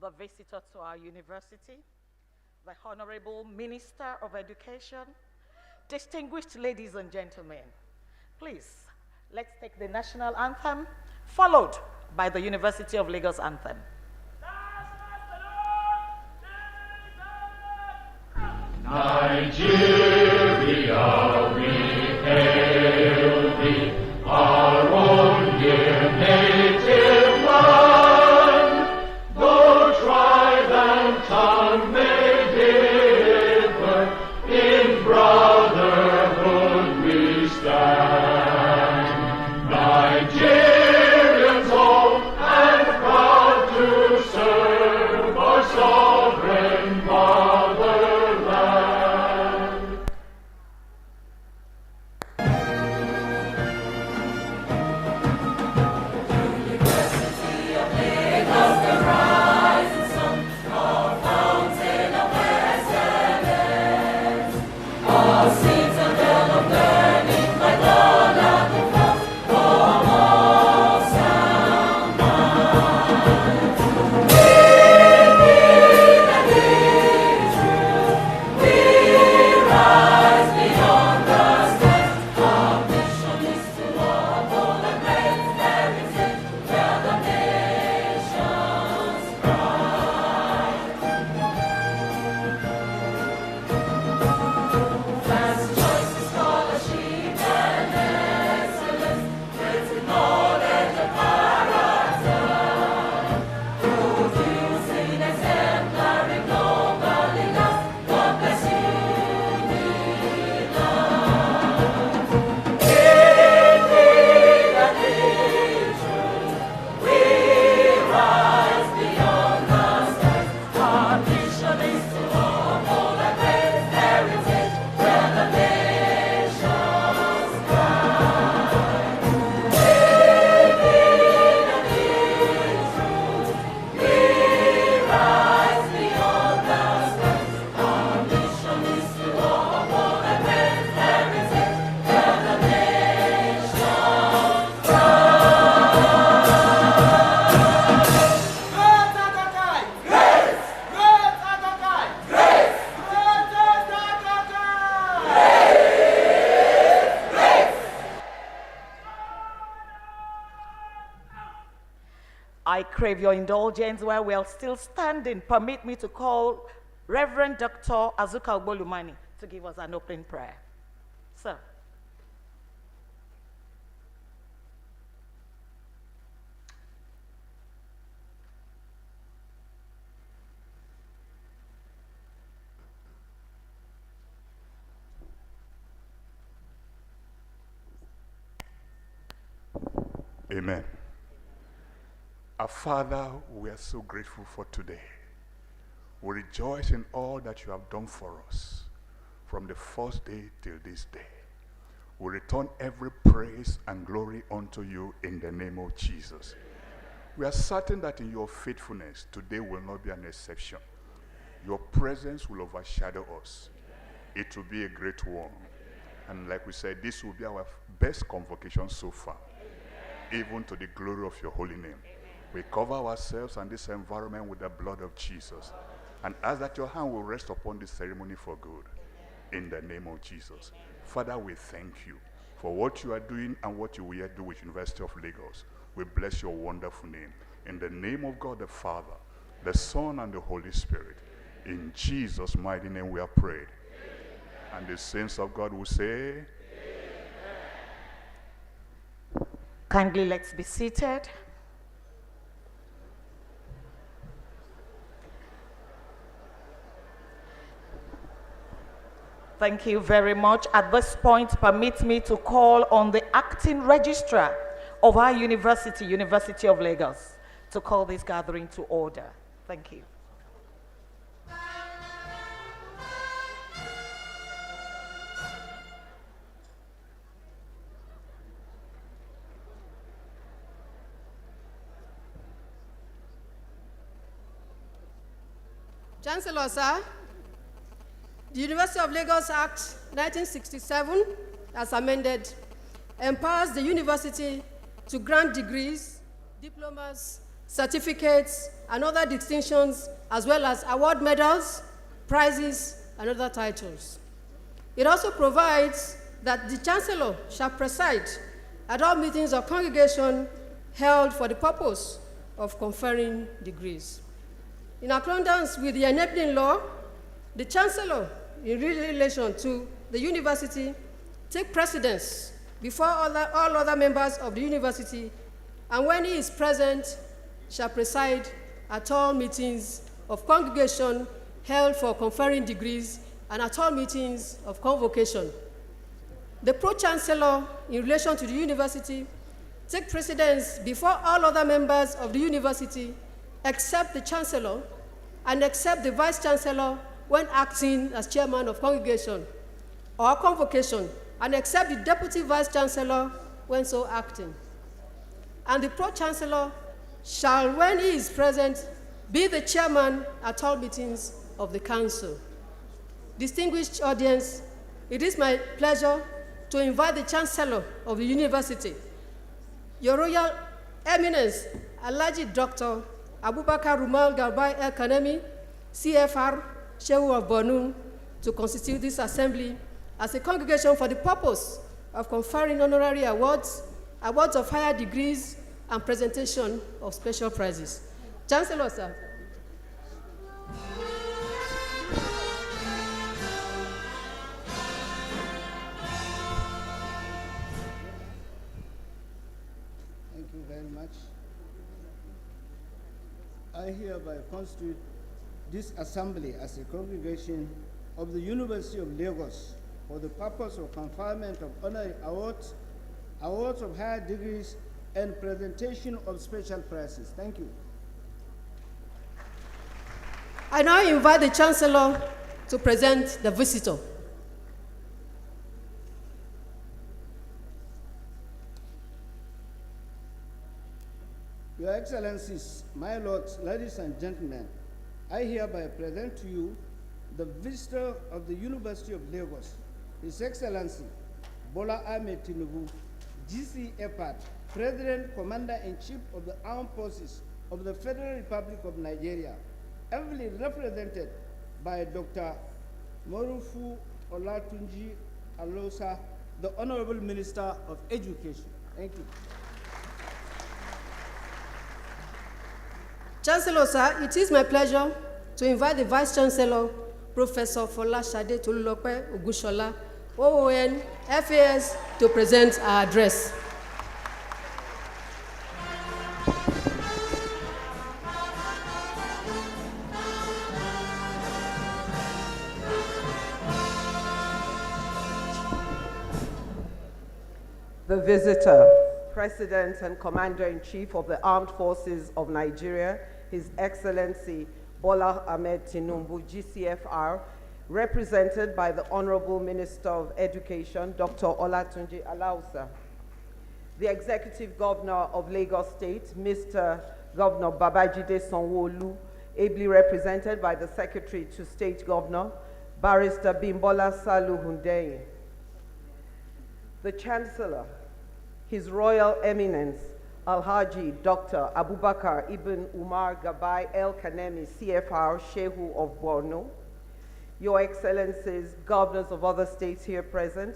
the visitor to our university, the Honorable Minister of Education, distinguished ladies and gentlemen, please, let's take the national anthem, followed by the University of Lagos anthem. Nigeria, we hail thee, our own dear native land. Though tribe and tongue may differ, in brotherhood we stand. Nigerians old and proud to serve our sovereign motherland. University of Lagos, the rising sun, our fountain of excellence. Our citadel of learning, my God, at the front, for all sound minds. Living and being true, we rise beyond the skies. Our mission is to uphold and raise heritage, where the nations rise. Fast choice in scholarship and excellence, creating knowledge and character, producing exemplary global leaders. God bless UNILAG. Living and being true, we rise beyond the skies. Our mission is to uphold and raise heritage, where the nations rise. Living and being true, we rise beyond the skies. Our mission is to uphold and raise heritage, where the nations I crave your indulgence while we are still standing. Permit me to call Reverend Dr. Azuka Ogbolumani to give us an opening prayer. Sir. Amen. Our Father, we are so grateful for today. We rejoice in all that you have done for us from the first day till this day. We return every praise and glory unto you in the name of Jesus. We are certain that in your faithfulness, today will not be an exception. Your presence will overshadow us. It will be a great one. And like we said, this will be our best convocation so far, even to the glory of your holy name. We cover ourselves and this environment with the blood of Jesus, and ask that your hand will rest upon this ceremony for good. In the name of Jesus. Father, we thank you for what you are doing and what you will do with University of Lagos. We bless your wonderful name. In the name of God the Father, the Son, and the Holy Spirit. In Jesus' mighty name we are prayed. And the saints of God will say, Kindly let's be seated. Thank you very much. At this point, permit me to call on the acting registrar of our university, University of Lagos, to call this gathering to order. Thank you. Chancellor, sir, the University of Lagos Act 1967, as amended, empowers the university to grant degrees, diplomas, certificates, and other distinctions, as well as award medals, prizes, and other titles. It also provides that the Chancellor shall preside at all meetings of congregation held for the purpose of conferring degrees. In accordance with the enabling law, the Chancellor, in relation to the university, take precedence before all other members of the university, and when he is present, shall preside at all meetings of congregation held for conferring degrees and at all meetings of convocation. The Pro-chancellor, in relation to the university, take precedence before all other members of the university, except the Chancellor, and except the Vice-Chancellor when acting as chairman of congregation or convocation, and except the Deputy Vice-Chancellor when so acting. And the Pro-chancellor shall, when he is present, be the chairman at all meetings of the council. Distinguished audience, it is my pleasure to invite the Chancellor of the university, Your Royal Eminence, Alhaji Dr. Abubakar Rumal Garbai El Kanemi, CFR, Shehu of Borno, to constitute this assembly as a congregation for the purpose of conferring honorary awards, awards of higher degrees, and presentation of special prizes. Chancellor, sir. Thank you very much. I hereby constitute this assembly as a congregation of the University of Lagos for the purpose of conferment of honorary awards, awards of higher degrees, and presentation of special prizes. Thank you. I now invite the Chancellor to present the visitor. Your Excellencies, my lords, ladies and gentlemen, I hereby present to you the visitor of the University of Lagos, His Excellency Bola Ahmed Tinubu, GCFR, President, Commander-in-Chief of the Armed Forces of the Federal Republic of Nigeria, ably represented by Dr. Morufu Olatunji Alosa, the Honorable Minister of Education. Thank you. Chancellor, sir, it is my pleasure to invite the Vice-Chancellor, Professor Folashade Tolulope Ogushola, OON, FAS, to present our address. The visitor, President and Commander-in-Chief of the Armed Forces of Nigeria, His Excellency Bola Ahmed Tinubu, GCFR, represented by the Honorable Minister of Education, Dr. Olatunji Alausa. The Executive Governor of Lagos State, Mr. Governor Babajide Sanwo-Olu, ably represented by the Secretary to State Governor, Barrister Bimbola Salu Hundeyin. The Chancellor, His Royal Eminence, Alhaji Dr. Abubakar Ibn Umar Gabai El Kanemi, CFR, Shehu of Borno, Your Excellencies, Governors of other states here present,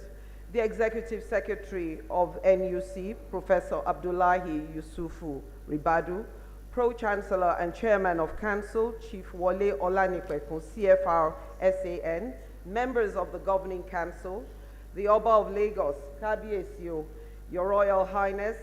the Executive Secretary of NUC, Professor Abdullahi Yusufu Ribadu, Pro-Chancellor and Chairman of Council, Chief Wole Olanipekun, CFR, SAN, members of the Governing Council, the Oba of Lagos, Kabiesio, Your Royal Highness,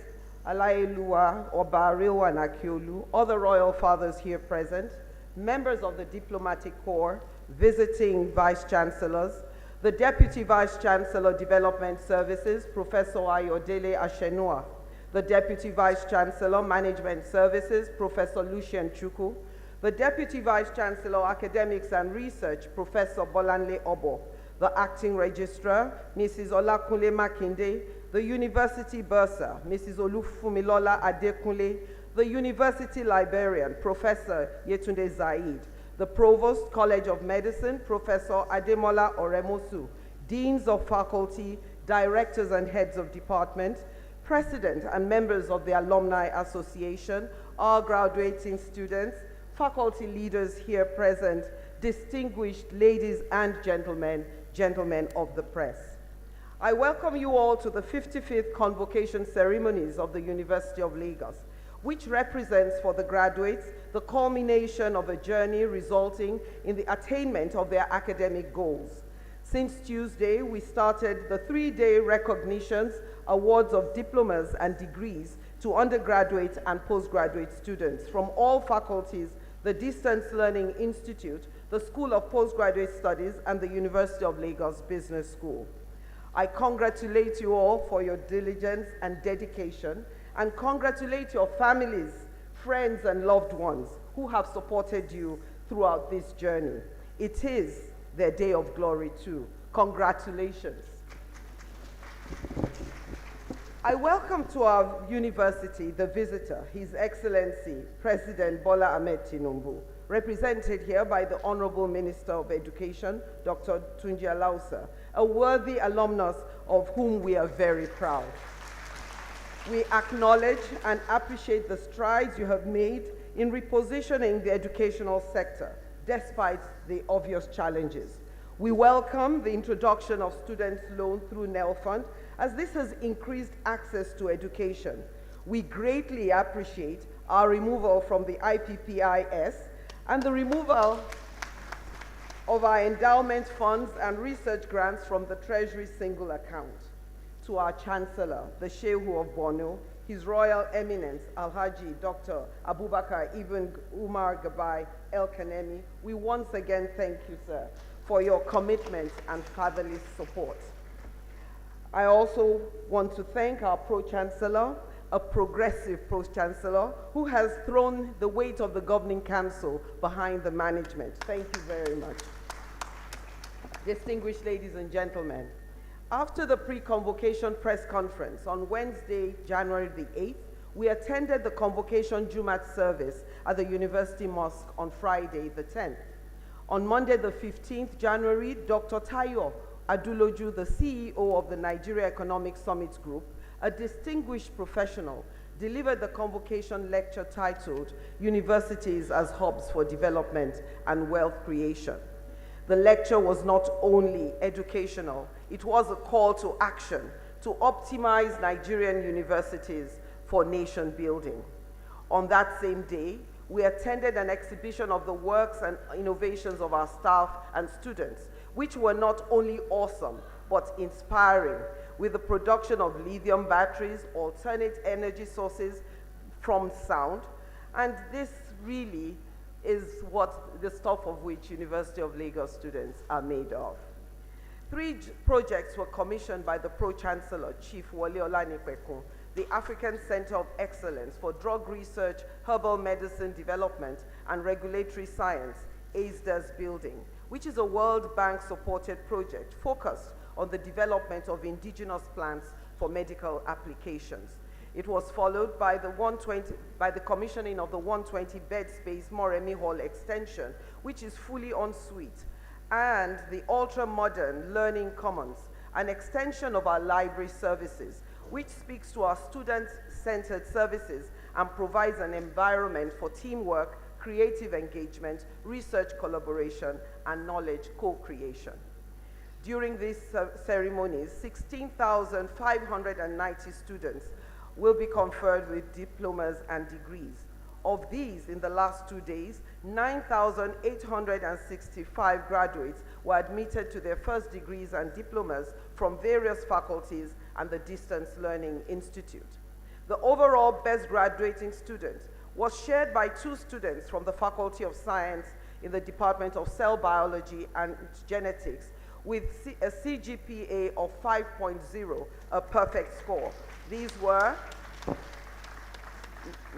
Alayeluwa Oba Arewa Nakiolu, other royal fathers here present, members of the Diplomatic Corps, visiting Vice-Chancellors, the Deputy Vice-Chancellor Development Services, Professor Ayodele Ashenua, the Deputy Vice-Chancellor Management Services, Professor Lucien Chukwu, the Deputy Vice-Chancellor Academics and Research, Professor Bolanle Obo, the Acting Registrar, Mrs. Olakunle Makinde, the University Bursar, Mrs. Olufumilola Adekunle, the University Librarian, Professor Yetunde Zaid, the Provost, College of Medicine, Professor Ademola Oremosu, Deans of Faculty, Directors and Heads of Department, President and members of the Alumni Association, our graduating students, faculty leaders here present, distinguished ladies and gentlemen, gentlemen of the press. I welcome you all to the 55th Convocation Ceremonies of the University of Lagos, which represents for the graduates the culmination of a journey resulting in the attainment of their academic goals. Since Tuesday, we started the 3-day recognitions, awards of diplomas and degrees to undergraduate and postgraduate students from all faculties, the Distance Learning Institute, the School of Postgraduate Studies, and the University of Lagos Business School. I congratulate you all for your diligence and dedication, and congratulate your families, friends, and loved ones who have supported you throughout this journey. It is their day of glory too. Congratulations. I welcome to our university the visitor, His Excellency President Bola Ahmed Tinubu, represented here by the Honorable Minister of Education, Dr. Tunji Alausa, a worthy alumnus of whom we are very proud. We acknowledge and appreciate the strides you have made in repositioning the educational sector, despite the obvious challenges. We welcome the introduction of students' loan through NEL Fund, as this has increased access to education. We greatly appreciate our removal from the IPPIS and the removal of our endowment funds and research grants from the Treasury single account. To our Chancellor, the Shehu of Borno, His Royal Eminence, Alhaji Dr. Abubakar Ibn Umar Gabai El Kanemi, we once again thank you, sir, for your commitment and fatherly support. I also want to thank our Pro-chancellor, a progressive Pro-chancellor, who has thrown the weight of the Governing Council behind the management. Thank you very much. Distinguished ladies and gentlemen, after the pre-convocation press conference on Wednesday, January the 8th, we attended the convocation Jumat service at the University Mosque on Friday the 10th. On Monday the 15th January, Dr. Tayo Aduloju, the CEO of the Nigeria Economic Summit Group, a distinguished professional, delivered the convocation lecture titled Universities as Hubs for Development and Wealth Creation. The lecture was not only educational, it was a call to action to optimize Nigerian universities for nation building. On that same day, we attended an exhibition of the works and innovations of our staff and students, which were not only awesome, but inspiring, with the production of lithium batteries, alternate energy sources from sound, and this really is what the stuff of which University of Lagos students are made of. 3 projects were commissioned by the Pro-chancellor, Chief Wole Olanipekun, the African Center of Excellence for Drug Research, Herbal Medicine Development, and Regulatory Science, ASDA's building, which is a World Bank-supported project focused on the development of indigenous plants for medical applications. It was followed by the commissioning of the 120-bed space Moremi Hall extension, which is fully en suite, and the ultra-modern Learning Commons, an extension of our library services, which speaks to our student-centered services and provides an environment for teamwork, creative engagement, research collaboration, and knowledge co-creation. During these ceremonies, 16,590 students will be conferred with diplomas and degrees. Of these, in the last 2 days, 9,865 graduates were admitted to their first degrees and diplomas from various faculties and the Distance Learning Institute. The overall best graduating student was shared by 2 students from the Faculty of Science in the Department of Cell Biology and Genetics with a CGPA of 5.0, a perfect score. These were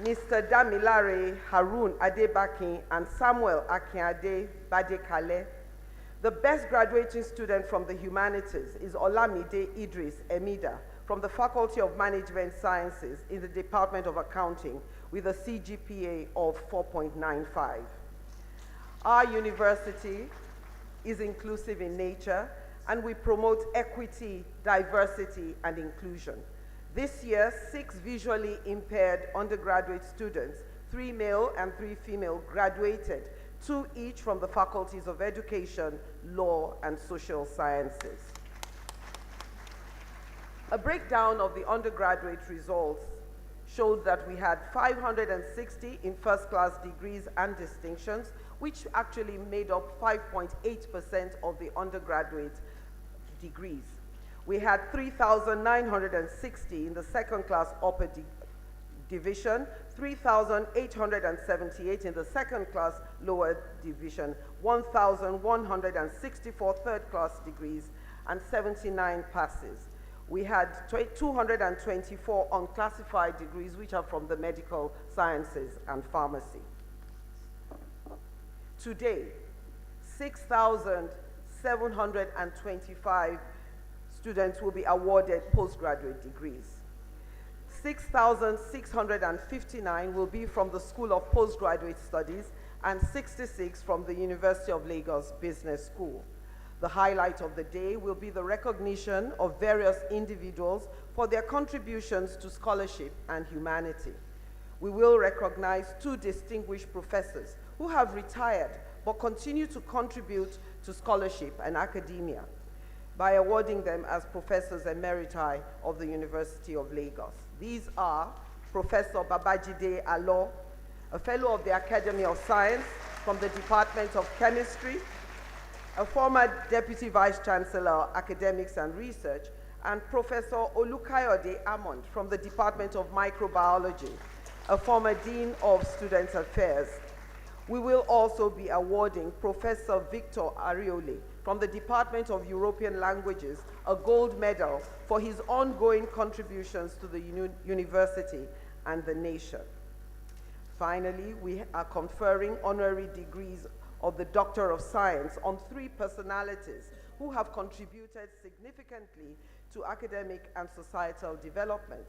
Mr. Damilare Harun Adebakin and Samuel Akinade Badekale. The best graduating student from the humanities is Olamide Idris Emida from the Faculty of Management Sciences in the Department of Accounting with a CGPA of 4.95. Our university is inclusive in nature, and we promote equity, diversity, and inclusion. This year, 6 visually impaired undergraduate students 3 male and 3 female graduated, 2 each from the faculties of Education, Law, and Social Sciences. A breakdown of the undergraduate results showed that we had 560 in first-class degrees and distinctions, which actually made up 5.8% of the undergraduate degrees. We had 3,960 in the second-class upper division, 3,878 in the second-class lower division, 1,164 third-class degrees, and 79 passes. We had 224 unclassified degrees, which are from the medical sciences and pharmacy. Today, 6,725 students will be awarded postgraduate degrees. 6,659 will be from the School of Postgraduate Studies and 66 from the University of Lagos Business School. The highlight of the day will be the recognition of various individuals for their contributions to scholarship and humanity. We will recognize 2 distinguished professors who have retired but continue to contribute to scholarship and academia by awarding them as Professors Emeriti of the University of Lagos. These are Professor Babajide Alo, a Fellow of the Academy of Science from the Department of Chemistry, a former Deputy Vice-Chancellor, Academics and Research, and Professor Olukayode Amond from the Department of Microbiology, a former Dean of Student Affairs. We will also be awarding Professor Victor Arioli from the Department of European Languages a gold medal for his ongoing contributions to the university and the nation. Finally, we are conferring honorary degrees of the Doctor of Science on 3 personalities who have contributed significantly to academic and societal development.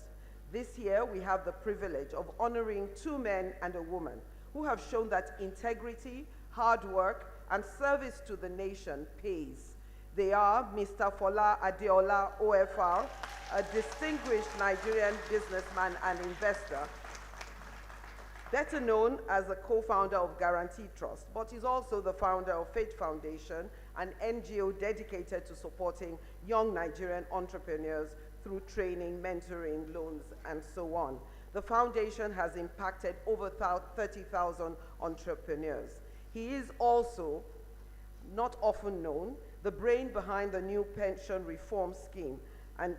This year, we have the privilege of honoring 2 men and a woman who have shown that integrity, hard work, and service to the nation pays. They are Mr. Fola Adeola OFR, a distinguished Nigerian businessman and investor, better known as a co-founder of Guarantee Trust, but is also the founder of Faith Foundation, an NGO dedicated to supporting young Nigerian entrepreneurs through training, mentoring, loans, and so on. The foundation has impacted over 30,000 entrepreneurs. He is also, not often known, the brain behind the new pension reform scheme, and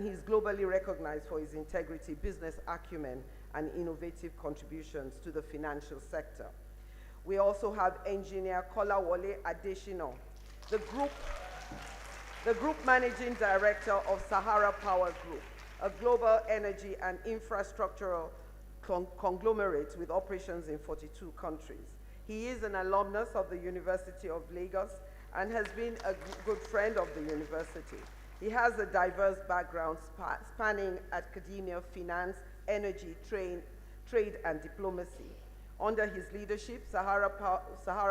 he's globally recognized for his integrity, business acumen, and innovative contributions to the financial sector. We also have Engineer Kolawole Adeshino, the Group Managing Director of Sahara Power Group, a global energy and infrastructural conglomerate with operations in 42 countries. He is an alumnus of the University of Lagos and has been a good friend of the university. He has a diverse background spanning academia, finance, energy, trade, and diplomacy. Under his leadership, Sahara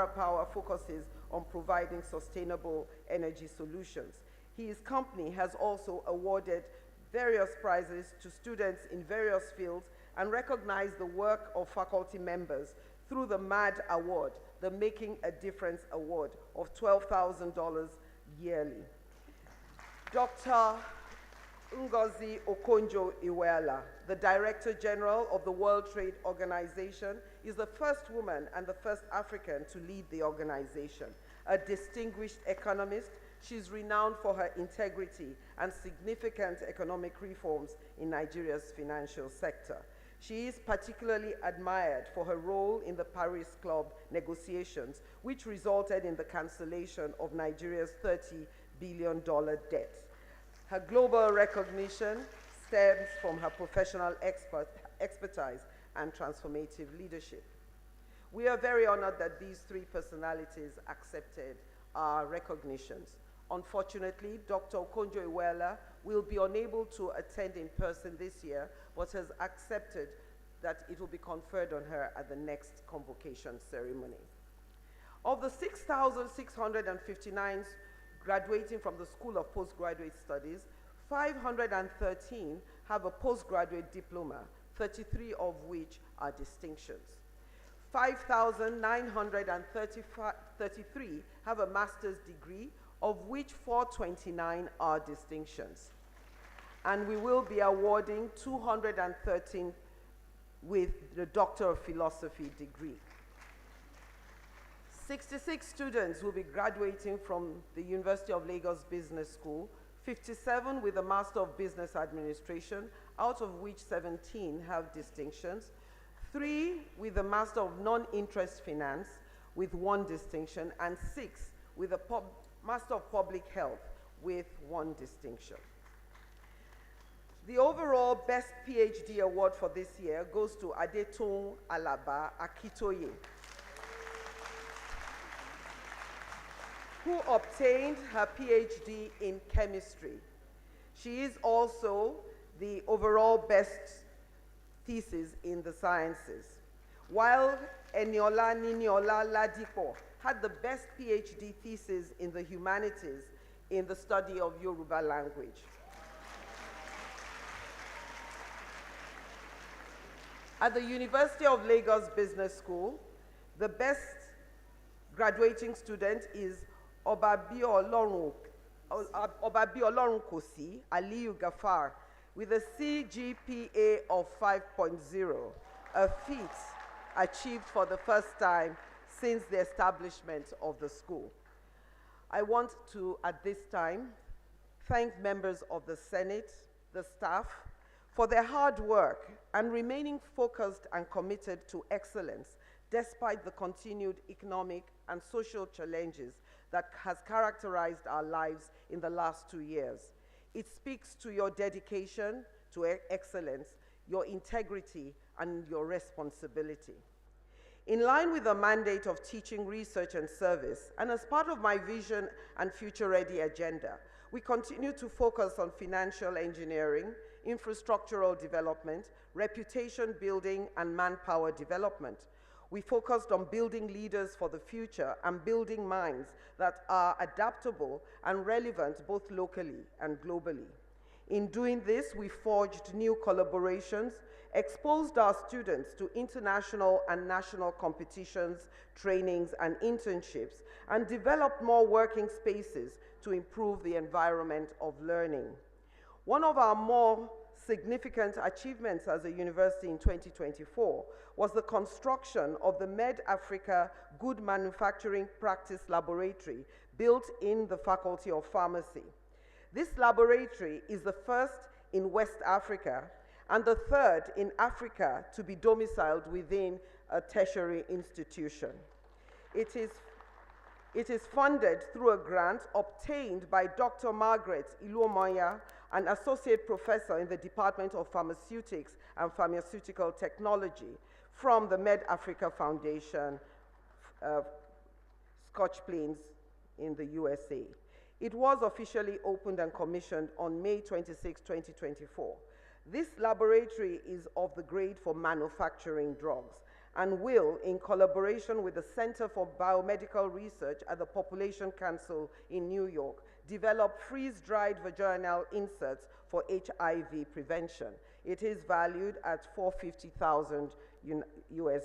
Power focuses on providing sustainable energy solutions. His company has also awarded various prizes to students in various fields and recognized the work of faculty members through the MAD Award, the Making a Difference Award of $12,000 yearly. Dr. Ngozi Okonjo-Iweala, the Director General of the World Trade Organization, is the first woman and the first African to lead the organization. A distinguished economist, she's renowned for her integrity and significant economic reforms in Nigeria's financial sector. She is particularly admired for her role in the Paris Club negotiations, which resulted in the cancellation of Nigeria's $30 billion debt. Her global recognition stems from her professional expertise and transformative leadership. We are very honored that these 3 personalities accepted our recognitions. Unfortunately, Dr. Okonjo-Iweala will be unable to attend in person this year, but has accepted that it will be conferred on her at the next convocation ceremony. Of the 6,659 graduating from the School of Postgraduate Studies, 513 have a postgraduate diploma, 33 of which are distinctions. 5,933 have a master's degree, of which 429 are distinctions. And we will be awarding 213 with the Doctor of Philosophy degree. 66 students will be graduating from the University of Lagos Business School, 57 with a Master of Business Administration, out of which 17 have distinctions, 3 with a Master of Non-Interest Finance with 1 distinction, and 6 with a Master of Public Health with 1 distinction. The overall Best Ph.D. award for this year goes to Adetun Alaba Akitoye, who obtained her Ph.D. in chemistry. She is also the overall best thesis in the sciences, while Eniola Niniola Ladipo had the best Ph.D. thesis in the humanities in the study of Yoruba language. At the University of Lagos Business School, the best graduating student is Obabi Olorun Kosi Aliyu Gafar with a CGPA of 5.0, a feat achieved for the first time since the establishment of the school. I want to, at this time, thank members of the Senate, the staff, for their hard work and remaining focused and committed to excellence despite the continued economic and social challenges that has characterized our lives in the last 2 years. It speaks to your dedication to excellence, your integrity, and your responsibility. In line with the mandate of teaching, research, and service, and as part of my vision and future-ready agenda, we continue to focus on financial engineering, infrastructural development, reputation building, and manpower development. We focused on building leaders for the future and building minds that are adaptable and relevant both locally and globally. In doing this, we forged new collaborations, exposed our students to international and national competitions, trainings, and internships, and developed more working spaces to improve the environment of learning. One of our more significant achievements as a university in 2024 was the construction of the Med-Africa Good Manufacturing Practice Laboratory built in the Faculty of Pharmacy. This laboratory is the first in West Africa and the third in Africa to be domiciled within a tertiary institution. It is funded through a grant obtained by Dr. Margaret Iluomoya, an associate professor in the Department of Pharmaceutics and Pharmaceutical Technology from the Med-Africa Foundation, Scotch Plains in the USA. It was officially opened and commissioned on May 26, 2024. This laboratory is of the grade for manufacturing drugs and will, in collaboration with the Center for Biomedical Research at the Population Council in New York, develop freeze-dried vaginal inserts for HIV prevention. It is valued at $450,000 US.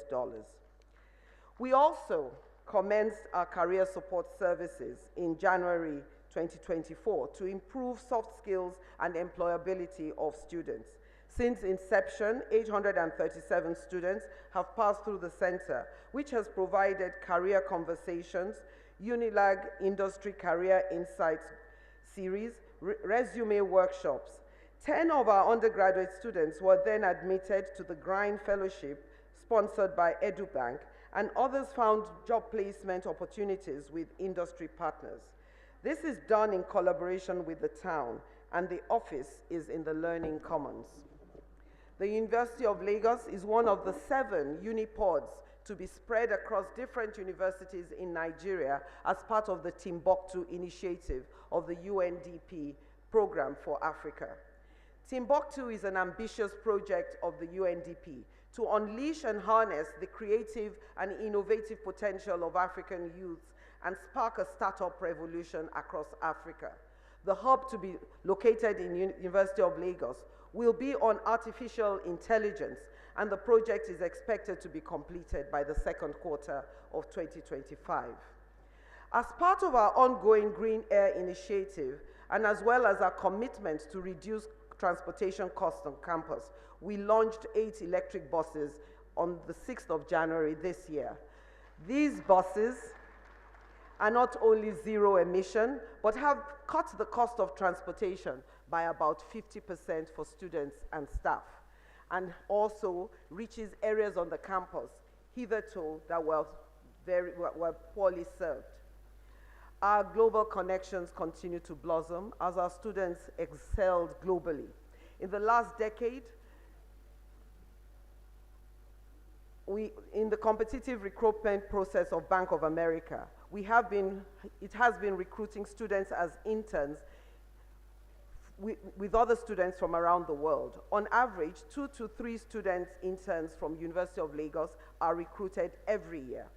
We also commenced our career support services in January 2024 to improve soft skills and employability of students. Since inception, 837 students have passed through the center, which has provided career conversations, UNILAG Industry Career Insights series, resume workshops. 10 of our undergraduate students were then admitted to the Grind Fellowship sponsored by EduBank, and others found job placement opportunities with industry partners. This is done in collaboration with the town, and the office is in the Learning Commons. The University of Lagos is one of the 7 unipods to be spread across different universities in Nigeria as part of the Timbuktu initiative of the UNDP Program for Africa. Timbuktu is an ambitious project of the UNDP to unleash and harness the creative and innovative potential of African youths and spark a startup revolution across Africa. The hub to be located in University of Lagos will be on artificial intelligence, and the project is expected to be completed by the second quarter of 2025. As part of our ongoing Green Air initiative, and as well as our commitment to reduce transportation costs on campus, we launched 8 electric buses on the 6th of January this year. These buses are not only zero emission, but have cut the cost of transportation by about 50% for students and staff, and also reaches areas on the campus hitherto that were poorly served. Our global connections continue to blossom as our students excelled globally. In the last decade, in the competitive recruitment process of Bank of America, it has been recruiting students as interns with other students from around the world. On average, 2 to 3 students interns from University of Lagos are recruited every year.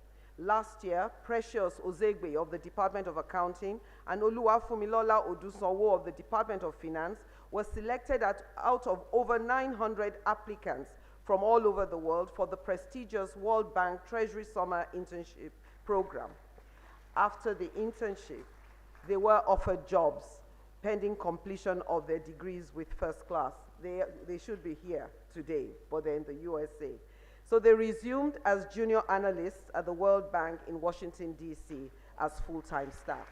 Last year, Precious Ozegbe of the Department of Accounting and Oluwafumilola Odusanwo of the Department of Finance were selected out of over 900 applicants from all over the world for the prestigious World Bank Treasury Summer Internship Program. After the internship, they were offered jobs pending completion of their degrees with first class. They should be here today, but they're in the USA. So they resumed as junior analysts at the World Bank in Washington, D.C. as full-time staff.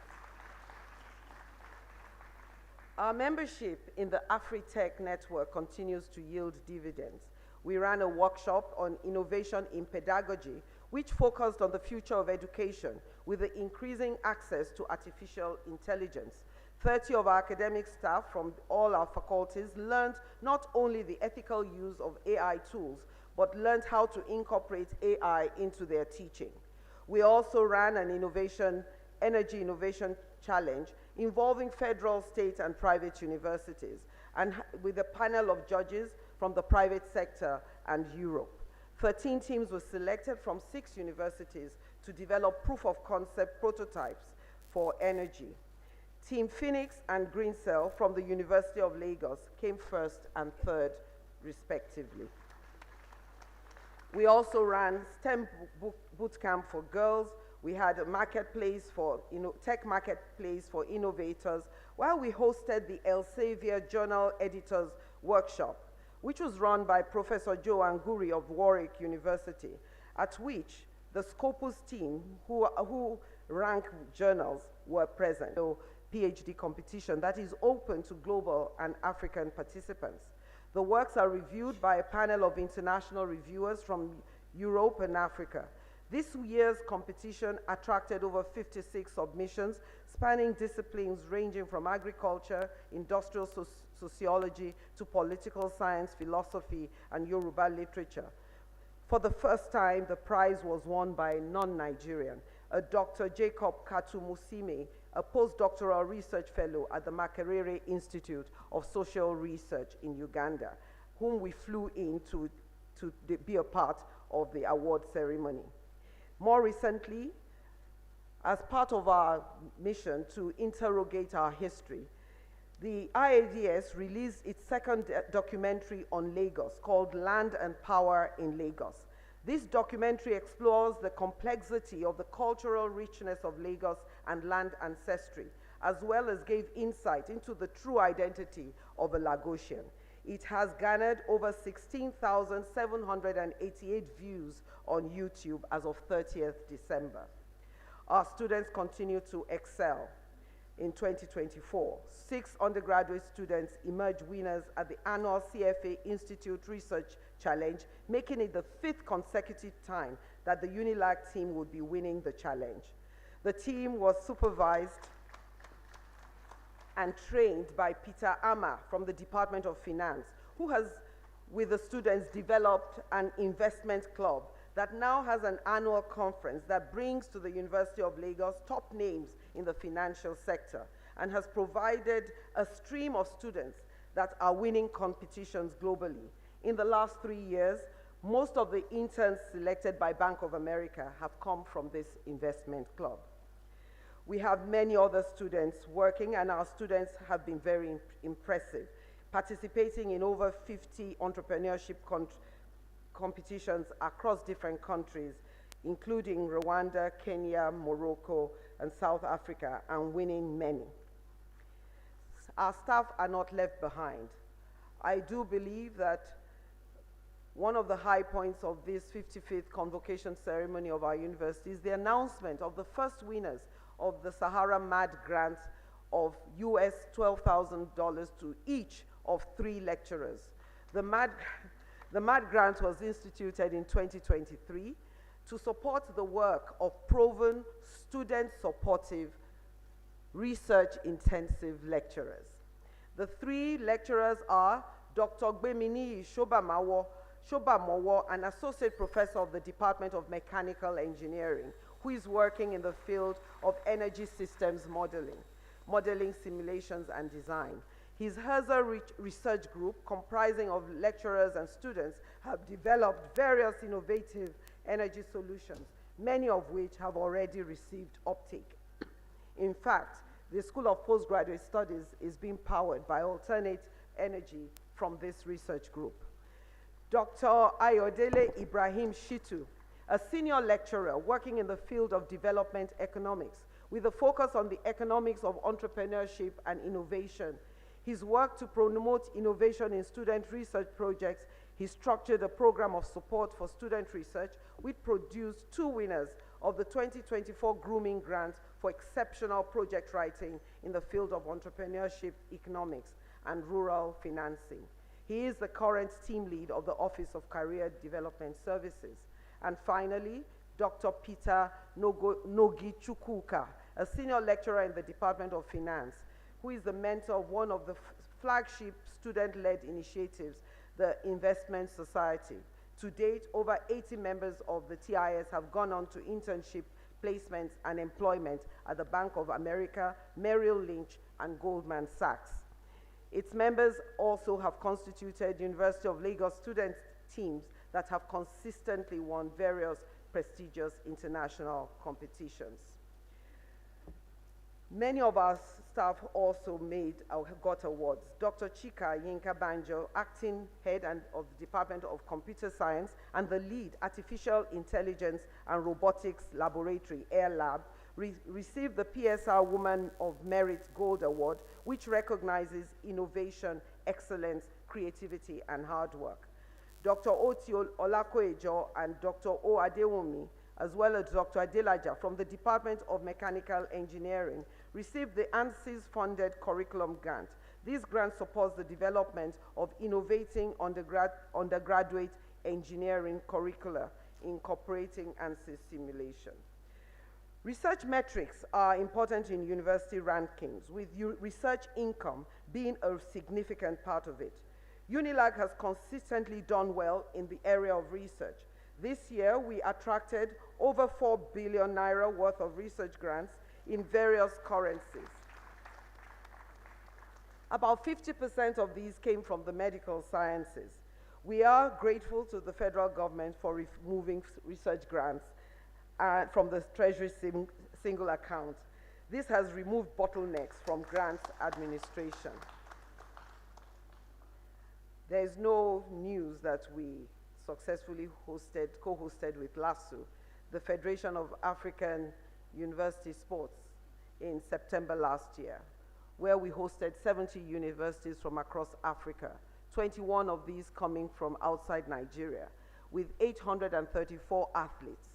Our membership in the AfriTech network continues to yield dividends. We ran a workshop on innovation in pedagogy, which focused on the future of education with the increasing access to artificial intelligence. 30 of our academic staff from all our faculties learned not only the ethical use of AI tools, but learned how to incorporate AI into their teaching. We also ran an energy innovation challenge involving federal, state, and private universities, and with a panel of judges from the private sector and Europe. 13 teams were selected from 6 universities to develop proof-of-concept prototypes for energy. Team Phoenix and Green Cell from the University of Lagos came first and third, respectively. We also ran STEM bootcamp for girls. We had a marketplace for, tech marketplace for innovators, while we hosted the Elsevier Journal Editors Workshop, which was run by Professor Joe Anguri of Warwick University, at which the Scopus team, who rank journals, were present. So, Ph.D. competition that is open to global and African participants. The works are reviewed by a panel of international reviewers from Europe and Africa. This year's competition attracted over 56 submissions, spanning disciplines ranging from agriculture, industrial sociology, to political science, philosophy, and Yoruba literature. For the first time, the prize was won by a non-Nigerian, a Dr. Jacob Katumusime, a postdoctoral research fellow at the Makerere Institute of Social Research in Uganda, whom we flew in to be a part of the award ceremony. More recently, as part of our mission to interrogate our history, the IADS released its second documentary on Lagos called Land and Power in Lagos. This documentary explores the complexity of the cultural richness of Lagos and land ancestry, as well as gave insight into the true identity of a Lagosian. It has garnered over 16,788 views on YouTube as of 30th December. Our students continue to excel. In 2024, 6 undergraduate students emerged winners at the annual CFA Institute Research Challenge, making it the 5th consecutive time that the UNILAG team would be winning the challenge. The team was supervised and trained by Peter Ama from the Department of Finance, who has, with the students, developed an investment club that now has an annual conference that brings to the University of Lagos top names in the financial sector, and has provided a stream of students that are winning competitions globally. In the last 3 years, most of the interns selected by Bank of America have come from this investment club. We have many other students working, and our students have been very impressive, participating in over 50 entrepreneurship competitions across different countries, including Rwanda, Kenya, Morocco, and South Africa, and winning many. Our staff are not left behind. I do believe that one of the high points of this 55th convocation ceremony of our university is the announcement of the first winners of the Sahara MAD grant of US $12,000 to each of 3 lecturers. The MAD grant was instituted in 2023 to support the work of proven, student-supportive, research-intensive lecturers. The 3 lecturers are Dr. Gbemini Shobamowo, an associate professor of the Department of Mechanical Engineering, who is working in the field of energy systems modeling simulations and design. His HERSA research group, comprising of lecturers and students, have developed various innovative energy solutions, many of which have already received uptake. In fact, the School of Postgraduate Studies is being powered by alternate energy from this research group. Dr. Ayodele Ibrahim Shitu, a senior lecturer working in the field of development economics, with a focus on the economics of entrepreneurship and innovation. His work to promote innovation in student research projects, he structured a program of support for student research, which produced 2 winners of the 2024 Grooming Grant for exceptional project writing in the field of entrepreneurship, economics, and rural financing. He is the current team lead of the Office of Career Development Services. And finally, Dr. Peter Nogichukwuka, a senior lecturer in the Department of Finance, who is the mentor of one of the flagship student-led initiatives, the Investment Society. To date, over 80 members of the TIS have gone on to internship, placements, and employment at the Bank of America, Merrill Lynch, and Goldman Sachs. Its members also have constituted University of Lagos student teams that have consistently won various prestigious international competitions. Many of our staff also got awards. Dr. Chika Yinka Banjo, acting head of the Department of Computer Science and the lead Artificial Intelligence and Robotics Laboratory, Air Lab, received the PSR Woman of Merit Gold Award, which recognizes innovation, excellence, creativity, and hard work. Dr. Oti Olakoejo and Dr. O Adewumi, as well as Dr. Adelaja from the Department of Mechanical Engineering, received the ANSYS-funded curriculum grant. This grant supports the development of innovating undergraduate engineering curricula, incorporating ANSYS simulation. Research metrics are important in university rankings, with research income being a significant part of it. UNILAG has consistently done well in the area of research. This year, we attracted over 4 billion naira worth of research grants in various currencies. About 50% of these came from the medical sciences. We are grateful to the federal government for removing research grants from the Treasury single account. This has removed bottlenecks from grant administration. There is no news that we successfully co-hosted with LASU, the Federation of African University Sports, in September last year, where we hosted 70 universities from across Africa, 21 of these coming from outside Nigeria, with 834 athletes,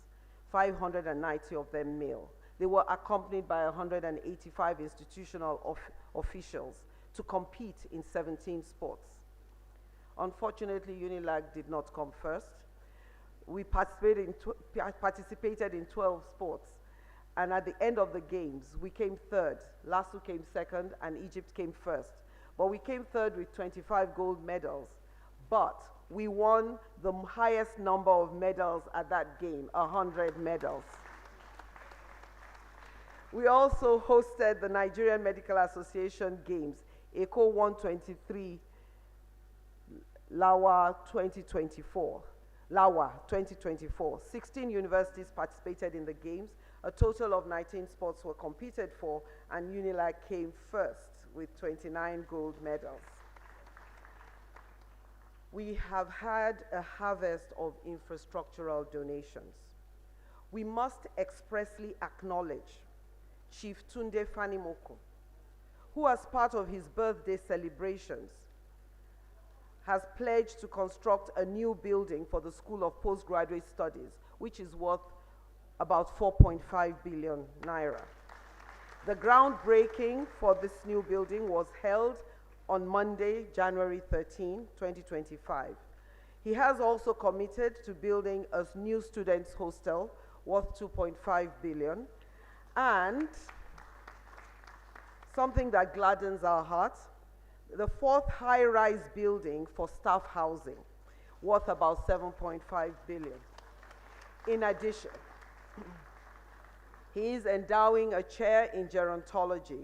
590 of them male. They were accompanied by 185 institutional officials to compete in 17 sports. Unfortunately, UNILAG did not come first. We participated in 12 sports, and at the end of the games, we came third. LASU came second, and Egypt came first. But we came third with 25 gold medals. But we won the highest number of medals at that game, 100 medals. We also hosted the Nigerian Medical Association Games, ECO 123, LAWA 2024. 16 universities participated in the games, A total of 19 sports were competed for, and UNILAG came first with 29 gold medals. We have had a harvest of infrastructural donations. We must expressly acknowledge Chief Tunde Fanimoko, who as part of his birthday celebrations has pledged to construct a new building for the School of Postgraduate Studies, which is worth about 4.5 billion naira. The groundbreaking for this new building was held on Monday, January 13, 2025. He has also committed to building a new students' hostel worth 2.5 billion, and something that gladdens our hearts, the fourth high-rise building for staff housing, worth about 7.5 billion. In addition, he is endowing a chair in gerontology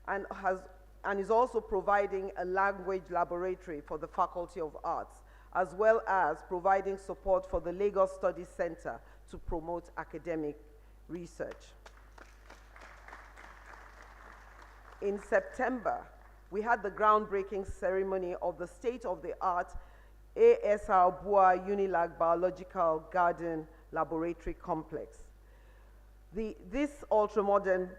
and is also providing a language laboratory for the Faculty of Arts, as well as providing support for the Lagos Studies Center to promote academic research. In September, we had the groundbreaking ceremony of the state-of-the-art ASR Bua UNILAG Biological Garden Laboratory Complex. This ultramodern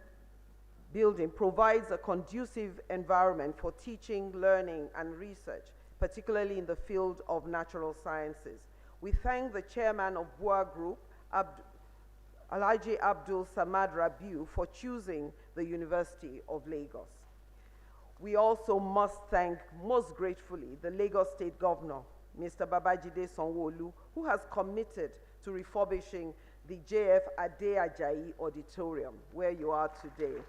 building provides a conducive environment for teaching, learning, and research, particularly in the field of natural sciences. We thank the chairman of Bua Group, Alhaji Abdul Samad Rabiu, for choosing the University of Lagos. We also must thank, most gratefully, the Lagos State Governor, Mr. Babajide Sanwo-Olu, who has committed to refurbishing the JF Ade Ajayi Auditorium, where you are today.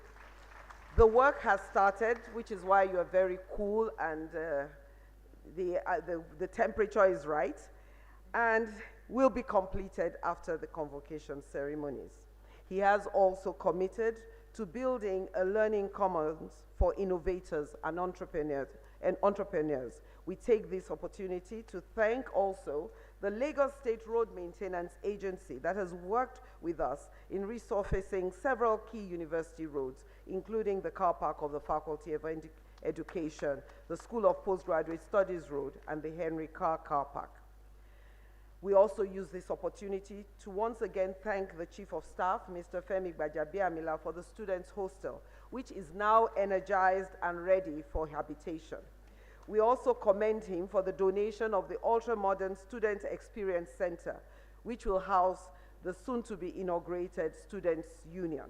The work has started, which is why you are very cool and the temperature is right, and will be completed after the convocation ceremonies. He has also committed to building a learning commons for innovators and entrepreneurs. We take this opportunity to thank also the Lagos State Road Maintenance Agency that has worked with us in resurfacing several key university roads, including the car park of the Faculty of Education, the School of Postgraduate Studies Road, and the Henry Carr car park. We also use this opportunity to once again thank the Chief of Staff, Mr. Femi Gbajabiamila, for the Students' Hostel, which is now energized and ready for habitation. We also commend him for the donation of the ultra-modern Student Experience Center, which will house the soon-to-be inaugurated Students' Union.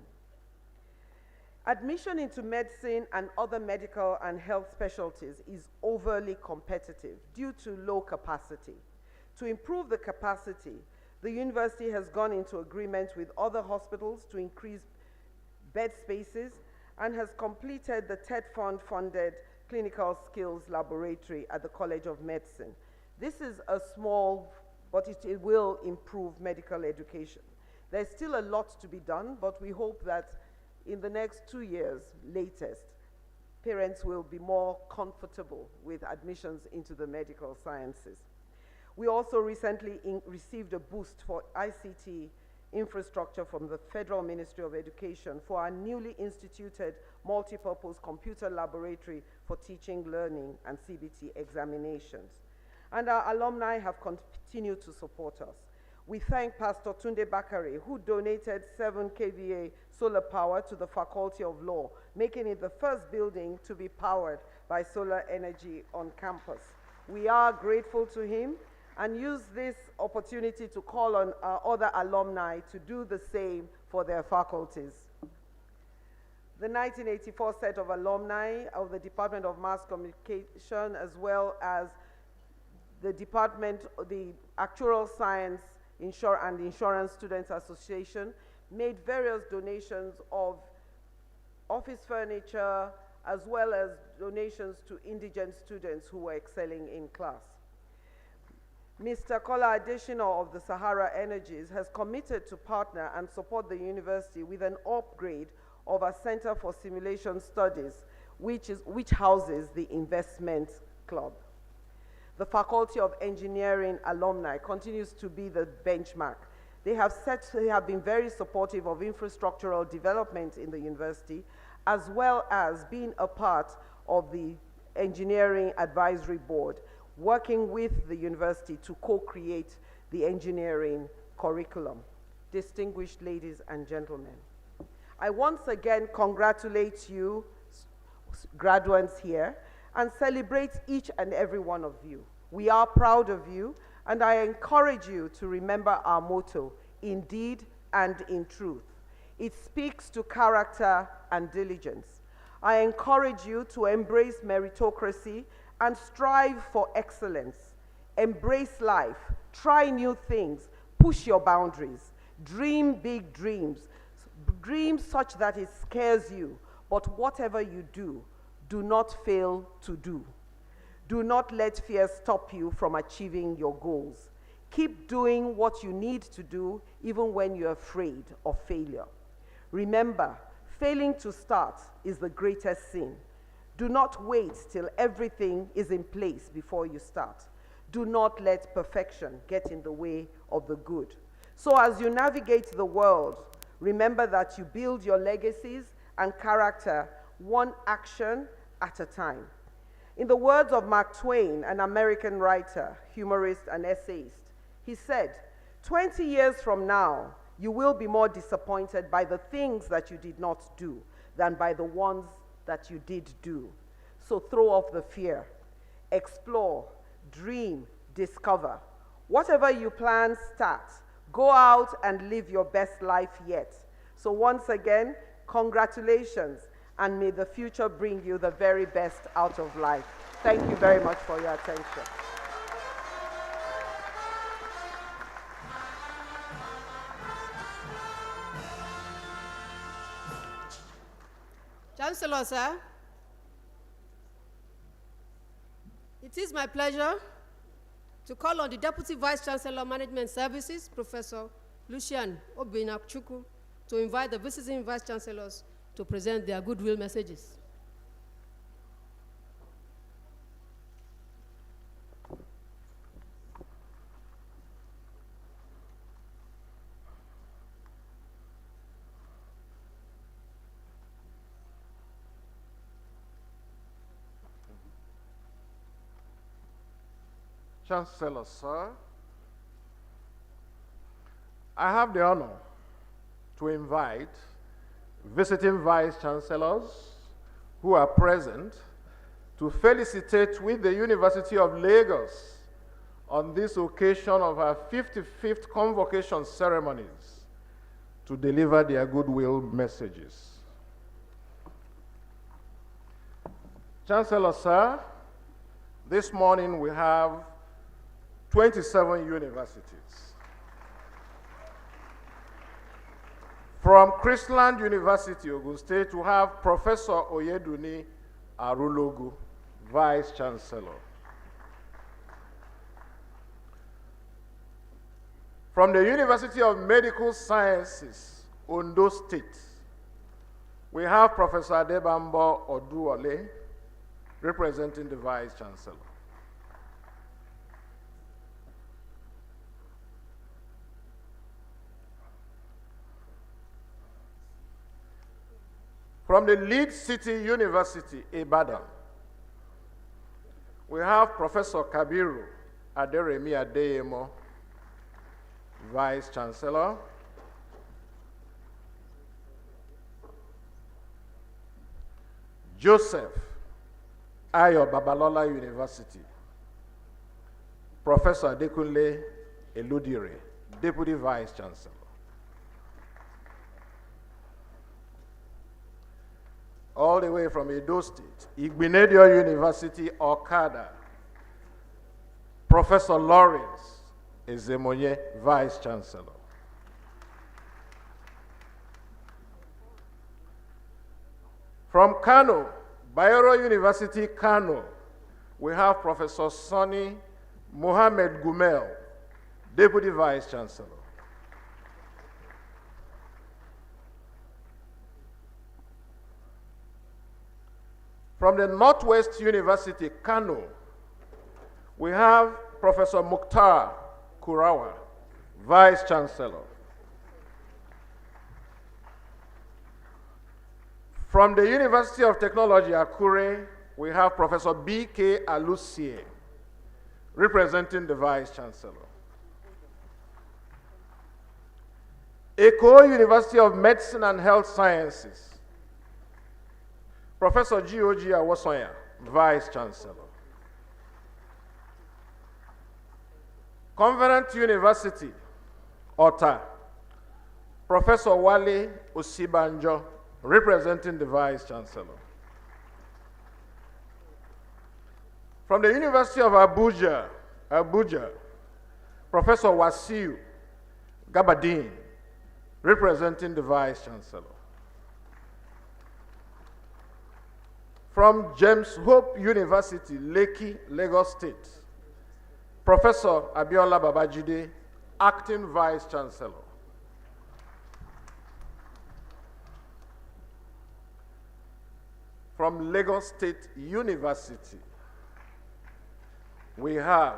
Admission into medicine and other medical and health specialties is overly competitive due to low capacity. To improve the capacity, the university has gone into agreement with other hospitals to increase bed spaces and has completed the TED Fund-funded Clinical Skills Laboratory at the College of Medicine. This is a small, but it will improve medical education. There's still a lot to be done, but we hope that in the next 2 years, latest, parents will be more comfortable with admissions into the medical sciences. We also recently received a boost for ICT infrastructure from the Federal Ministry of Education for our newly instituted multipurpose computer laboratory for teaching, learning, and CBT examinations. And our alumni have continued to support us. We thank Pastor Tunde Bakare, who donated 7 kVA solar power to the Faculty of Law, making it the first building to be powered by solar energy on campus. We are grateful to him and use this opportunity to call on our other alumni to do the same for their faculties. The 1984 set of alumni of the Department of Mass Communication, as well as the Actuarial Science and Insurance Students Association, made various donations of office furniture, as well as donations to indigent students who were excelling in class. Mr. Kola Adesina of the Sahara Energies has committed to partner and support the university with an upgrade of our Center for Simulation Studies, which houses the Investment Club. The Faculty of Engineering alumni continues to be the benchmark. They have been very supportive of infrastructural development in the university, as well as being a part of the Engineering Advisory Board, working with the university to co-create the engineering curriculum. Distinguished ladies and gentlemen, I once again congratulate you, graduates here, and celebrate each and every one of you. We are proud of you, and I encourage you to remember our motto, in deed and in truth. It speaks to character and diligence. I encourage you to embrace meritocracy and strive for excellence. Embrace life, try new things, push your boundaries, dream big dreams, dream such that it scares you, but whatever you do, do not fail to do. Do not let fear stop you from achieving your goals. Keep doing what you need to do even when you're afraid of failure. Remember, failing to start is the greatest sin. Do not wait till everything is in place before you start. Do not let perfection get in the way of the good. So as you navigate the world, remember that you build your legacies and character one action at a time. In the words of Mark Twain, an American writer, humorist, and essayist, he said, 20 years from now, you will be more disappointed by the things that you did not do than by the ones that you did do. So throw off the fear, explore, dream, discover. Whatever you plan, start. Go out and live your best life yet. So once again, congratulations, and may the future bring you the very best out of life. Thank you very much for your attention. Chancellor, sir, it is my pleasure to call on the Deputy Vice Chancellor Management Services, Professor Lucian Obinakchukwu, to invite the visiting Vice Chancellors to present their goodwill messages. Chancellor, sir, I have the honor to invite visiting Vice Chancellors who are present to felicitate with the University of Lagos on this occasion of our 55th Convocation ceremonies to deliver their goodwill messages. Chancellor, sir, this morning we have 27 universities. From Christland University, Ogun State, we have Professor Oyeduni Arulogu, Vice Chancellor. From the University of Medical Sciences, Ondo State, we have Professor Adebambo Oduole, representing the Vice Chancellor. From the Lead City University, Ibadan, we have Professor Kabiru Aderemi Adeyemo, Vice Chancellor. Joseph Ayo Babalola University, Professor Adekunle Eludire, Deputy Vice Chancellor. All the way from Edo State, Igbinedio University, Okada, Professor Lawrence Ezemonye, Vice Chancellor. From Kano, Bayero University, Kano, we have Professor Sonny Mohamed Gumel, Deputy Vice Chancellor. From the Northwest University, Kano, we have Professor Mukhtar Kurawa, Vice Chancellor. From the University of Technology, Akure, we have Professor B.K. Alusie, representing the Vice-Chancellor. Eko University of Medicine and Health Sciences, Professor G.O.G. Awosonya, Vice-Chancellor. Conferment University, Ota, Professor Wale Osibanjo, representing the Vice-Chancellor. From the University of Abuja, Professor Wasiu Gabadin, representing the Vice-Chancellor. From James Hope University, Lekki, Lagos State, Professor Abiola Babajide, Acting Vice-Chancellor. From Lagos State University, we have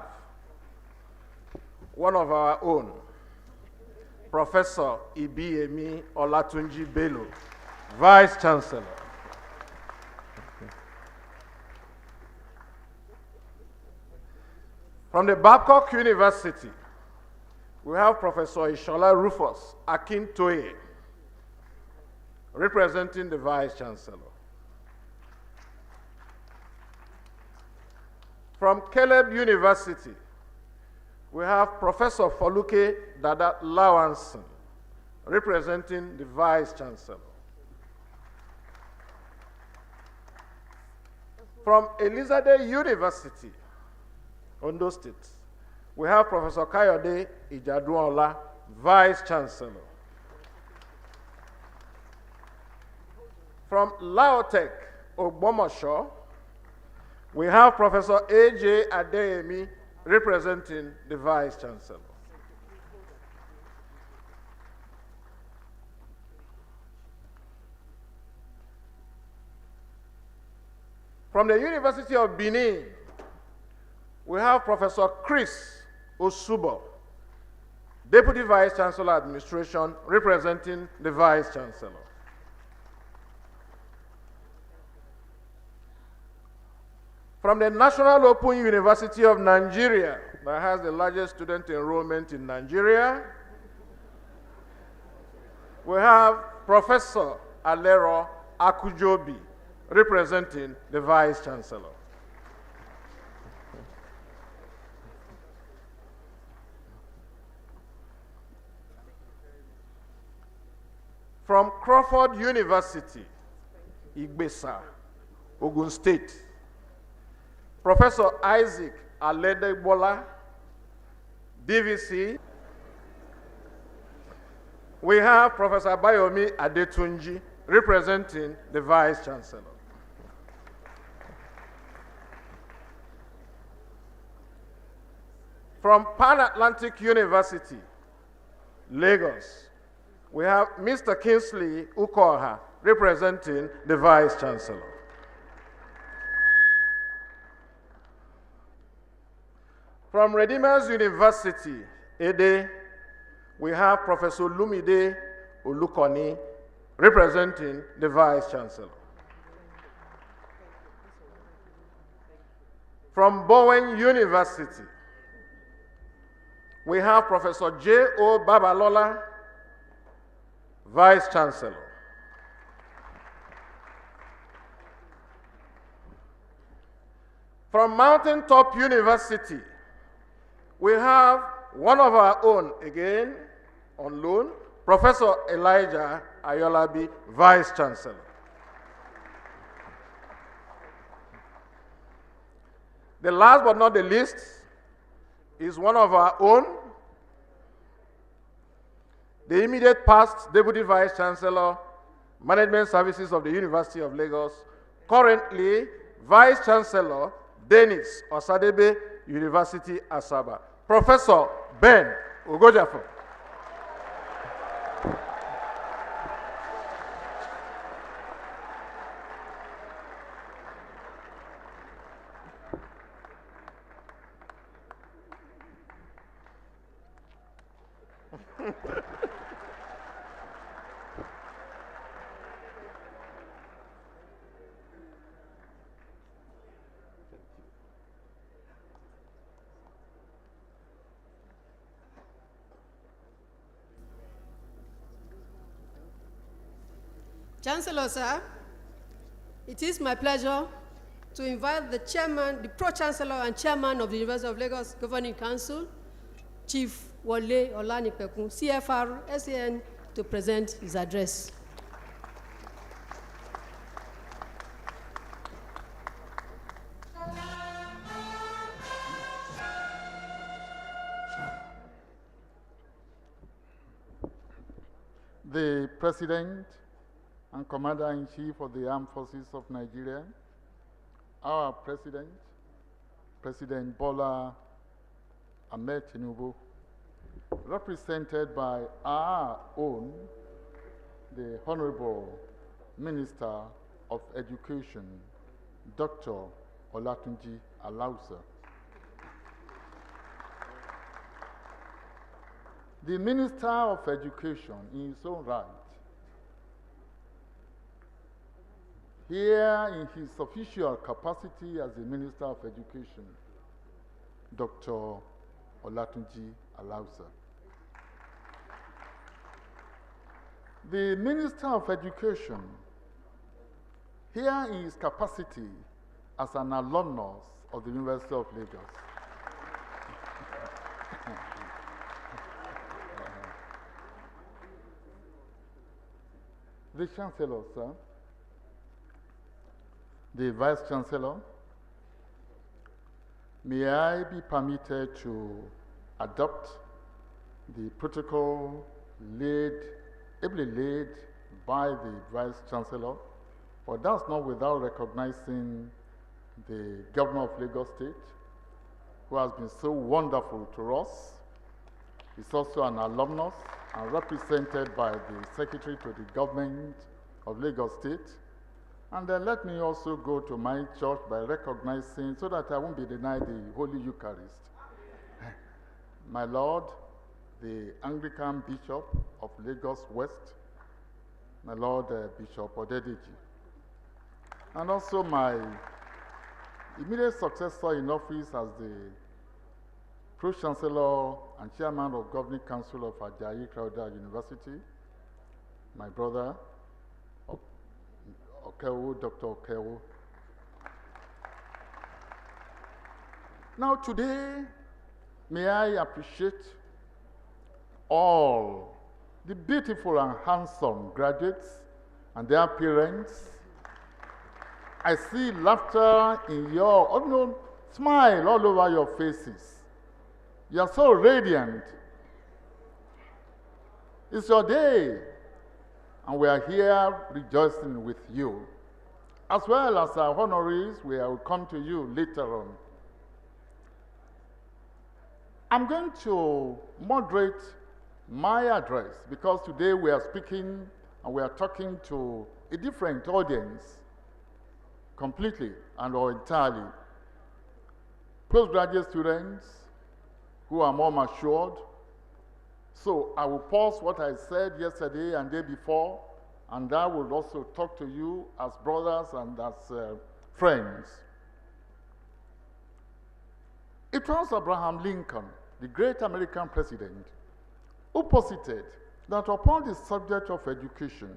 one of our own, Professor Ibiemi Olatunji Bello, Vice-Chancellor. From the Babcock University, we have Professor Ishola Rufus Akintoye, representing the Vice-Chancellor. From Caleb University, we have Professor Foluke Dada Lawanson, representing the Vice-Chancellor. From Elizabeth University, Ondo State, we have Professor Kayode Ijaduola, Vice-Chancellor. From Lautech, Ogbomosho, we have Professor A.J. Adeyemi, representing the Vice-Chancellor. From the University of Benin, we have Professor Chris Osubo, Deputy Vice-Chancellor Administration, representing the Vice-Chancellor. From the National Open University of Nigeria, that has the largest student enrollment in Nigeria, we have Professor Alero Akujobi, representing the Vice-Chancellor. From Crawford University, Igbesa, Ogun State, Professor Isaac Aledebola, DVC. We have Professor Bayomi Adetunji, representing the Vice-Chancellor. From Pan-Atlantic University, Lagos, we have Mr. Kingsley Ukoha, representing the Vice-Chancellor. From Redeemers University, Ede, we have Professor Lumide Olukoni, representing the Vice-Chancellor. From Bowen University, we have Professor J.O. Babalola, Vice-Chancellor. From Mountaintop University, we have one of our own, again, on loan, Professor Elijah Ayolabi, Vice-Chancellor. The last but not the least is one of our own, the immediate past Deputy Vice-Chancellor, Management Services of the University of Lagos, currently Vice-Chancellor, Dennis Osadebe, University Asaba, Professor Ben Ogojafo. Chancellor, sir, it is my pleasure to invite the chairman, the Pro-chancellor and chairman of the University of Lagos Governing Council, Chief Wole Olanipekun, CFR, SAN, to present his address. The President and Commander-in-Chief of the Armed Forces of Nigeria, our President, President Bola Ahmed Tinubu, represented by our own, the Honorable Minister of Education, Dr. Olatunji Alausa. The Minister of Education, in his own right, here in his official capacity as the Minister of Education, Dr. Olatunji Alausa. The Minister of Education, here in his capacity as an alumnus of the University of Lagos. The Chancellor, sir, the Vice Chancellor, may I be permitted to adopt the protocol ably laid by the Vice Chancellor, but that's not without recognizing the Governor of Lagos State, who has been so wonderful to us. He's also an alumnus and represented by the Secretary to the Government of Lagos State. And then let me also go to my church by recognizing, so that I won't be denied the Holy Eucharist, my Lord, the Anglican Bishop of Lagos West, my Lord Bishop Odedeji, and also my immediate successor in office as the Pro-chancellor and chairman of Governing Council of Ajayi Crowther University, my brother, Okewo, Dr. Okewo. Now today, may I appreciate all the beautiful and handsome graduates and their parents. I see laughter in your, smile all over your faces. You are so radiant. It's your day, and we are here rejoicing with you. As well as our honorees, we will come to you later on. I'm going to moderate my address because today we are speaking and we are talking to a different audience completely and or entirely. Postgraduate students who are more matured. So I will pause what I said yesterday and day before, and I will also talk to you as brothers and as friends. It was Abraham Lincoln, the great American president, who posited that upon the subject of education,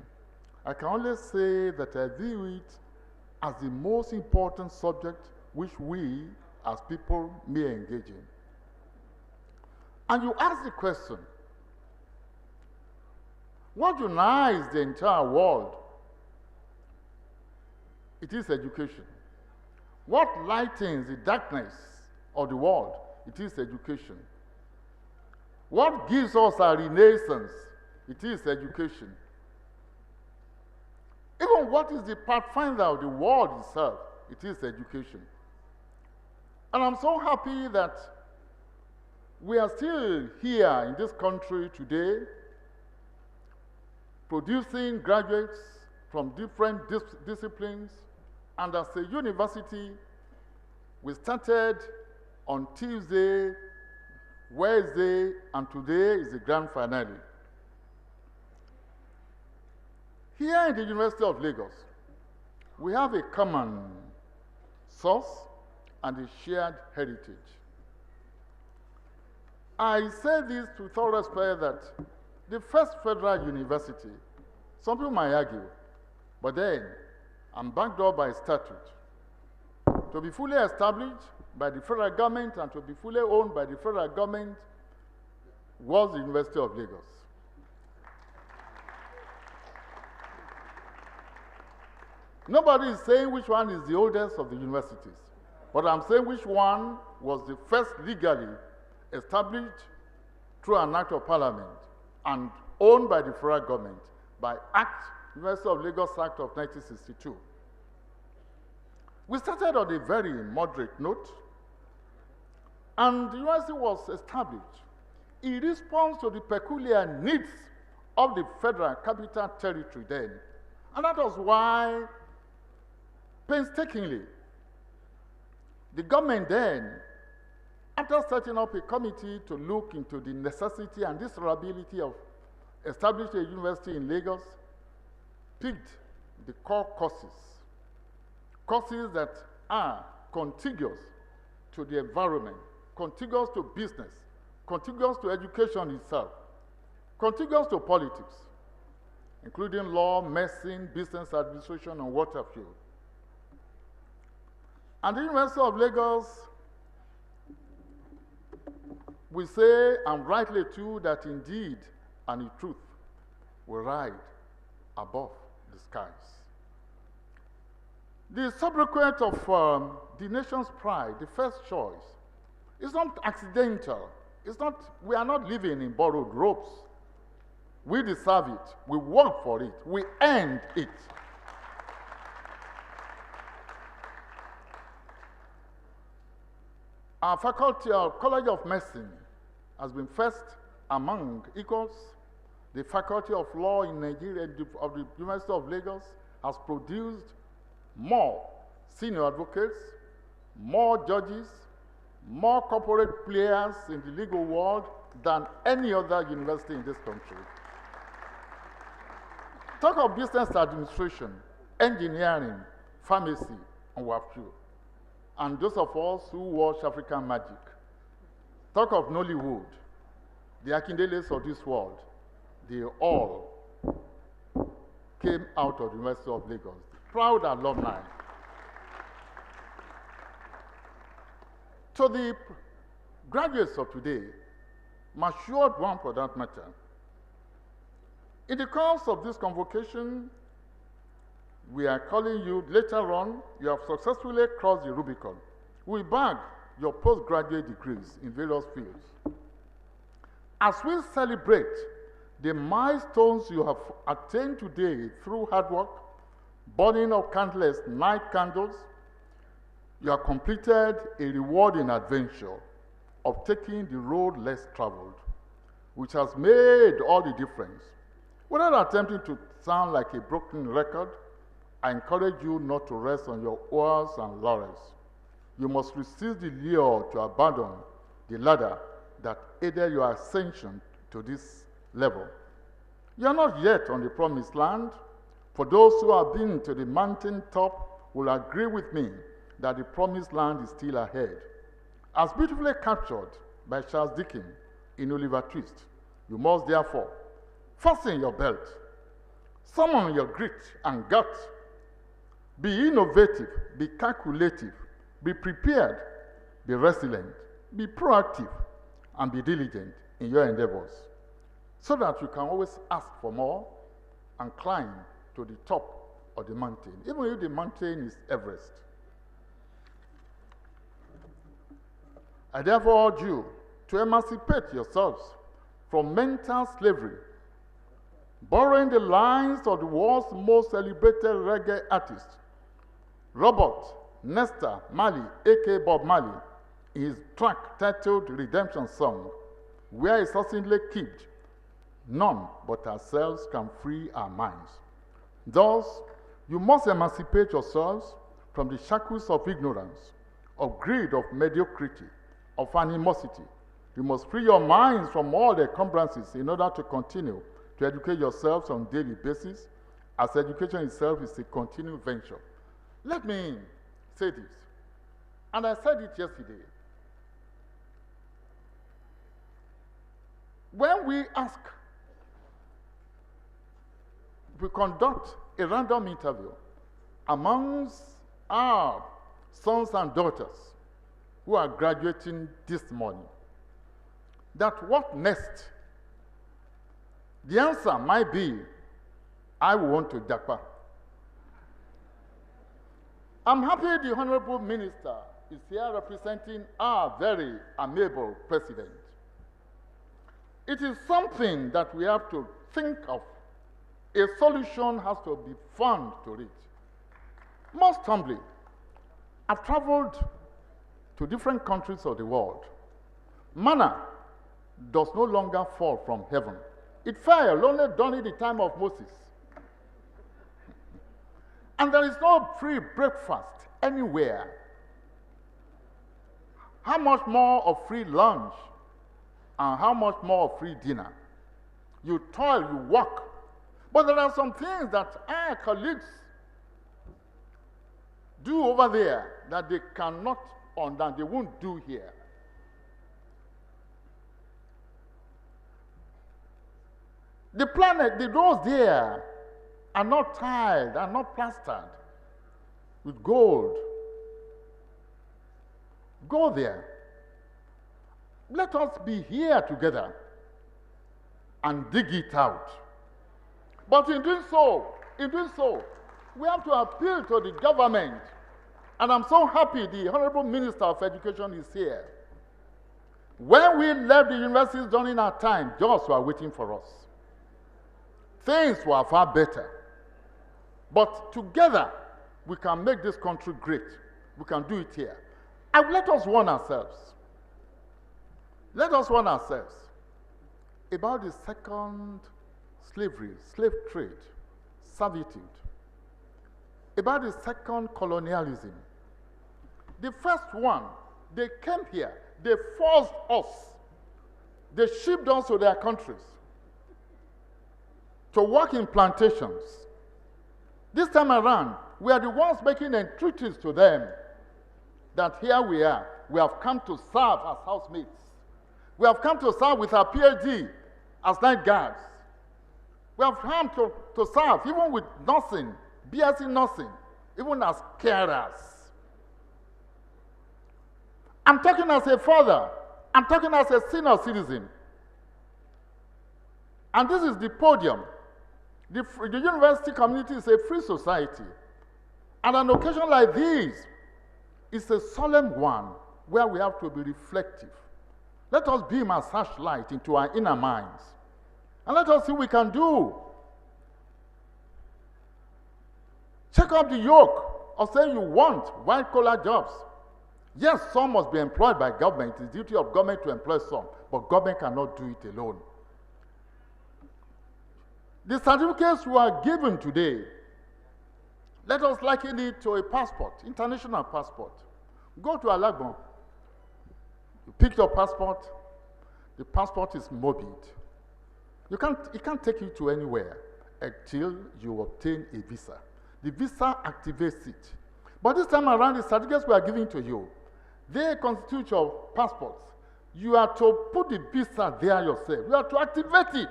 I can only say that I view it as the most important subject which we as people may engage in. And you ask the question, what unites the entire world? It is education. What lightens the darkness of the world? It is education. What gives us a renaissance? It is education. Even what is the pathfinder of the world itself? It is education. And I'm so happy that we are still here in this country today, producing graduates from different disciplines. And as a university, we started on Tuesday, Wednesday, and today is the grand finale. Here in the University of Lagos, we have a common source and a shared heritage. I say this with all respect that the first federal university, some people might argue, But then, I'm backed up by statute. To be fully established by the federal government and to be fully owned by the federal government was the University of Lagos. Nobody is saying which one is the oldest of the universities, but I'm saying which one was the first legally established through an act of parliament and owned by the federal government by University of Lagos Act of 1962. We started on a very moderate note, and the university was established in response to the peculiar needs of the Federal Capital Territory then. And that was why, painstakingly, the government then, after setting up a committee to look into the necessity and desirability of establishing a university in Lagos, picked the core courses that are contiguous to the environment, contiguous to business, contiguous to education itself, contiguous to politics, including law, medicine, business administration, and water field. And the University of Lagos, we say, and rightly too, that indeed and in truth will ride above the skies. The sobriquet of the nation's pride, the first choice, is not accidental. We are not living in borrowed robes. We deserve it. We work for it. We earned it. Our faculty of College of Medicine has been first among equals. The Faculty of Law in Nigeria of the University of Lagos has produced more senior advocates, more judges, more corporate players in the legal world than any other university in this country. Talk of business administration, engineering, pharmacy, and what have you. And those of us who watch African Magic. Talk of Nollywood, the Akindeles of this world. They all came out of the University of Lagos. Proud alumni. To the graduates of today, matured one for that matter, in the course of this convocation, we are calling you later on, you have successfully crossed the Rubicon. We bag your postgraduate degrees in various fields. As we celebrate the milestones you have attained today through hard work, burning of countless night candles, you have completed a rewarding adventure of taking the road less traveled, which has made all the difference. Without attempting to sound like a broken record, I encourage you not to rest on your oars and laurels. You must resist the lure to abandon the ladder that aided your ascension to this level. You are not yet on the promised land. For those who have been to the mountain top will agree with me that the promised land is still ahead. As beautifully captured by Charles Dickens in Oliver Twist, you must therefore fasten your belt, summon your grit and gut, be innovative, be calculative, be prepared, be resilient, be proactive, and be diligent in your endeavors, so that you can always ask for more and climb to the top of the mountain, even if the mountain is Everest. I therefore urge you to emancipate yourselves from mental slavery, borrowing the lines of the world's most celebrated reggae artist, Robert Nesta Marley, aka Bob Marley, in his track titled Redemption Song, where he succinctly kept, "None but ourselves can free our minds." Thus, you must emancipate yourselves from the shackles of ignorance, of greed, of mediocrity, of animosity. You must free your minds from all the encumbrances in order to continue to educate yourselves on a daily basis, as education itself is a continuing venture. Let me say this, and I said it yesterday. When we conduct a random interview amongst our sons and daughters who are graduating this morning, that what next? The answer might be, I want to Japa. I'm happy the Honorable Minister is here representing our very amiable President. It is something that we have to think of. A solution has to be found to it. Most humbly, I've traveled to different countries of the world. Manna does no longer fall from heaven. It fell only during the time of Moses. And there is no free breakfast anywhere. How much more of free lunch and how much more of free dinner? You toil, you work. But there are some things that our colleagues do over there that they cannot or that they won't do here. The planet, the roads there are not tiled, are not plastered with gold. Go there. Let us be here together and dig it out. But in doing so, we have to appeal to the government. And I'm so happy the Honorable Minister of Education is here. When we left the universities during our time, jobs were waiting for us. Things were far better. But together, we can make this country great. We can do it here. And let us warn ourselves. Let us warn ourselves about the second slavery, slave trade, servitude, about the second colonialism. The first one, they came here, they forced us, they shipped us to their countries to work in plantations. This time around, we are the ones making entreaties to them that here we are. We have come to serve as housemates. We have come to serve with our Ph.D. as night guards. We have come to serve even with nursing, BSc nursing, even as carers. I'm talking as a father. I'm talking as a senior citizen. And this is the podium. The university community is a free society. And an occasion like this is a solemn one where we have to be reflective. Let us beam a searchlight into our inner minds. And let us see what we can do. Check up the yoke of saying you want white-collar jobs. Yes, some must be employed by government. It's the duty of government to employ some, but government cannot do it alone. The certificates we are given today, let us liken it to a passport, international passport. Go to Alagbon, you pick your passport, the passport is morbid. It can't take you to anywhere until you obtain a visa. The visa activates it. But this time around, the certificates we are giving to you, they constitute your passports. You are to put the visa there yourself. You are to activate it.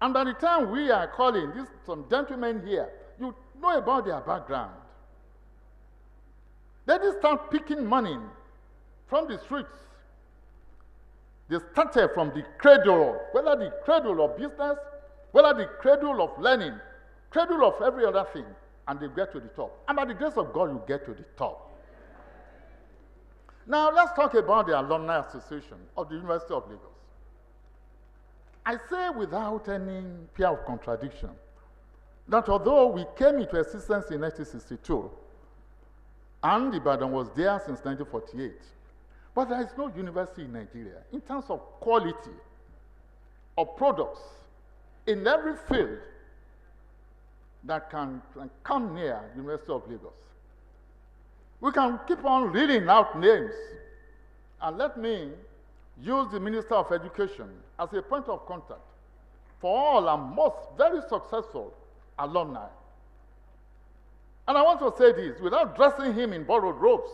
And by the time we are calling some gentlemen here, you know about their background. They just start picking money from the streets. They started from the cradle, whether the cradle of business, whether the cradle of learning, cradle of every other thing, and they get to the top. And by the grace of God, you get to the top. Now, let's talk about the Alumni Association of the University of Lagos. I say without any fear of contradiction that although we came into existence in 1962, and Ibadan was there since 1948, but there is no university in Nigeria in terms of quality of products in every field that can come near University of Lagos. We can keep on reading out names, and let me use the Minister of Education as a point of contact for all our most very successful alumni. And I want to say this without dressing him in borrowed robes.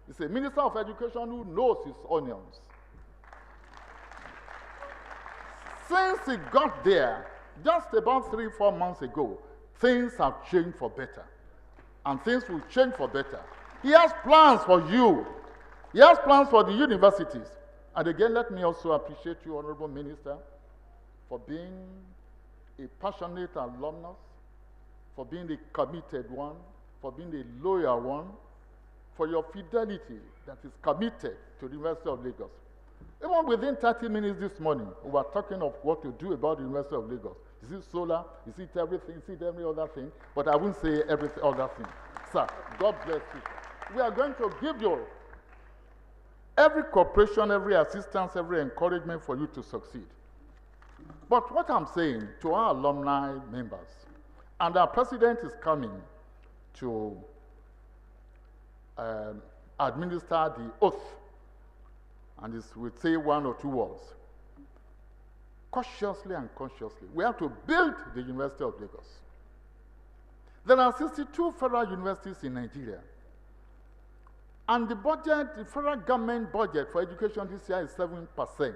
He's a Minister of Education who knows his onions. Since he got there, just about 3-4 months ago, things have changed for better. And things will change for better. He has plans for you. He has plans for the universities. And again, let me also appreciate you, Honorable Minister, for being a passionate alumnus, for being a committed one, for being a loyal one, for your fidelity that is committed to the University of Lagos. Even within 30 minutes this morning, we were talking of what to do about the University of Lagos. Is it solar? Is it everything? Is it every other thing? But I won't say every other thing. Sir, God bless you. We are going to give you every cooperation, every assistance, every encouragement for you to succeed. But what I'm saying to our alumni members, and our president is coming to administer the oath, and this will say 1 or 2 words. Cautiously and consciously, we have to build the University of Lagos. There are 62 federal universities in Nigeria. And the budget, the federal government budget for education this year is 7%.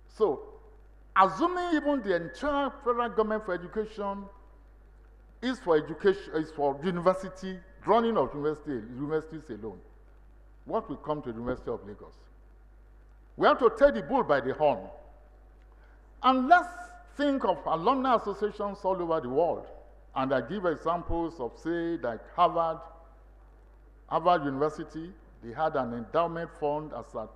So, assuming even the entire federal government for education is for university, running of universities alone, what will come to the University of Lagos? We have to take the bull by the horn. And let's think of alumni associations all over the world. And I give examples of, say, like Harvard University. They had an endowment fund as at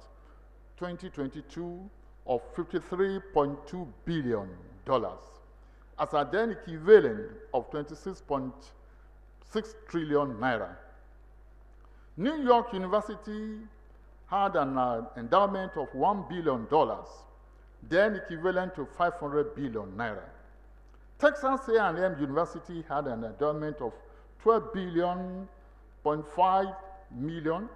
2022 of $53.2 billion, as at then equivalent of 26.6 trillion naira. New York University had an endowment of $1 billion, then equivalent to 500 billion naira. Texas A&M University had an endowment of 12.5 billion,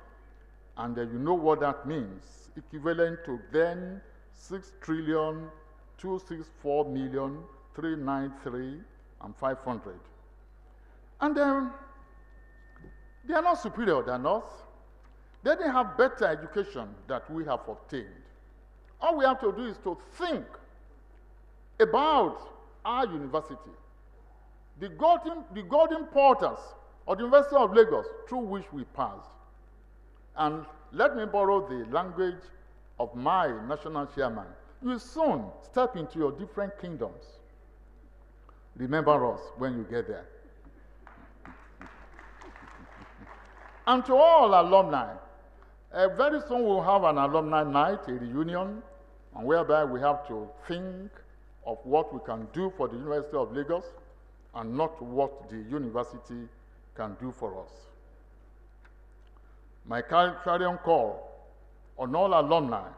and you know what that means, equivalent to then 6,264,393 and 500. And then they are not superior than us. They didn't have better education that we have obtained. All we have to do is to think about our university, the golden portals of the University of Lagos through which we passed. And let me borrow the language of my national chairman. You will soon step into your different kingdoms. Remember us when you get there. And to all alumni, very soon we'll have an alumni night, a reunion, and whereby we have to think of what we can do for the University of Lagos and not what the university can do for us. My clarion call on all alumni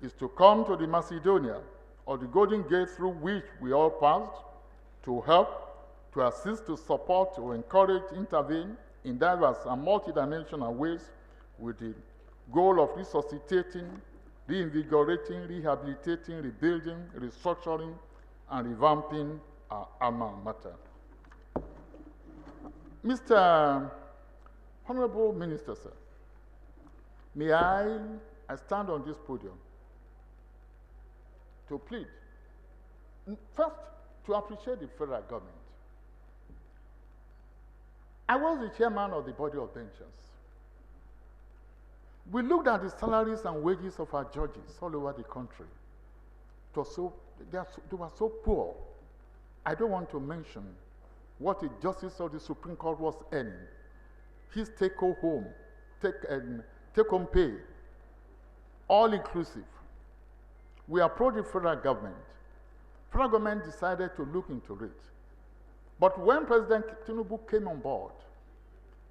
is to come to the Macedonia or the Golden Gate through which we all passed, to help, to assist, to support, to encourage, intervene in diverse and multidimensional ways with the goal of resuscitating, reinvigorating, rehabilitating, rebuilding, restructuring, and revamping our alma mater. Mr. Honorable Minister, sir, may I stand on this podium to plead, first, to appreciate the federal government. I was the chairman of the body of benchers. We looked at the salaries and wages of our judges all over the country. They were so poor. I don't want to mention what the justice of the Supreme Court was earning. His take-home pay, all inclusive. We approached the federal government. Federal government decided to look into it. But when President Tinubu came on board,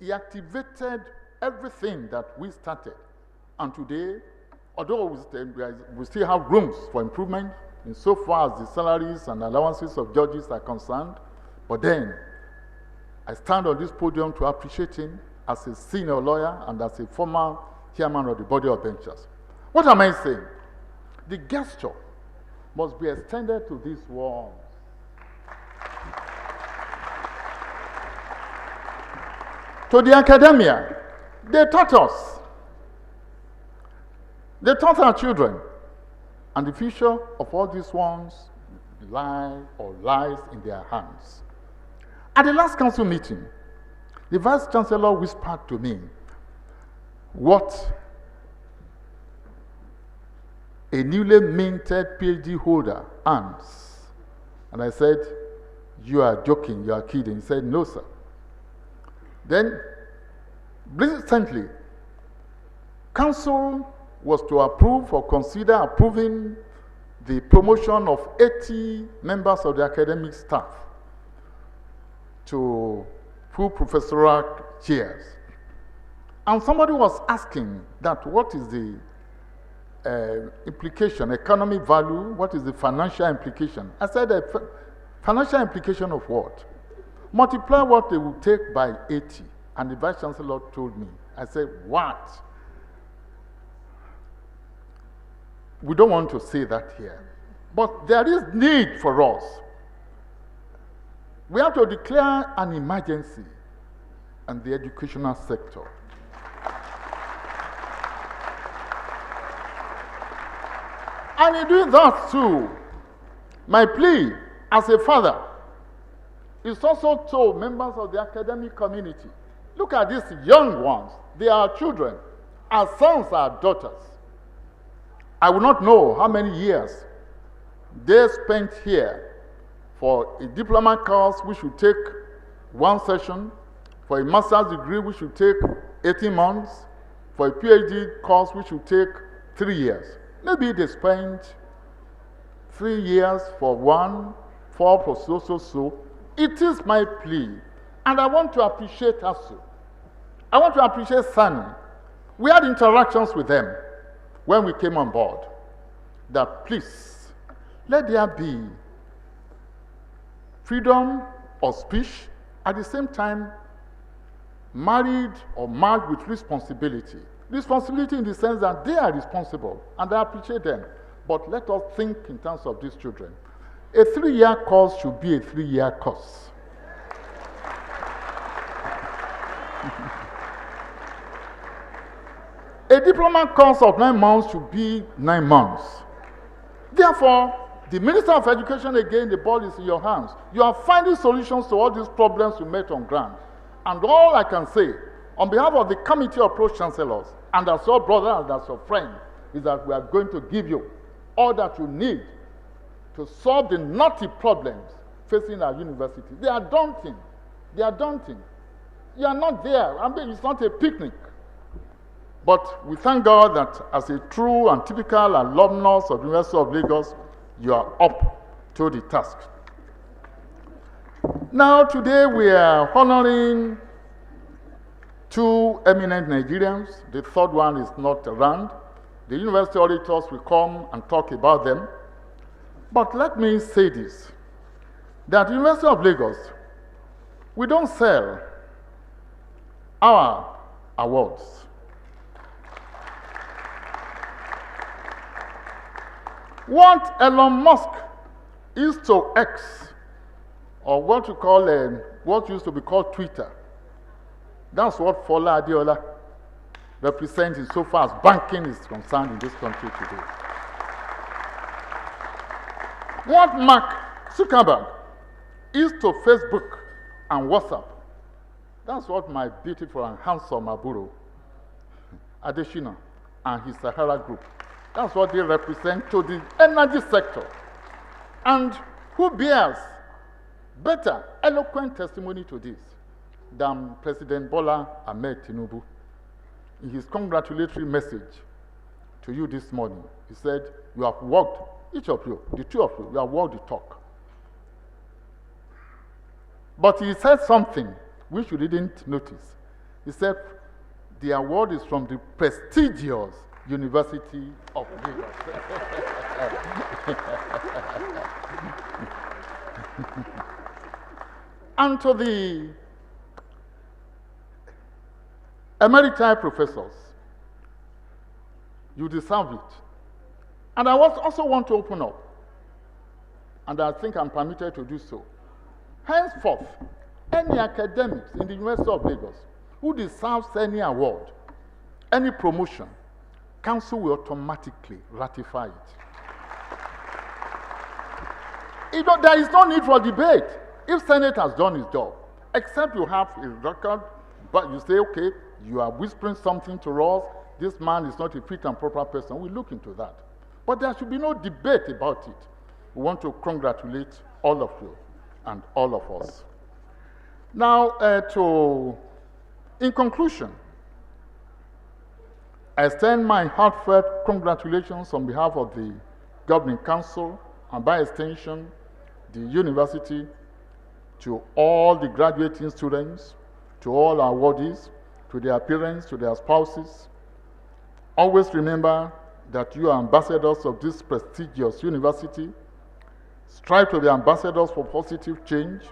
he activated everything that we started. And today, although we still have rooms for improvement insofar as the salaries and allowances of judges are concerned, but then I stand on this podium to appreciate him as a senior lawyer and as a former chairman of the body of benchers. What am I saying? The gesture must be extended to these walls. To the academia, they taught us. They taught our children. And the future of all these ones lies in their hands. At the last council meeting, the Vice-Chancellor whispered to me what a newly minted Ph.D. holder earns. And I said, "You are joking, you are kidding." He said, "No, sir." Then, recently, council was to approve or consider approving the promotion of 80 members of the academic staff to full professorial chairs. And somebody was asking that what is the implication, economic value, what is the financial implication? I said, financial implication of what? Multiply what they will take by 80. And the Vice-Chancellor told me. I said, what? We don't want to say that here. But there is need for us. We have to declare an emergency in the educational sector. And in doing that too, my plea as a father is also to members of the academic community. Look at these young ones. They are children. Our sons are daughters. I will not know how many years they spent here for a diploma course which should take 1 session, for a master's degree which should take 18 months, for a PhD course which should take 3 years. Maybe they spent 3 years for one, 4 for so. It is my plea, and I want to appreciate ASU. I want to appreciate Sani. We had interactions with them when we came on board, that please, let there be freedom of speech, at the same time, married or married with responsibility. Responsibility in the sense that they are responsible, and I appreciate them. But let us think in terms of these children. A 3-year course should be a 3-year course. A diploma course of 9 months should be 9 months. Therefore, the Minister of Education, again, the ball is in your hands. You are finding solutions to all these problems you met on ground. And all I can say, on behalf of the Committee of Pro-chancellors, and as your brother and as your friend, is that we are going to give you all that you need to solve the knotty problems facing our university. They are daunting. They are daunting. You are not there. I mean, it's not a picnic. But we thank God that as a true and typical alumnus of the University of Lagos, you are up to the task. Now, today we are honoring 2 eminent Nigerians. The third one is not around. The university auditors will come and talk about them. But let me say this, that the University of Lagos, we don't sell our awards. What Elon Musk is to X, or what you call what used to be called Twitter, that's what Fola Adeola represents so far as banking is concerned in this country today. What Mark Zuckerberg is to Facebook and WhatsApp, that's what my beautiful and handsome Aburo Adeshina and his Sahara group, that's what they represent to the energy sector. And who bears better, eloquent testimony to this than President Bola Ahmed Tinubu? In his congratulatory message to you this morning, he said, you have walked, each of you, the 2 of you, you have walked the talk. But he said something which you didn't notice. He said, the award is from the prestigious University of Lagos. And to the emeriti professors, you deserve it. And I also want to open up, and I think I'm permitted to do so. Henceforth, any academics in the University of Lagos who deserves any award, any promotion, Council will automatically ratify it. There is no need for debate. If Senate has done its job, except you have a record, but you say, okay, you are whispering something to us, this man is not a fit and proper person, we look into that. But there should be no debate about it. We want to congratulate all of you and all of us. Now, in conclusion, I extend my heartfelt congratulations on behalf of the Governing Council and by extension, the university, to all the graduating students, to all our awardees, to their parents, to their spouses. Always remember that you are ambassadors of this prestigious university. Strive to be ambassadors for positive change.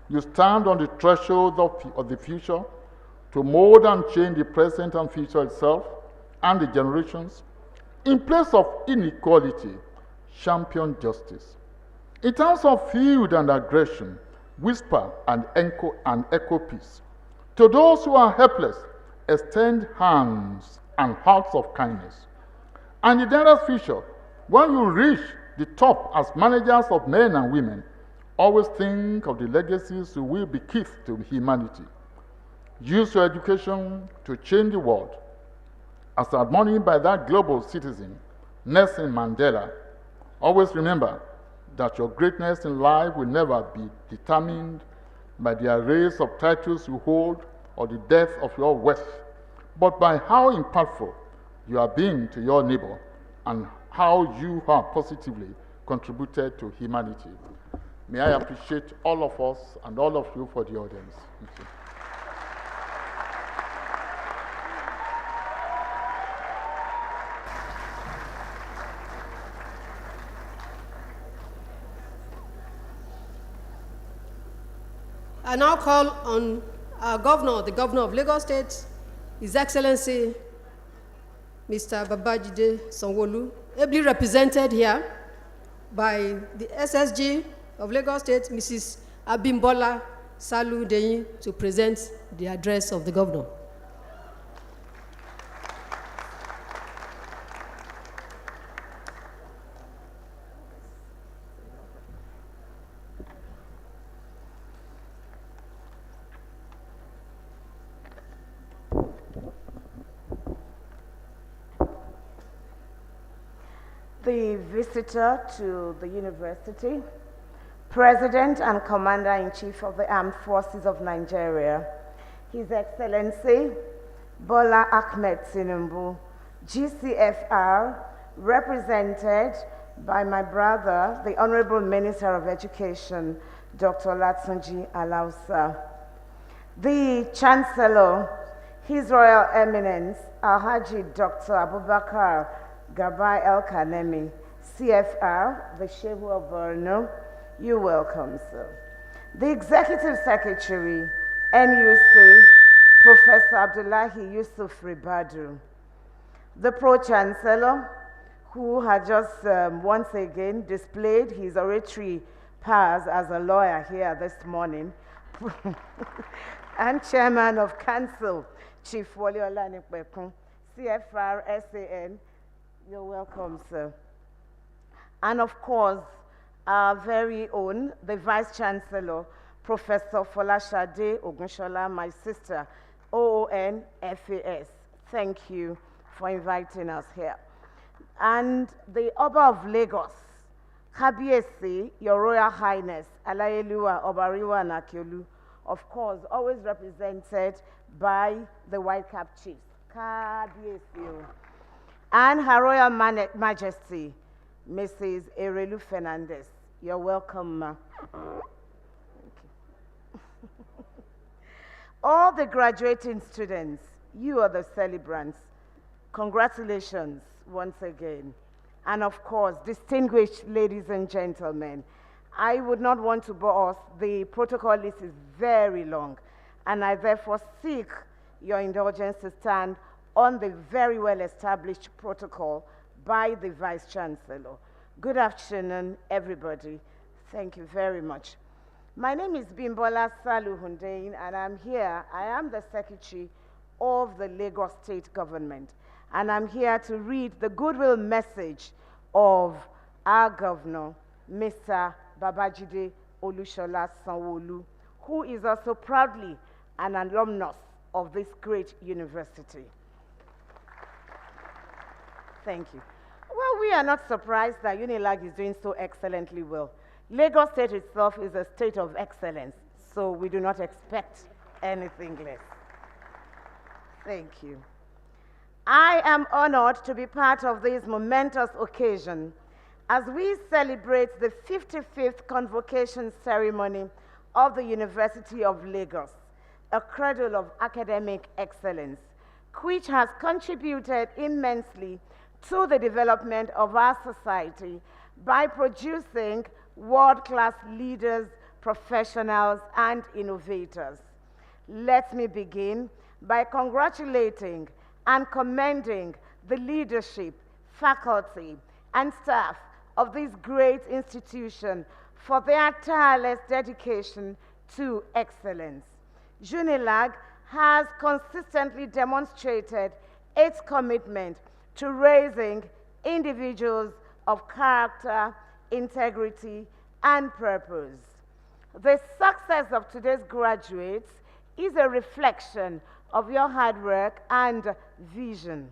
You stand on the threshold of the future to mold and change the present and future itself and the generations. In place of inequality, champion justice. In terms of feud and aggression, whisper and echo peace. To those who are helpless, extend hands and hearts of kindness. And in the nearest future, when you reach the top as managers of men and women, always think of the legacies you will bequeath to humanity. Use your education to change the world. As admonished by that global citizen, Nelson Mandela, always remember that your greatness in life will never be determined by the arrays of titles you hold or the depth of your wealth, but by how impactful you are being to your neighbor and how you have positively contributed to humanity. May I appreciate all of us and all of you for the audience. Thank you. I now call on our governor, the governor of Lagos State, His Excellency, Mr. Babajide Sanwo-Olu, ably represented here by the SSG of Lagos State, Mrs. Abimbola Salu Deyin, to present the address of the governor. The visitor to the university, President and Commander-in-Chief of the Armed Forces of Nigeria, His Excellency Bola Ahmed Tinubu, GCFR, represented by my brother, the Honorable Minister of Education, Dr. Olatunji Alausa, the Chancellor, His Royal Eminence, Alhaji Dr. Abubakar Gabai El-Kanemi, CFR, the Shehu of Borno, you're welcome, sir. The Executive Secretary, NUC, Professor Abdullahi Yusuf Ribadu. The Pro-chancellor, who had just once again displayed his oratory powers as a lawyer here this morning, and Chairman of Council, Chief Wole Olanipekun, CFR, SAN, you're welcome, sir. And of course, our very own, the Vice Chancellor, Professor Folashade Ogunshola, my sister, OON FAS. Thank you for inviting us here. And the Oba of Lagos, Kabiesi, Your Royal Highness, Alayeluwa Obariwa Nakiolu, of course, always represented by the White Cap Chiefs, Kabiesi. And Her Royal Majesty, Mrs. Erelu Fernandez. You're welcome, ma. All the graduating students, you are the celebrants. Congratulations once again. And of course, distinguished ladies and gentlemen, I would not want to bore us. The protocol list is very long, and I therefore seek your indulgence to stand on the very well-established protocol by the Vice Chancellor. Good afternoon, everybody. Thank you very much. My name is Bimbola Salu Hundein, and I am the Secretary of the Lagos State Government, and I'm here to read the goodwill message of our Governor, Mr. Babajide Olushola Sanwo-Olu, who is also proudly an alumnus of this great university. Thank you. Well, we are not surprised that UNILAG is doing so excellently well. Lagos State itself is a state of excellence, so we do not expect anything less. Thank you. I am honored to be part of this momentous occasion as we celebrate the 55th Convocation ceremony of the University of Lagos, a cradle of academic excellence, which has contributed immensely to the development of our society by producing world-class leaders, professionals, and innovators. Let me begin by congratulating and commending the leadership, faculty, and staff of this great institution for their tireless dedication to excellence. UNILAG has consistently demonstrated its commitment to raising individuals of character, integrity, and purpose. The success of today's graduates is a reflection of your hard work and vision.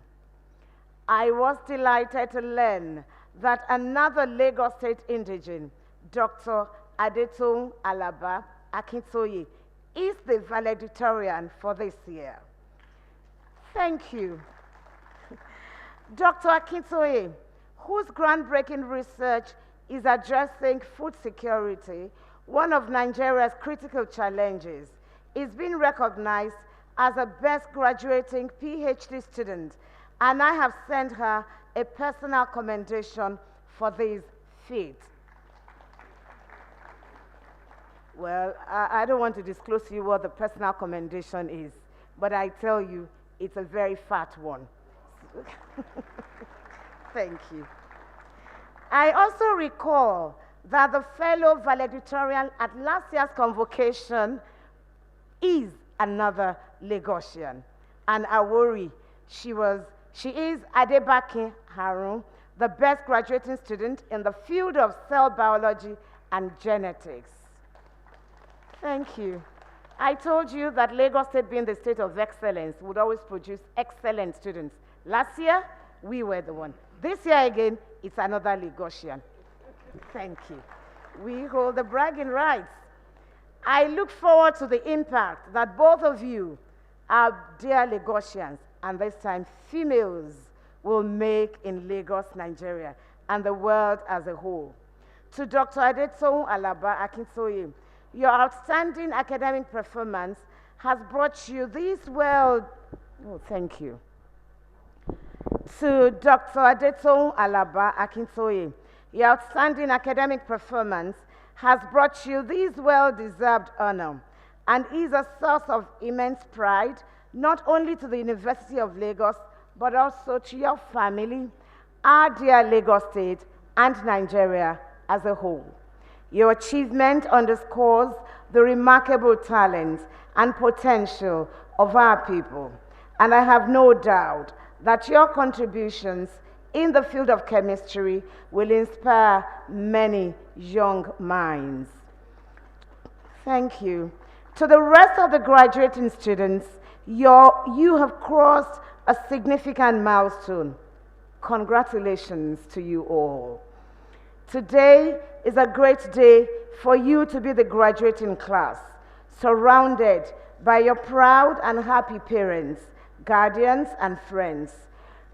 I was delighted to learn that another Lagos State indigene, Dr. Adetoun Alaba Akintoye, is the valedictorian for this year. Thank you. Dr. Akintoye, whose groundbreaking research is addressing food security, one of Nigeria's critical challenges, is being recognized as a best graduating Ph.D. student, and I have sent her a personal commendation for this feat. Well, I don't want to disclose to you what the personal commendation is, but I tell you, it's a very fat one. Thank you. I also recall that the fellow valedictorian at last year's convocation is another Lagosian, and Awori. She is Adebakin Harun, the best graduating student in the field of cell biology and genetics. Thank you. I told you that Lagos State, being the state of excellence, would always produce excellent students. Last year, we were the one. This year again, it's another Lagosian. Thank you. We hold the bragging rights. I look forward to the impact that both of you, our dear Lagosians, and this time females, will make in Lagos, Nigeria, and the world as a whole. To Dr. Adetoun Alaba Akintoye, your outstanding academic performance has brought you this thank you. To Dr. Adetoun Alaba Akintoye, your outstanding academic performance has brought you this well-deserved honor and is a source of immense pride, not only to the University of Lagos, but also to your family, our dear Lagos State, and Nigeria as a whole. Your achievement underscores the remarkable talent and potential of our people, and I have no doubt that your contributions in the field of chemistry will inspire many young minds. Thank you. To the rest of the graduating students, you have crossed a significant milestone. Congratulations to you all. Today is a great day for you to be the graduating class, surrounded by your proud and happy parents, guardians, and friends.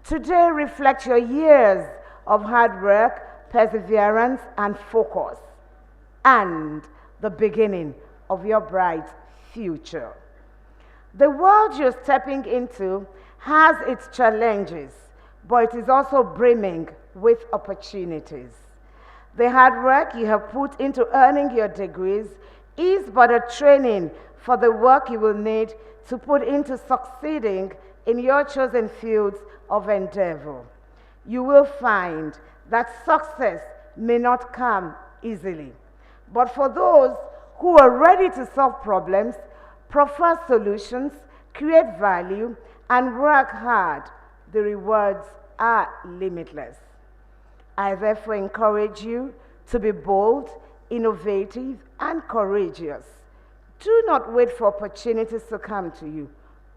Today reflects your years of hard work, perseverance, and focus, and the beginning of your bright future. The world you're stepping into has its challenges, but it is also brimming with opportunities. The hard work you have put into earning your degrees is but a training for the work you will need to put into succeeding in your chosen fields of endeavor. You will find that success may not come easily, but for those who are ready to solve problems, proffer solutions, create value, and work hard, the rewards are limitless. I therefore encourage you to be bold, innovative, and courageous. Do not wait for opportunities to come to you.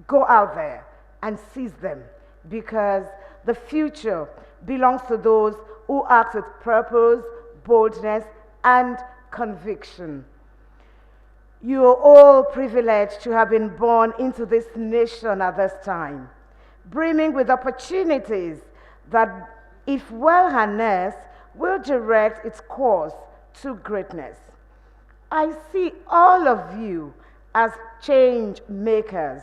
Go out there and seize them, because the future belongs to those who act with purpose, boldness, and conviction. You are all privileged to have been born into this nation at this time, brimming with opportunities that, if well harnessed, will direct its course to greatness. I see all of you as change makers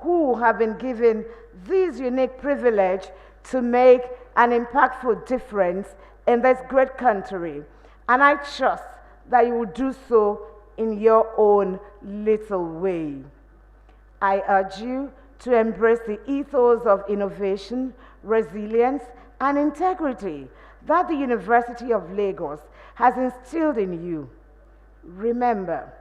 who have been given this unique privilege to make an impactful difference in this great country, and I trust that you will do so in your own little way. I urge you to embrace the ethos of innovation, resilience, and integrity that the University of Lagos has instilled in you. Remember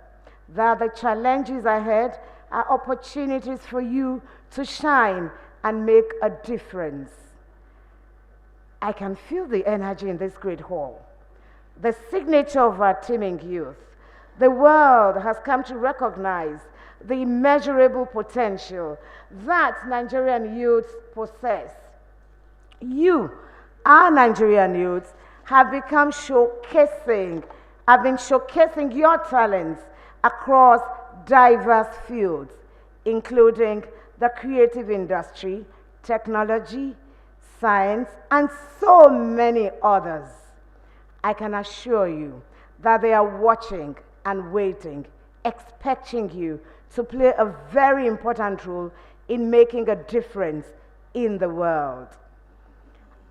that the challenges ahead are opportunities for you to shine and make a difference. I can feel the energy in this great hall, the signature of our teeming youth. The world has come to recognize the immeasurable potential that Nigerian youths possess. You, our Nigerian youths, have been showcasing your talents across diverse fields, including the creative industry, technology, science, and so many others. I can assure you that they are watching and waiting, expecting you to play a very important role in making a difference in the world.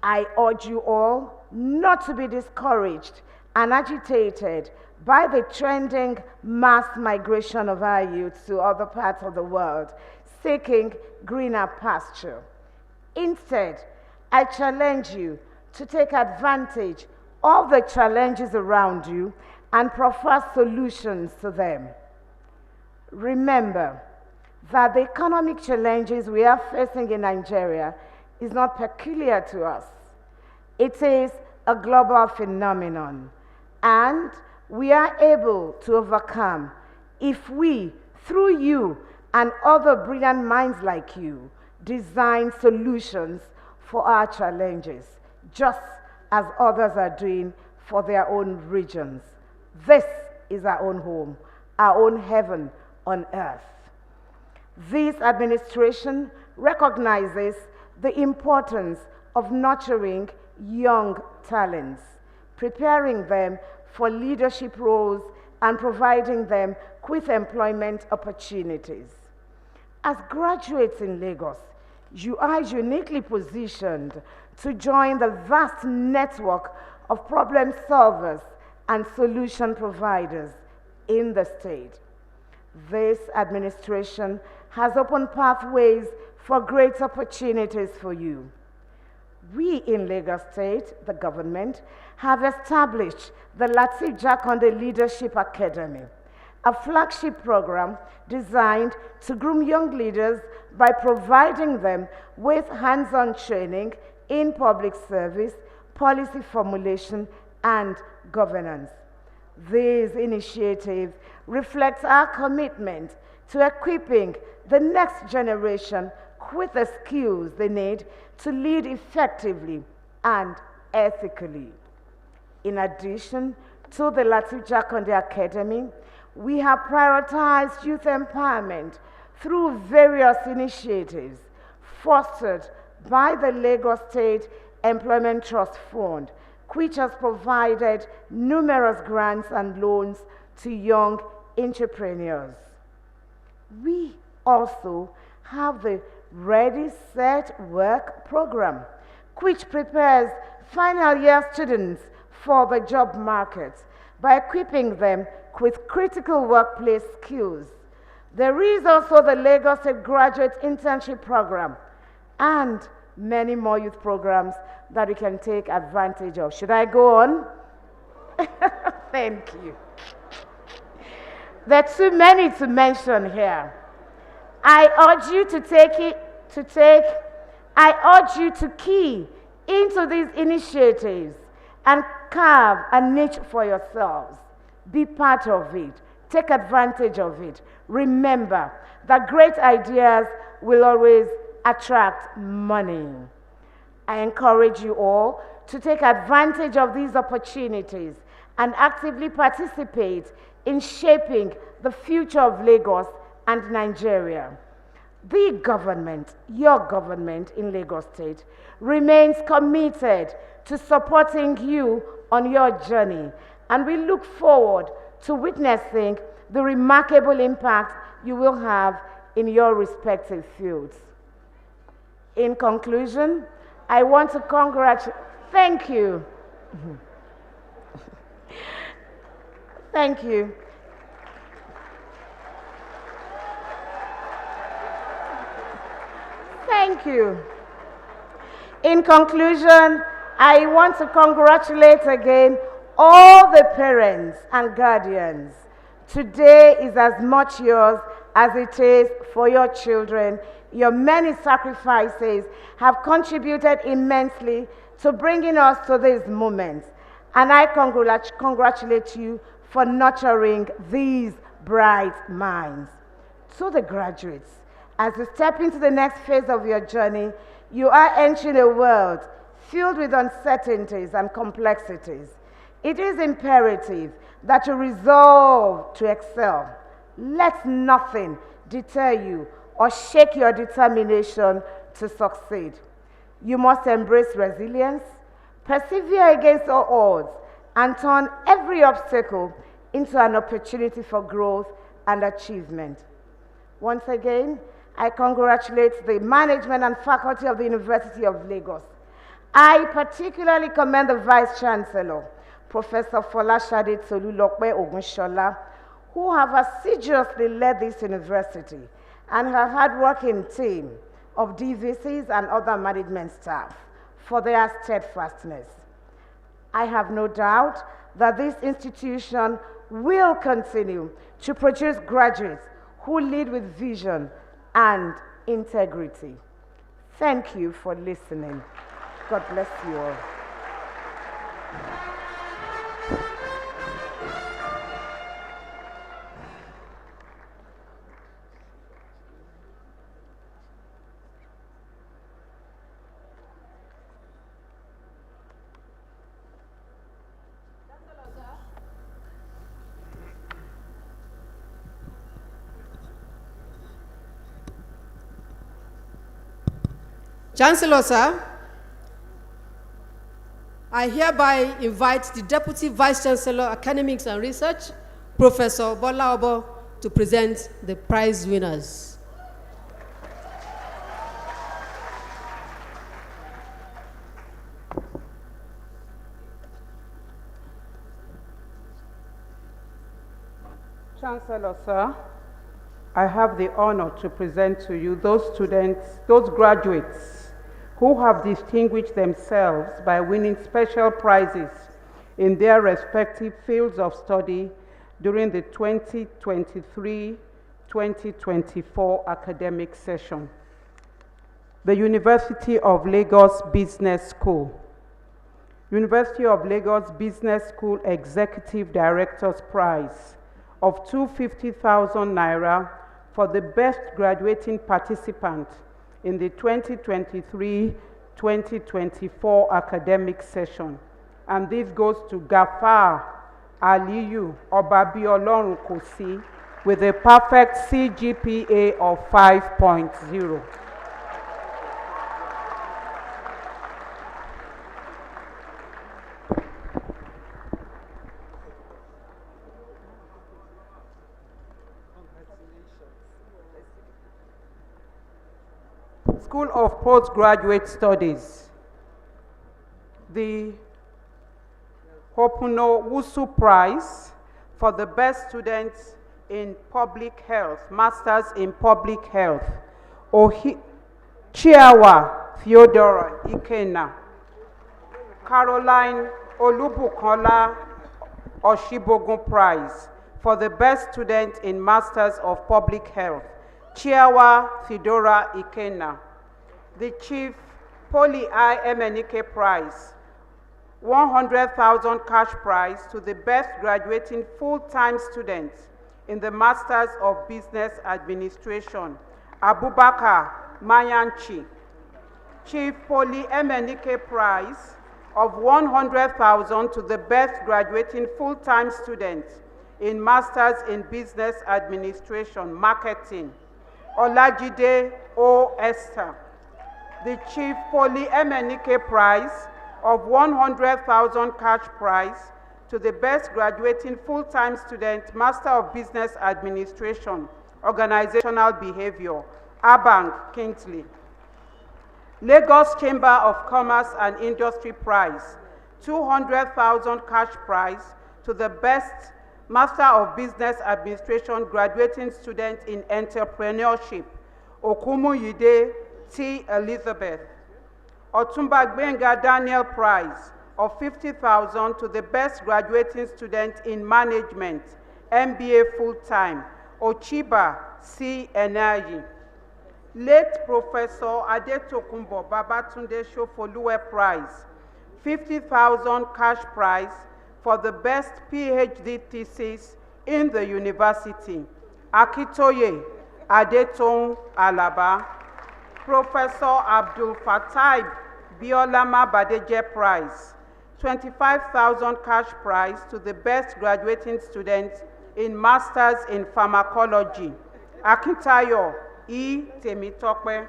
I urge you all not to be discouraged and agitated by the trending mass migration of our youth to other parts of the world, seeking greener pasture. Instead, I challenge you to take advantage of the challenges around you and proffer solutions to them. Remember that the economic challenges we are facing in Nigeria is not peculiar to us. It is a global phenomenon, and we are able to overcome if we, through you and other brilliant minds like you, design solutions for our challenges, just as others are doing for their own regions. This is our own home, our own heaven on earth. This administration recognizes the importance of nurturing young talents, preparing them for leadership roles, and providing them with employment opportunities. As graduates in Lagos, you are uniquely positioned to join the vast network of problem solvers and solution providers in the state. This administration has opened pathways for great opportunities for you. We in Lagos State, the government, have established the Lateef Jakonde Leadership Academy, a flagship program designed to groom young leaders by providing them with hands-on training in public service, policy formulation, and governance. This initiative reflects our commitment to equipping the next generation with the skills they need to lead effectively and ethically. In addition to the Lateef Jakonde Academy, we have prioritized youth empowerment through various initiatives fostered by the Lagos State Employment Trust Fund, which has provided numerous grants and loans to young entrepreneurs. We also have the Ready, Set, Work program, which prepares final year students for the job market by equipping them with critical workplace skills. There is also the Lagos State Graduate Internship Program and many more youth programs that we can take advantage of. Should I go on? Thank you. There are too many to mention here. I urge you to key into these initiatives and carve a niche for yourselves. Be part of it. Take advantage of it. Remember that great ideas will always attract money. I encourage you all to take advantage of these opportunities and actively participate in shaping the future of Lagos and Nigeria. The government, your government in Lagos State, remains committed to supporting you on your journey, and we look forward to witnessing the remarkable impact you will have in your respective fields. In conclusion, I want to congratulate, thank you. Thank you. Thank you. In conclusion, I want to congratulate again all the parents and guardians. Today is as much yours as it is for your children. Your many sacrifices have contributed immensely to bringing us to this moment. And I congratulate you for nurturing these bright minds. To the graduates, as you step into the next phase of your journey, you are entering a world filled with uncertainties and complexities. It is imperative that you resolve to excel. Let nothing deter you or shake your determination to succeed. You must embrace resilience, persevere against all odds, and turn every obstacle into an opportunity for growth and achievement. Once again, I congratulate the management and faculty of the University of Lagos. I particularly commend the Vice Chancellor, Professor Folashade Tolulope Ogunshola, who have assiduously led this university, and her hard-working team of DVCs and other management staff for their steadfastness. I have no doubt that this institution will continue to produce graduates who lead with vision and integrity. Thank you for listening. God bless you all. Chancellor, sir, I hereby invite the Deputy Vice Chancellor, Academics and Research, Professor Bola Obo, to present the prize winners. Chancellor, sir, I have the honor to present to you those graduates who have distinguished themselves by winning special prizes in their respective fields of study during the 2023-2024 academic session. The University of Lagos Business School. University of Lagos Business School Executive Director's Prize of 250,000 Naira for the best graduating participant in the 2023-2024 academic session. And this goes to Gafar Aliyu Obabiolorun Kosi with a perfect CGPA of 5.0. School of Postgraduate Studies. The Hopuno Wusu Prize for the best students in public health, Masters in Public Health. Chiawa Theodora Ikena. Caroline Olubukola Oshibogun Prize for the best student in Masters of Public Health, Chiawa Theodora Ikena. The Chief Poli I. Emenike Prize 100,000 cash prize to the best graduating full-time student in the Masters of Business Administration, Abubakar Mayanchi. Chief Poly Emenike Prize of 100,000 to the best graduating full-time student in Masters in Business Administration, Marketing, Olajide O. Esther. The Chief Poly Emenike Prize of 100,000 cash prize to the best graduating full-time student, Master of Business Administration, Organizational Behavior, Abang Kingsley. Lagos Chamber of Commerce and Industry Prize, 200,000 cash prize to the best Master of Business Administration graduating student in entrepreneurship, Okumuyide T. Elizabeth. Otumba Gbenga Daniel Prize of 50,000 to the best graduating student in management, MBA full-time, Ochiba C. Enayi. Late Professor Adetokunbo Babatunde Shofoluwe Prize, 50,000 cash prize for the best Ph.D. thesis in the university, Akitoye Adetong Alaba. Professor Abdul Fatai Biolama Badeje Prize, 25,000 cash prize to the best graduating student in Masters in Pharmacology, Akintayo E. Temitope.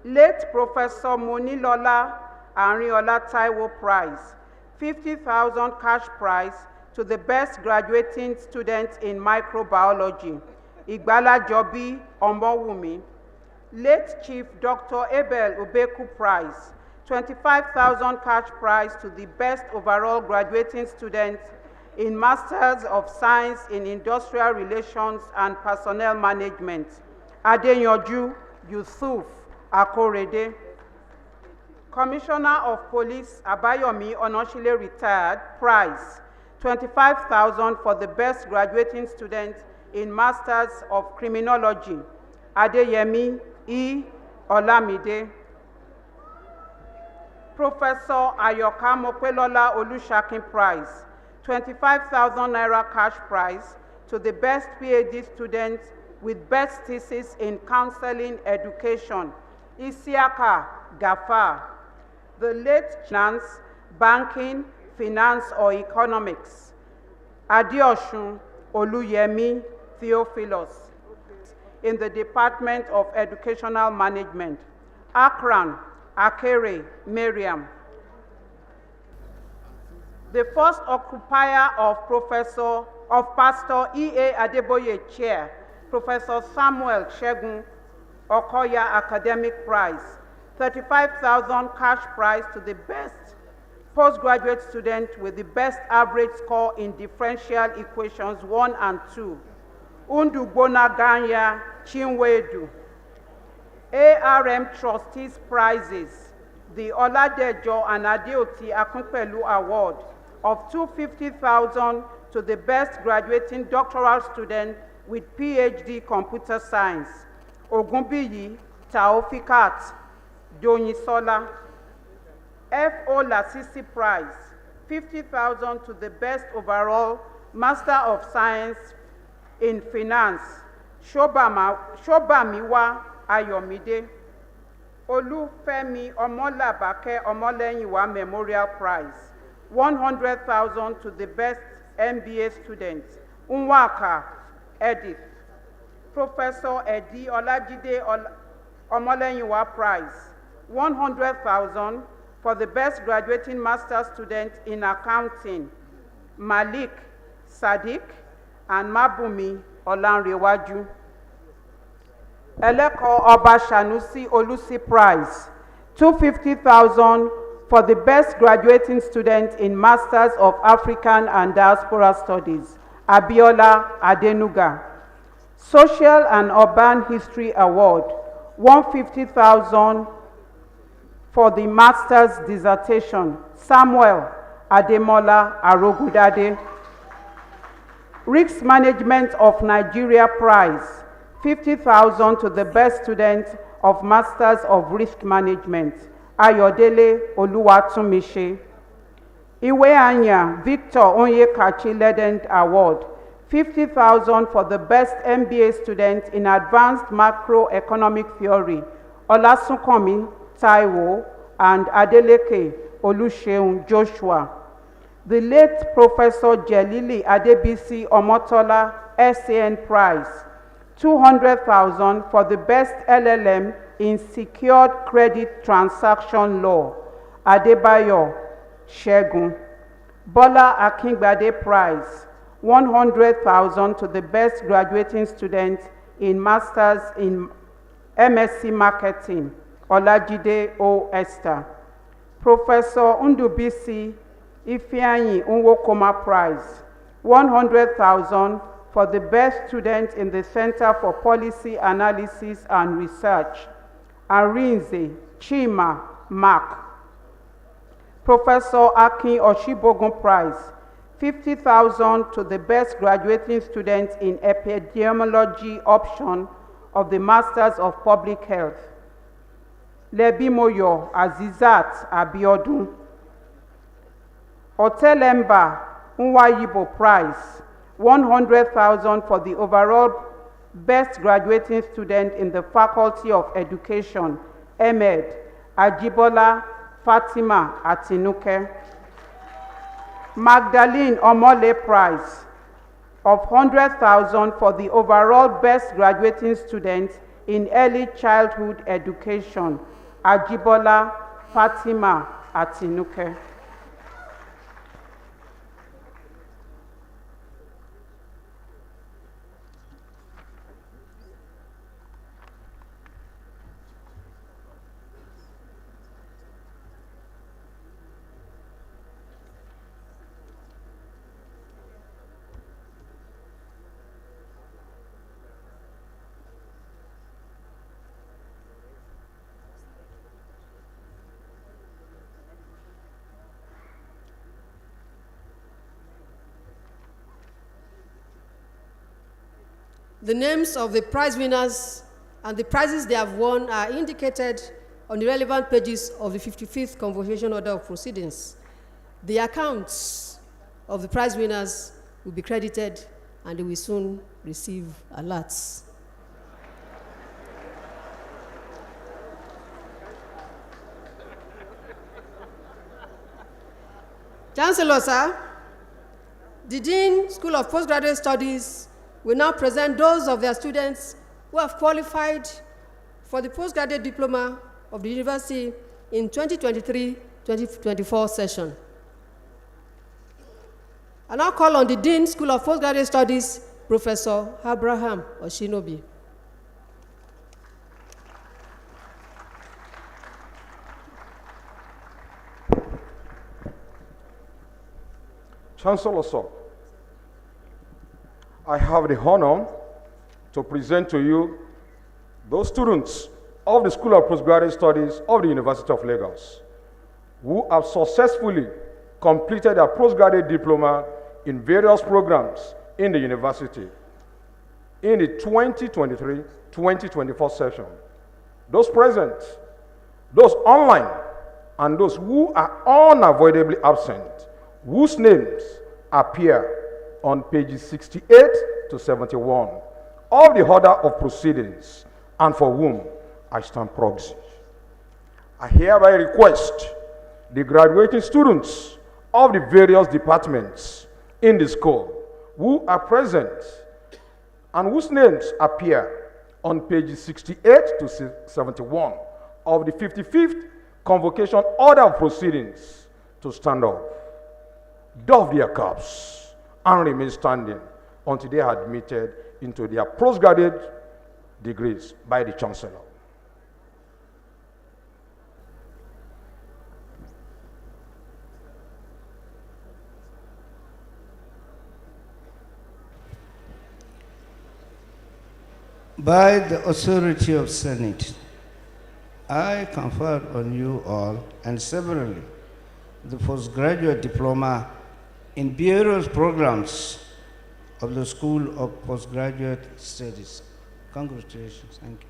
Late Professor Monilola Arinola Taiwo Prize, 50,000 cash prize to the best graduating student in microbiology, Igbala Jobi Omowumi. Late Chief Dr. Abel Ubeku Prize, 25,000 cash prize to the best overall graduating student in Masters of Science in Industrial Relations and Personnel Management, Adeyanju Yusuf Akorede. Commissioner of Police Abayomi Onoshile Retired Prize, 25,000 for the best graduating student in Masters of Criminology, Adeyemi E. Olamide. Professor Ayoka Mopelola Olushakin Prize, 25,000 naira cash prize to the best PhD student with best thesis in counseling education, Isiaka Gafar. The late finance, banking, finance or economics, Adioshun Oluyemi Theophilus. In the Department of Educational Management, Akran Akere Miriam. The first occupier of Pastor E.A. Adeboye Chair, Professor Samuel Shegun Okoya Academic Prize, 35,000 cash prize to the best postgraduate student with the best average score in differential equations 1 and 2. Undugbona Ganya Chinwedu. ARM Trustees Prizes, the Oladejo and Adeoti Akunpelu Award of 250,000 to the best graduating doctoral student with PhD Computer Science, Ogunbiyi Taofikat Donisola. F.O. Lasisi Prize, 50,000 to the best overall Master of Science in Finance, Shobamiwa Ayomide. Olufemi Omolabake Omolenyiwa Memorial Prize, 100,000 to the best MBA student, Unwaka Edith. Professor Edi Olajide Omolenyiwa Prize, 100,000 for the best graduating master student in accounting, Malik Sadiq and Mabumi Olanrewaju. Eleko Oba Shanusi Olusi Prize, 250,000 for the best graduating student in Masters of African and Diaspora Studies, Abiola Adenuga. Social and Urban History Award, 150,000 for the master's dissertation, Samuel Ademola Arogudade. Risk Management of Nigeria Prize, 50,000 to the best student of Masters of Risk Management, Ayodele Oluwatumishi. Iweanya Victor Onyekachi Legend Award, 50,000 for the best MBA student in advanced macroeconomic theory, Olasunkanmi Taiwo and Adeleke Oluseun Joshua. The late Professor Jelili Adebisi Omotola SAN Prize, 200,000 for the best LLM in secured credit transaction law, Adebayo Shegun. Bola Akingbade Prize, 100,000 to the best graduating student in Masters in MSc Marketing, Olajide O. Esther. Professor Ndubisi Ifeanyi Nwokoma Prize, 100,000 for the best student in the Center for Policy Analysis and Research, Arinze Chima Mark. Professor Akin Oshibogun Prize, 50,000 to the best graduating student in epidemiology option of the Masters of Public Health. Lebimoyo Azizat Abiodun. Otelemba Nwayibo Prize, 100,000 for the overall best graduating student in the Faculty of Education, Ahmed Ajibola Fatima Atinuke. Magdalene Omole Prize of 100,000 for the overall best graduating student in early childhood education, Ajibola Fatima Atinuke. The names of the prize winners and the prizes they have won are indicated on the relevant pages of the 55th Convocation Order of Proceedings. The accounts of the prize winners will be credited and they will soon receive alerts. Chancellor, sir, the Dean, School of Postgraduate Studies, will now present those of their students who have qualified for the postgraduate diploma of the university in 2023-2024 session. I now call on the Dean, School of Postgraduate Studies, Professor Abraham Oshinobi. Chancellor, sir, I have the honor to present to you those students of the School of Postgraduate Studies of the University of Lagos who have successfully completed their postgraduate diploma in various programs in the university in the 2023-2024 session. Those present, those online, and those who are unavoidably absent, whose names appear on pages 68 to 71 of the order of proceedings, and for whom I stand proxy. I hereby request the graduating students of the various departments in the school who are present and whose names appear on pages 68 to 71 of the 55th Convocation Order of Proceedings to stand up, doff their caps, and remain standing until they are admitted into their postgraduate degrees by the Chancellor. By the authority of Senate, I confer on you all and severally the postgraduate diploma in various programs of the School of Postgraduate Studies. Congratulations. Thank you.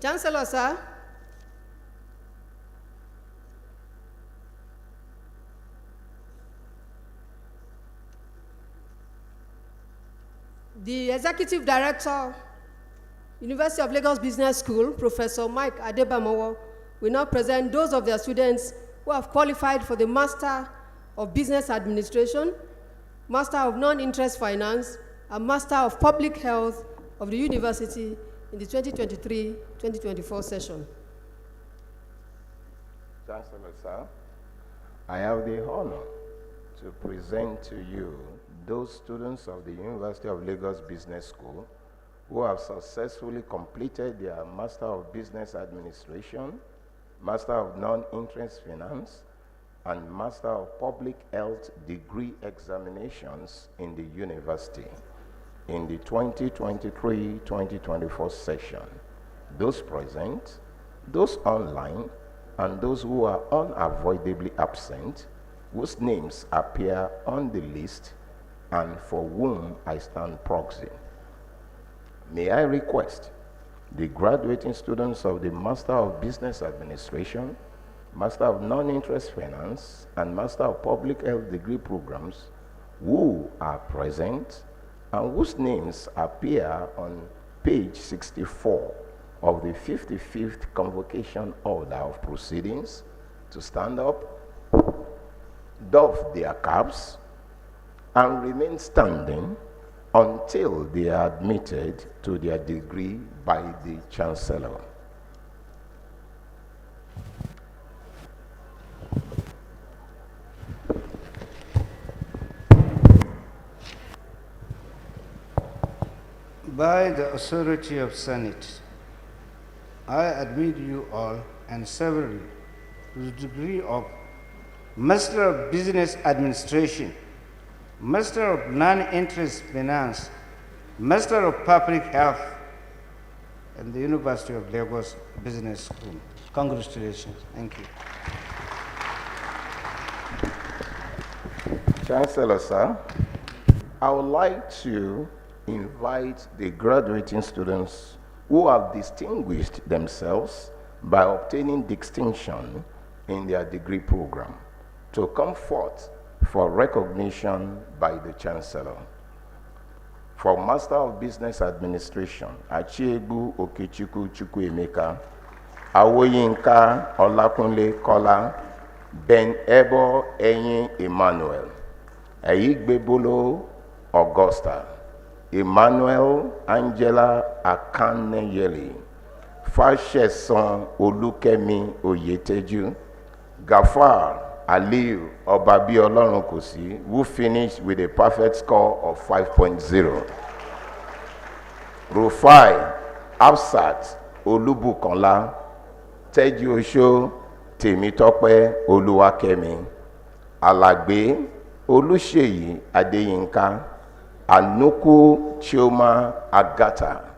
Chancellor, sir. The Executive Director, University of Lagos Business School, Professor Mike Adebamowo, will now present those of their students who have qualified for the Master of Business Administration, Master of Non-Interest Finance, and Master of Public Health of the university in the 2023-2024 session. Chancellor, sir, I have the honor to present to you those students of the University of Lagos Business School who have successfully completed their Master of Business Administration, Master of Non-Interest Finance, and Master of Public Health degree examinations in the university in the 2023-2024 session. Those present, those online, and those who are unavoidably absent, whose names appear on the list and for whom I stand proxy. May I request the graduating students of the Master of Business Administration, Master of Non-Interest Finance, and Master of Public Health degree programs who are present and whose names appear on page 64 of the 55th Convocation Order of Proceedings to stand up, doff their caps, and remain standing until they are admitted to their degree by the Chancellor. By the authority of Senate, I admit you all and severally to the degree of Master of Business Administration, Master of Non-Interest Finance, Master of Public Health, and the University of Lagos Business School. Congratulations. Thank you. Chancellor, sir, I would like to invite the graduating students who have distinguished themselves by obtaining distinction in their degree program to come forth for recognition by the Chancellor. For Master of Business Administration, Achiegbu Okechukwu Chukwuemeka, Awoyinka Olakunle Kola, Ben Ebo Enyi Emmanuel, Eigbebolo Augusta, Emmanuel Angela Akaneyeli, Fasheson Olukemi Oyeteju, Gafar Aliu Obabi Olorunkosi, who finished with a perfect score of 5.0. Rufai Absat Olubukanla, Teji Osho Temitope Oluwakemi, Alagbe Oluseyi Adeyinka, Anuku Chioma Agata,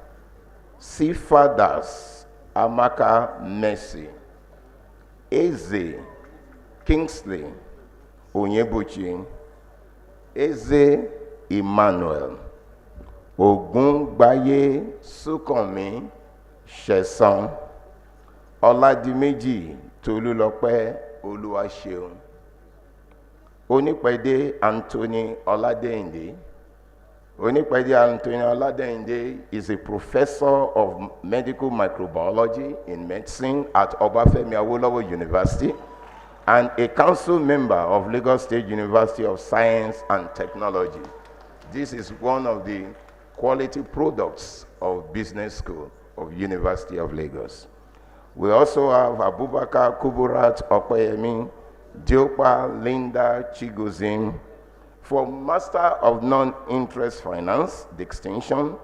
Sifadas Amaka Mercy, Eze Kingsley Onyebuchi, Eze Emmanuel, Ogungbaye Sukanmi Sheson, Oladimeji Tolulope Oluwaseun, Onipede Anthony Oladende. Onipede Anthony Oladende is a professor of medical microbiology in medicine at Obafemi Awolowo University and a council member of Lagos State University of Science and Technology. This is one of the quality products of Business School of University of Lagos. We also have Abubakar Kuburat Okoyemi, Diopa Linda Chigozin. For Master of Non-Interest Finance, distinction,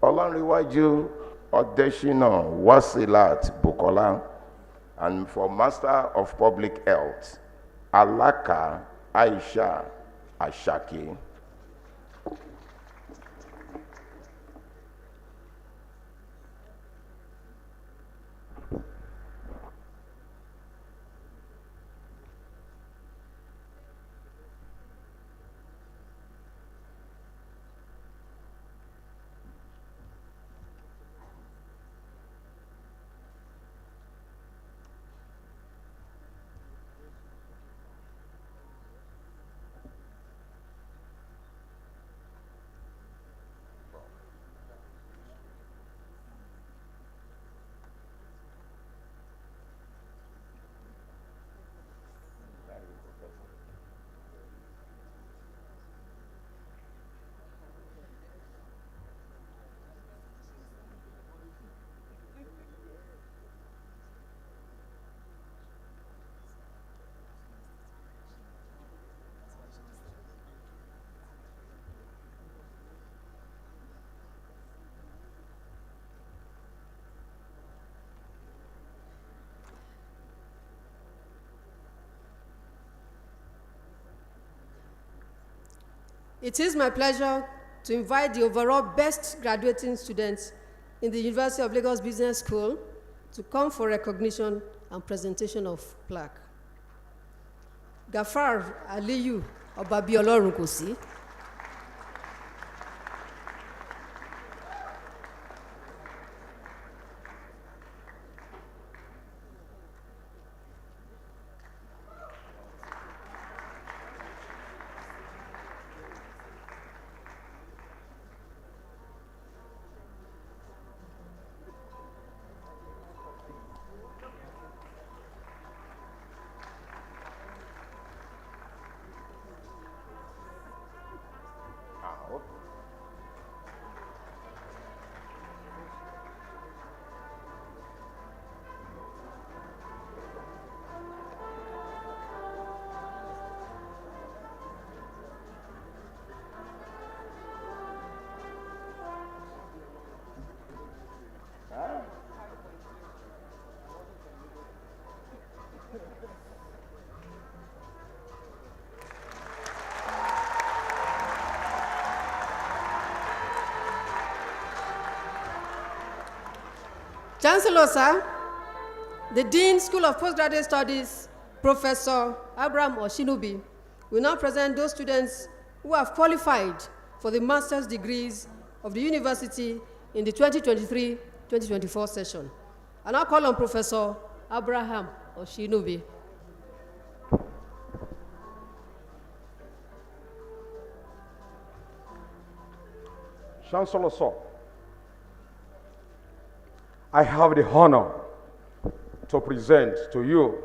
Olanriwaju Odeshina Wasilat Bukola. And for Master of Public Health, Alaka Aisha Ashaki. It is my pleasure to invite the overall best graduating students in the University of Lagos Business School to come for recognition and presentation of plaque. Gafar Aliyu Obabiolorun Kosi. Chancellor, sir, the Dean, School of Postgraduate Studies, Professor Abraham Oshinubi, will now present those students who have qualified for the master's degrees of the university in the 2023-2024 session. I now call on Professor Abraham Oshinubi. Chancellor, sir, I have the honor to present to you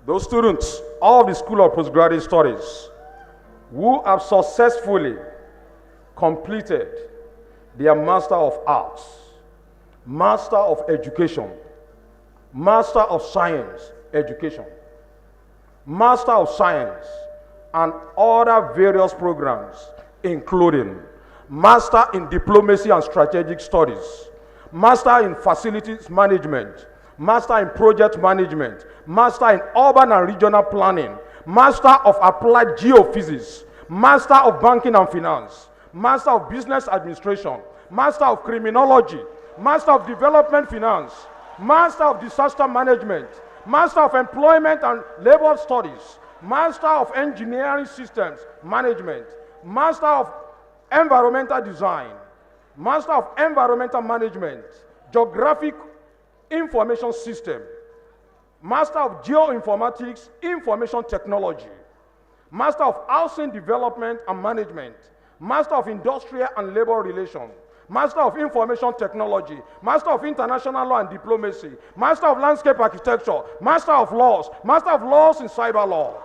those students of the School of Postgraduate Studies who have successfully completed their Master of Arts, Master of Education, Master of Science Education, Master of Science, and other various programs, including Master in Diplomacy and Strategic Studies, Master in Facilities Management, Master in Project Management, Master in Urban and Regional Planning, Master of Applied Geophysics, Master of Banking and Finance, Master of Business Administration, Master of Criminology, Master of Development Finance, Master of Disaster Management, Master of Employment and Labor Studies, Master of Engineering Systems Management, Master of Environmental Design, Master of Environmental Management, Geographic Information System, Master of Geoinformatics, Information Technology, Master of Housing Development and Management, Master of Industrial and Labor Relations, Master of Information Technology, Master of International Law and Diplomacy, Master of Landscape Architecture, Master of Laws in Cyber Law,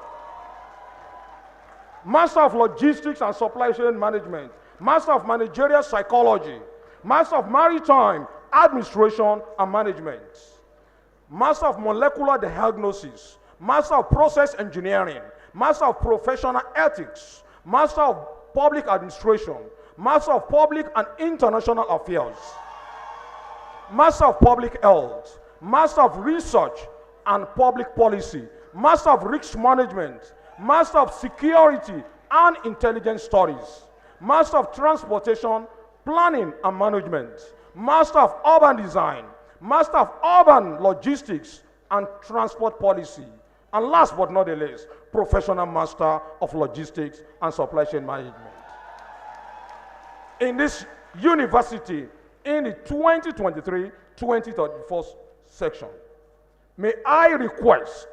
Master of Logistics and Supply Chain Management, Master of Managerial Psychology, Master of Maritime Administration and Management, Master of Molecular Diagnosis, Master of Process Engineering, Master of Professional Ethics, Master of Public Administration, Master of Public and International Affairs, Master of Public Health, Master of Research and Public Policy, Master of Risk Management, Master of Security and Intelligence Studies, Master of Transportation, Planning and Management, Master of Urban Design, Master of Urban Logistics and Transport Policy, and last but not the least, Professional Master of Logistics and Supply Chain Management. In this university, in the 2023-2024 section, may I request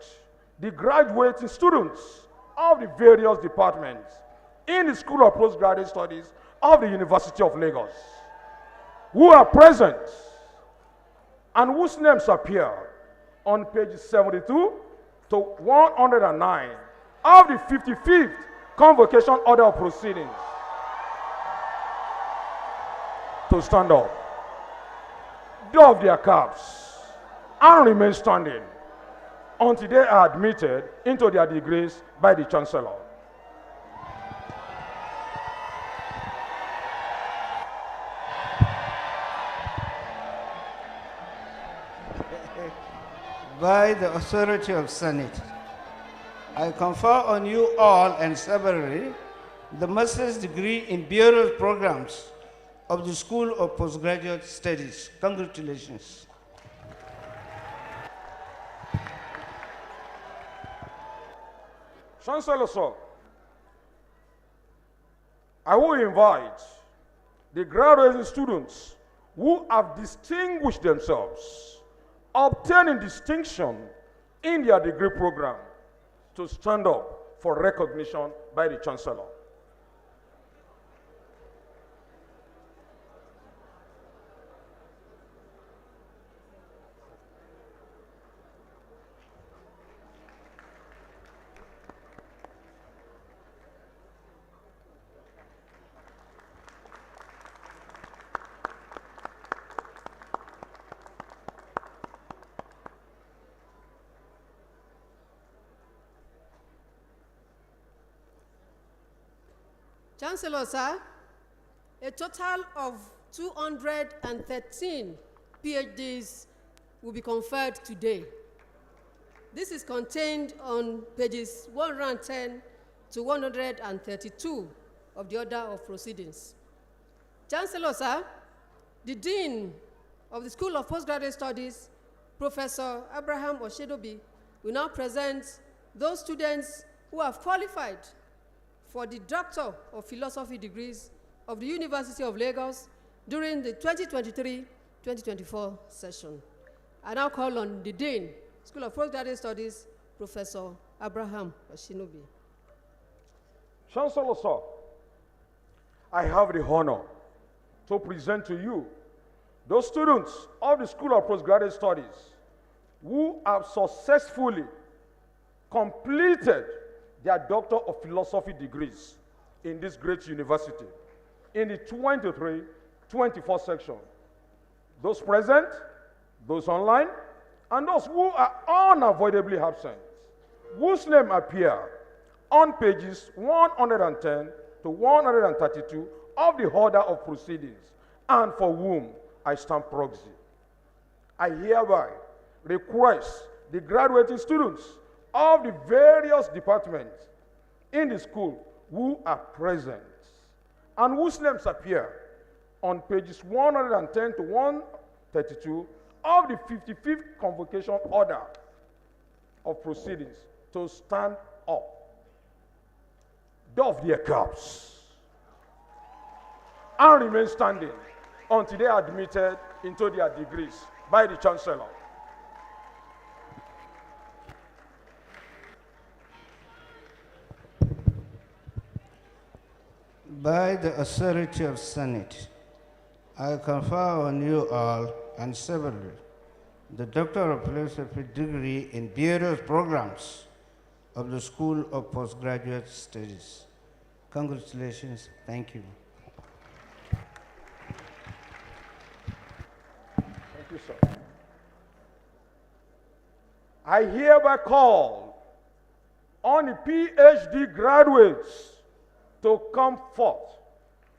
the graduating students of the various departments in the School of Postgraduate Studies of the University of Lagos who are present and whose names appear on pages 72 to 109 of the 55th Convocation Order of Proceedings to stand up, doff their caps, and remain standing until they are admitted into their degrees by the Chancellor. By the authority of Senate, I confer on you all and severally the master's degree in various programs of the School of Postgraduate Studies. Congratulations. Chancellor, sir, I will invite the graduating students who have distinguished themselves, obtaining distinction in their degree program, to stand up for recognition by the Chancellor. Chancellor, sir, a total of 213 Ph.D.s will be conferred today. This is contained on pages 110 to 132 of the Order of Proceedings. Chancellor, sir, the Dean of the School of Postgraduate Studies, Professor Abraham Oshedobi, will now present those students who have qualified for the Doctor of Philosophy degrees of the University of Lagos during the 2023-2024 session. I now call on the Dean, School of Postgraduate Studies, Professor Abraham Oshedobi. Chancellor, sir, I have the honor to present to you those students of the School of Postgraduate Studies who have successfully completed their Doctor of Philosophy degrees in this great university in the 23-24 section. Those present, those online, and those who are unavoidably absent, whose name appear on pages 110 to 132 of the Order of Proceedings, and for whom I stand proxy. I hereby request the graduating students of the various departments in the school who are present and whose names appear on pages 110 to 132 of the 55th Convocation Order of Proceedings to stand up, doff their caps, and remain standing until they are admitted into their degrees by the Chancellor. By the authority of Senate, I confer on you all and severally the Doctor of Philosophy degree in various programs of the School of Postgraduate Studies. Congratulations. Thank you. Thank you, sir. I hereby call on the Ph.D. graduates to come forth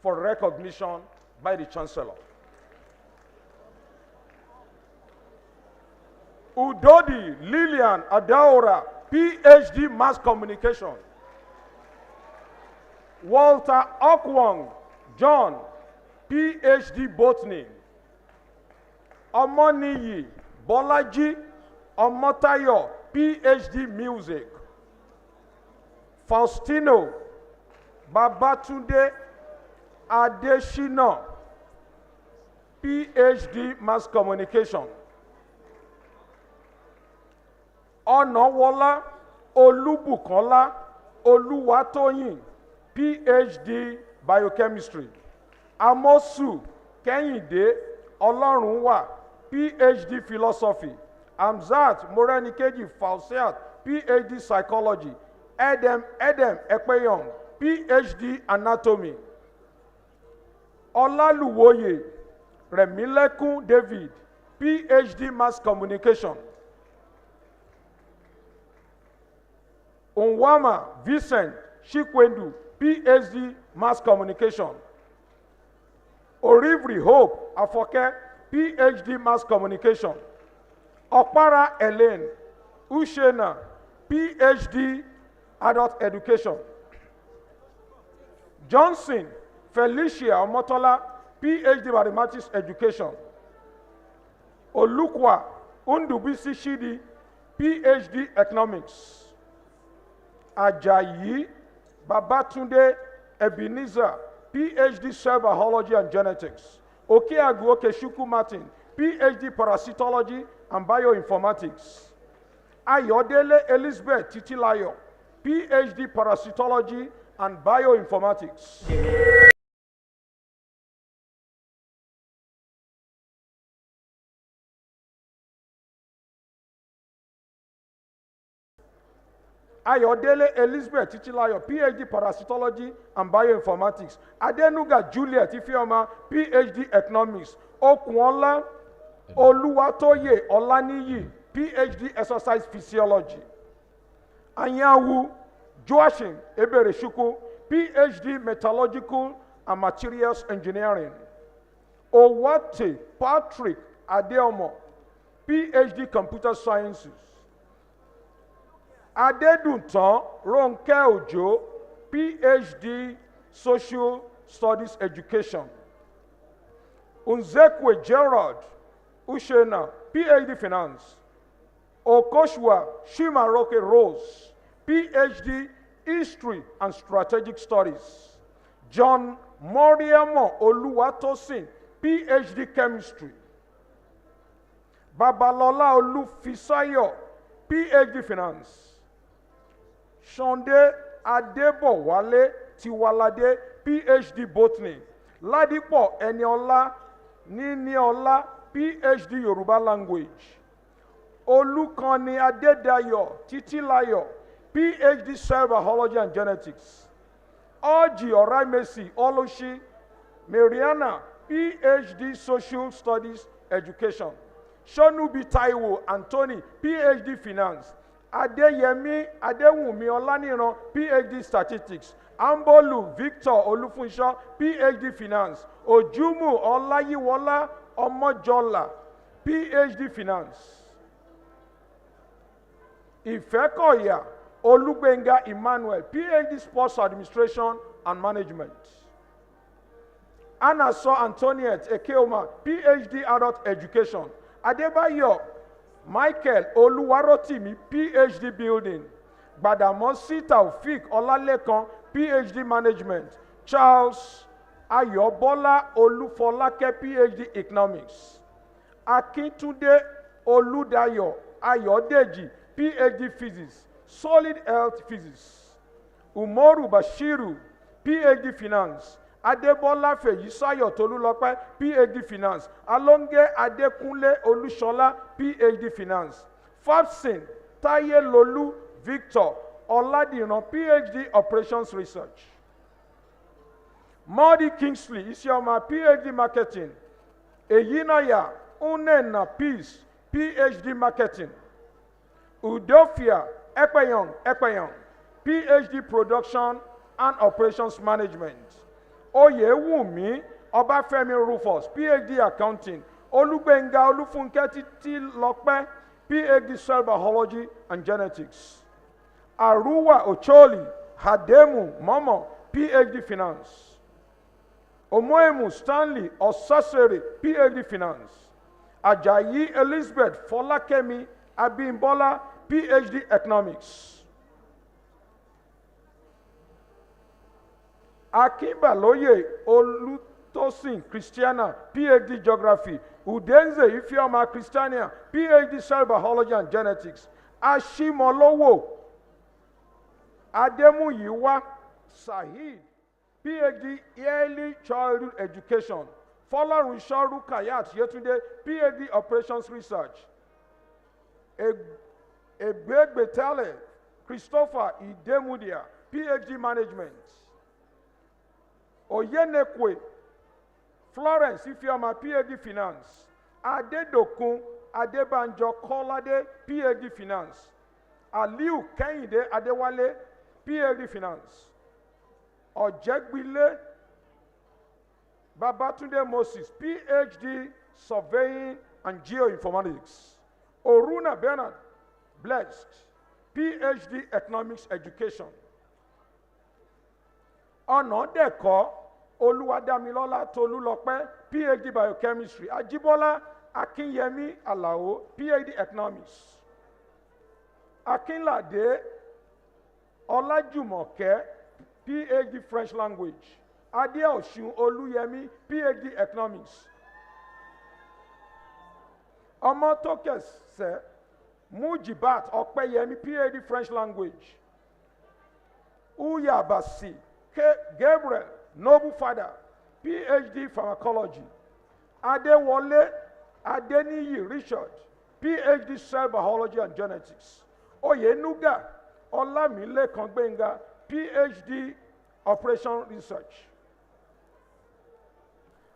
for recognition by the Chancellor. Udodi Lillian Adaora, Ph.D. Mass Communication. Walter Okwong John, Ph.D. Botany. Omoniyi Bolaji Omotayo, Ph.D. Music. Faustino Babatunde Adeshina, Ph.D. Mass Communication. Onowola Olubukola Oluwatoyin, Ph.D. Biochemistry. Amosu Kehinde Olorunwa, Ph.D. Philosophy. Amzat Morenikeji Falseat, Ph.D. Psychology. Edem Ekpeyong, Ph.D. Anatomy. Olaluwoye Remilekun David, Ph.D. Mass Communication. Onwama Vincent Chikwendu, Ph.D. Mass Communication. Orivri Hope Afoke, Ph.D. Mass Communication. Okpara Elaine Ushena, Ph.D. Adult Education. Johnson Felicia Omotola, Ph.D. Mathematics Education. Olukwa Undubisi Shidi, Ph.D. Economics. Ajayi Babatunde Ebenezer, Ph.D. Cell Biology and Genetics. Okeagu Okeshuku Martin, Ph.D. Parasitology and Bioinformatics. Ayodele Elizabeth Titilayo, Ph.D. Parasitology and Bioinformatics. Ayodele Elizabeth Titilayo, Ph.D. Parasitology and Bioinformatics. Adenuga Juliet Ifeoma, Ph.D. Economics. Okunla Oluwatoye Olaniyi, Ph.D. Exercise Physiology. Anyanwu Joachim Ebereshuku, Ph.D. Metallurgical and Materials Engineering. Owate Patrick Adeomo, Ph.D. Computer Sciences. Adeduntan Ronke Ojo, Ph.D. Social Studies Education. Unzekwe Gerald Ushena, Ph.D. Finance. Okoshwa Shimaroke Rose, Ph.D. History and Strategic Studies. John Moriamo Oluwatosin, Ph.D. Chemistry. Babalola Olufisayo, Ph.D. Finance. Shonde Adebowale Tiwalade, Ph.D. Botany. Ladipo Eniola Niniola, Ph.D. Yoruba Language. Olukani Adedayo Titilayo, Ph.D. Cell Biology and Genetics. Oji Oraimesi Oloshi Mariana, Ph.D. Social Studies Education. Shonubi Taiwo Anthony, Ph.D. Finance. Adeyemi Adewumi Olaniran, Ph.D. Statistics. Ambolu Victor Olufunsho, Ph.D. Finance. Ojumu Olayiwola Omojola, Ph.D. Finance. Ifekoya Olugbenga Emmanuel, Ph.D. Sports Administration and Management. Anaso Antoniette Ekeoma, Ph.D. Adult Education. Adebayo Michael Oluwarotimi, Ph.D. Building. Gbadamosi Taufik Olalekan, Ph.D. Management. Charles Ayobola Olufolake, Ph.D. Economics. Akintunde Oludayo Ayodeji, Ph.D. Physics. Solid Health Physics. Umoru Bashiru, Ph.D. Finance. Adebola Feyisayo Tolulope, Ph.D. Finance. Alonge Adekunle Olushola, Ph.D. Finance. Fabsin Taye Lolu Victor Oladiran, Ph.D. Operations Research. Modi Kingsley Isioma, Ph.D. Marketing. Eyinaya Unena Peace, Ph.D. Marketing. Udofia Ekpeyong, Ph.D. Production and Operations Management. Oyewumi Obafemi Rufus, Ph.D. Accounting. Olugbenga Olufunke Titilope, Ph.D. Cell Biology and Genetics. Aruwa Ocholi Hademu Momo, Ph.D. Finance. Omoemu Stanley Osasere, Ph.D. Finance. Ajayi Elizabeth Folakemi Abimbola, Ph.D. Economics. Akibaloye Olutosin Christiana, Ph.D. Geography. Udenze Ifeoma Christiania, Ph.D. Cell Biology and Genetics. Ashimolowo Ademuyiwa Sahid, Ph.D. Early Childhood Education. Folarunshoru Kayat Yetunde, Ph.D. Operations Research. Egbetale Christopher Idemudia, Ph.D. Management. Oyenekwe Florence Ifeoma, Ph.D. Finance. Adedokun Adebanjo Kolade, Ph.D. Finance. Aliu Kehinde Adewale, Ph.D. Finance. Ojegbile Babatunde Moses, Ph.D. Surveying and Geoinformatics. Oruna Bernard Blessed, Ph.D. Economics Education. Ọ̀nàdẹ̀kọ́ Olúwadámilọ́lá Tolúlọpẹ́, Ph.D. Biochemistry. Ajíbọ́lá Akínyẹmí Àlàó, Ph.D. Economics. Akínládé Ọlájùmọ̀kẹ́, Ph.D. French Language. Adéọ̀ṣun Olúyẹmí, Ph.D. Economics. Ọmọtókẹsẹ̀ Mujibat Ọpẹ́yẹmí, Ph.D. French Language. Uyabasi Gabriel Noble Father, Ph.D. Pharmacology. Adéwọlé Adéníyì Richard, Ph.D. Cell Biology and Genetics. Oyenuga Ọlámilékan Gbénga, Ph.D. Operation Research.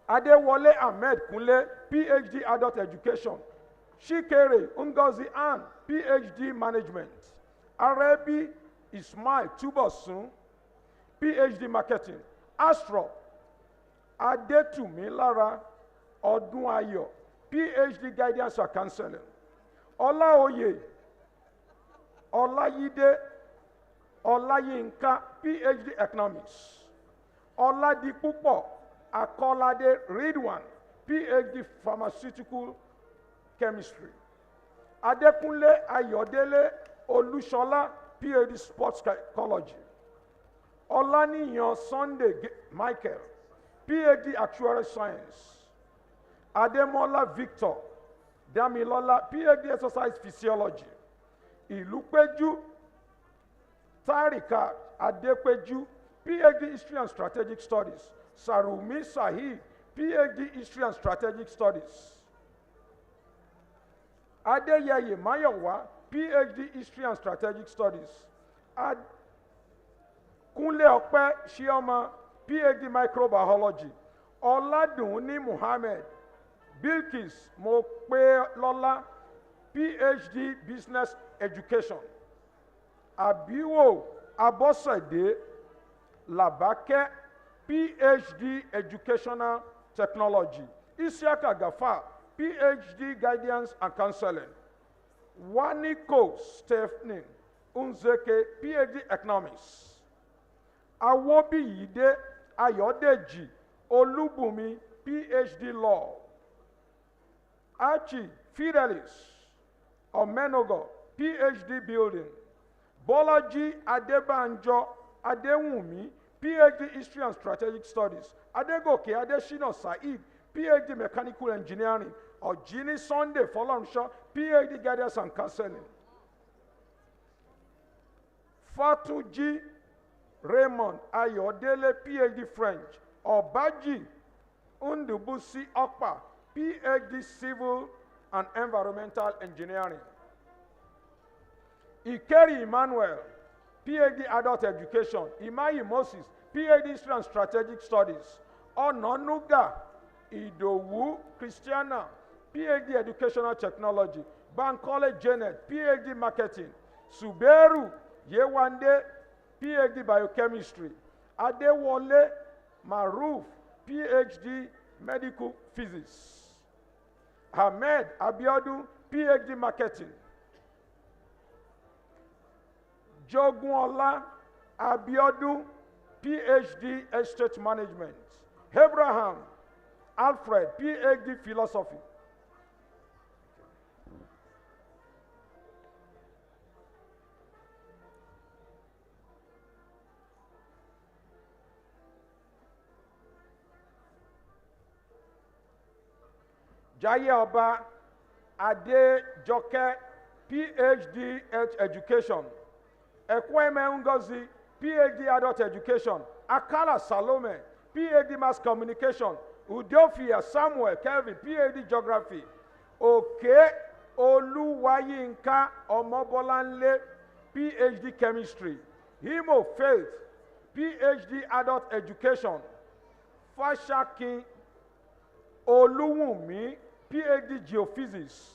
Adéwọlé Ahmed Kúnlé, Ph.D. Adult Education. Shikere Ngozi Ann, Ph.D. Management. Arabi Ismail Túbọ̀sún, Ph.D. Marketing. Astro Adétùmílára Ọdúnayọ̀, Ph.D. Guidance and Counseling. Ọláoyè Ọláyídé Ọláyínká, Ph.D. Economics. Ọládipúpọ̀ Akọ́ládé Ridwan, Ph.D. Pharmaceutical Chemistry. Adékúnlé Ayọ̀délé Olúṣọlá, Ph.D. Sports Psychology. Ọláníyàn Sunday Michael, Ph.D. Actuarial Science. Adémọ́lá Victor Damilọ́lá, Ph.D. Exercise Physiology. Ìlúpéjú Tarikat Adépéjú, Ph.D. History and Strategic Studies. Sarumi Sahib, Ph.D. History and Strategic Studies. Adéyẹyè Máyọ̀wá, Ph.D. History and Strategic Studies. Kúnlé Ọpẹ́ Ṣíọ́mà, Ph.D. Microbiology. Ọládùnní Muhammed, Bilkis Mopélọ́lá, Ph.D. Business Education. Àbíwò Abọ́sẹ̀dé Làbákẹ́, Ph.D. Educational Technology. Isiaka Gafar, Ph.D. Guidance and Counseling. Waniko Stephanie Unzeke, Ph.D. Economics. Awobiyide Ayọ̀dèjì Olúbùnmi, Ph.D. Law. Archie Fidelis Omenogo, Ph.D. Building. Bolaji Adebanjo Adewumi, Ph.D. History and Strategic Studies. Adegoke Adeshina Said, Ph.D. Mechanical Engineering. Ọ̀jíní Sunday Fọlọ́runṣọ́, Ph.D. Guidance and Counseling. Fatuji Raymond Ayọ̀délé, Ph.D. French. Ọ̀bájì Ndubusi Ọ̀pá, Ph.D. Civil and Environmental Engineering. Ikeri Emmanuel, Ph.D. Adult Education. Imayi Moses, Ph.D. History and Strategic Studies. Ononuga Idowu Christiana, Ph.D. Educational Technology. Bankole Janet, Ph.D. Marketing. Suberu Yewande, Ph.D. Biochemistry. Adewole Maruf, Ph.D. Medical Physics. Ahmed Abiodun, Ph.D. Marketing. Jogunọlá Abiodun, Ph.D. Estate Management. Abraham Alfred, Ph.D. Philosophy. Jaiye Ọba Adejoke, Ph.D. Health Education. Ekweme Ngozi, Ph.D. Adult Education. Akala Salome, Ph.D. Mass Communication. Udofia Samuel Kelvin, Ph.D. Geography. Oke Oluwayinka Omobolanle, Ph.D. Chemistry. Himo Faith, Ph.D. Adult Education. Fashakin Oluwunmi, Ph.D. Geophysics.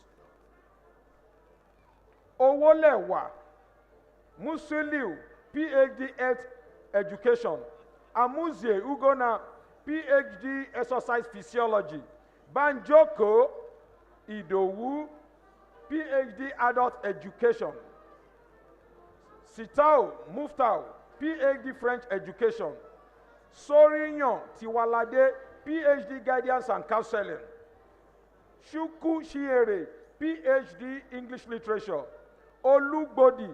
Owolewa Musuliu, Ph.D. Health Education. Amuzie Ugona, Ph.D. Exercise Physiology. Banjoko Idowu, Ph.D. Adult Education. Sitao Muftau, Ph.D. French Education. Soriyan Tiwalade, Ph.D. Guidance and Counseling. Shuku Shiere, Ph.D. English Literature. Olugbodi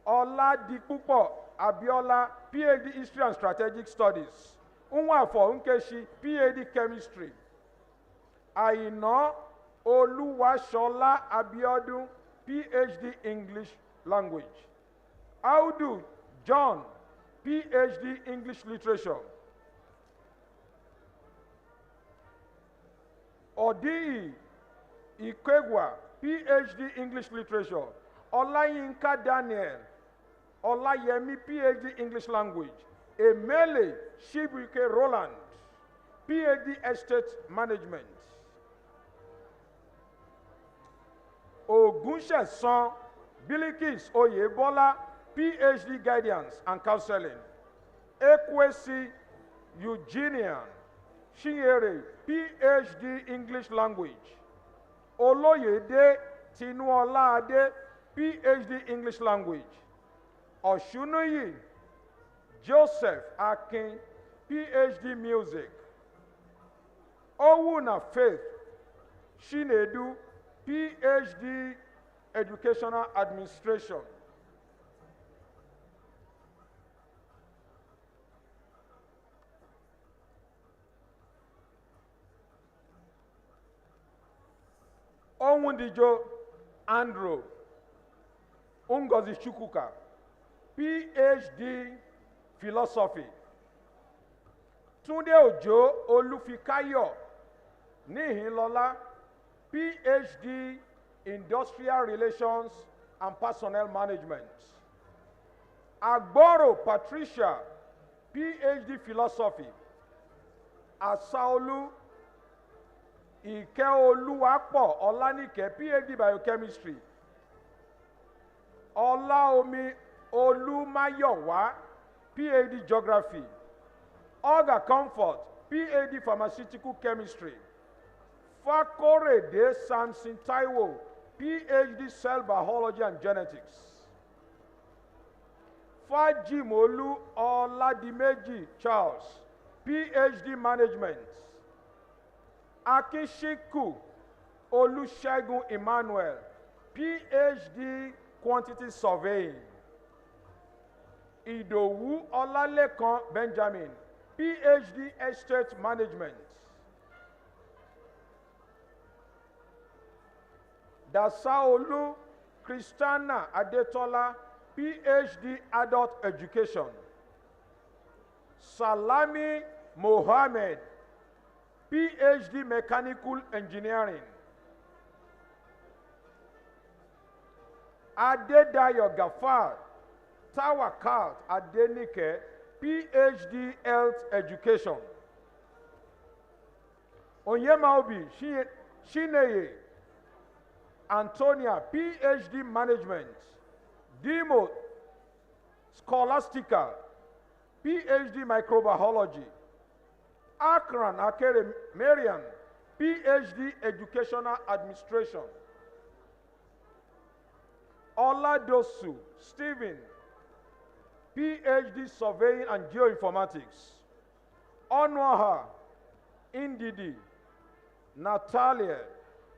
Oladipupo Abiola, Ph.D. History and Strategic Studies. Unwafo Nkeshi, Ph.D. Chemistry. Aina Oluwashola Abiodun, Ph.D. English Language. Audu John, Ph.D. English Literature. Odi Ikegwa, Ph.D. English Literature. Olayinka Daniel, Olayemi, Ph.D. English Language. Emele Shibuike Roland, Ph.D. Estate Management. Ogunshesan Bilikis Oyebola, Ph.D. Guidance and Counseling. Ekwesi Eugenian Shinyere, Ph.D. English Language. Oloyede Tinuolade, Ph.D. English Language. Oshunoyi Joseph Akin, Ph.D. Music. Owuna Faith Shinedu, Ph.D. Educational Administration. Onwundijo Andrew Ungozi Chukwuka, Ph.D. Philosophy. Tunde Ojo Olufikayo Nihinlola, Ph.D. Industrial Relations and Personnel Management. Agboro Patricia, Ph.D. Philosophy. Asaolu Ikeoluwapo Olanike, Ph.D. Biochemistry. Olaomi Olumayowa, Ph.D. Geography. Olga Comfort, Ph.D. Pharmaceutical Chemistry. Fakorede Samson Taiwo, Ph.D. Cell Biology and Genetics. Fajimolu Oladimeji Charles, Ph.D. Management. Akishiku Olusegun Emmanuel, Ph.D. Quantity Surveying. Idowu Olalekan Benjamin, Ph.D. Estate Management. Dasaolu Christiana Adetola, Ph.D. Adult Education. Salami Mohammed, Ph.D. Mechanical Engineering. Adedayo Gafar Tawakat Adenike, Ph.D. Health Education. Onyemaobi Shineye Antonia, Ph.D. Management. Dimo Scholastica, Ph.D. Microbiology. Akran Akere Marian, Ph.D. Educational Administration. Oladosu Stephen, Ph.D. Surveying and Geoinformatics. Onwaha Indidi Natalia,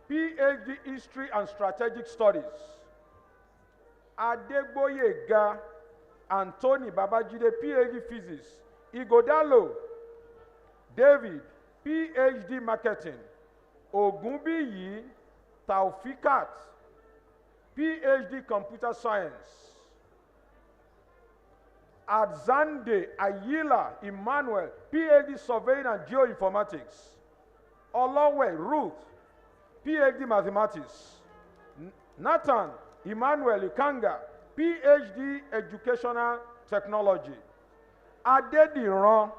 Ph.D. History and Strategic Studies. Adegboyega Anthony Babajide, Ph.D. Physics. Igodalo David, Ph.D. Marketing. Ogunbiyi Taufikat, Ph.D. Computer Science. Adzande Ayila Emmanuel, Ph.D. Surveying and Geoinformatics. Olowe Ruth, Ph.D. Mathematics. Nathan Emmanuel Ikanga, Ph.D. Educational Technology. Adediran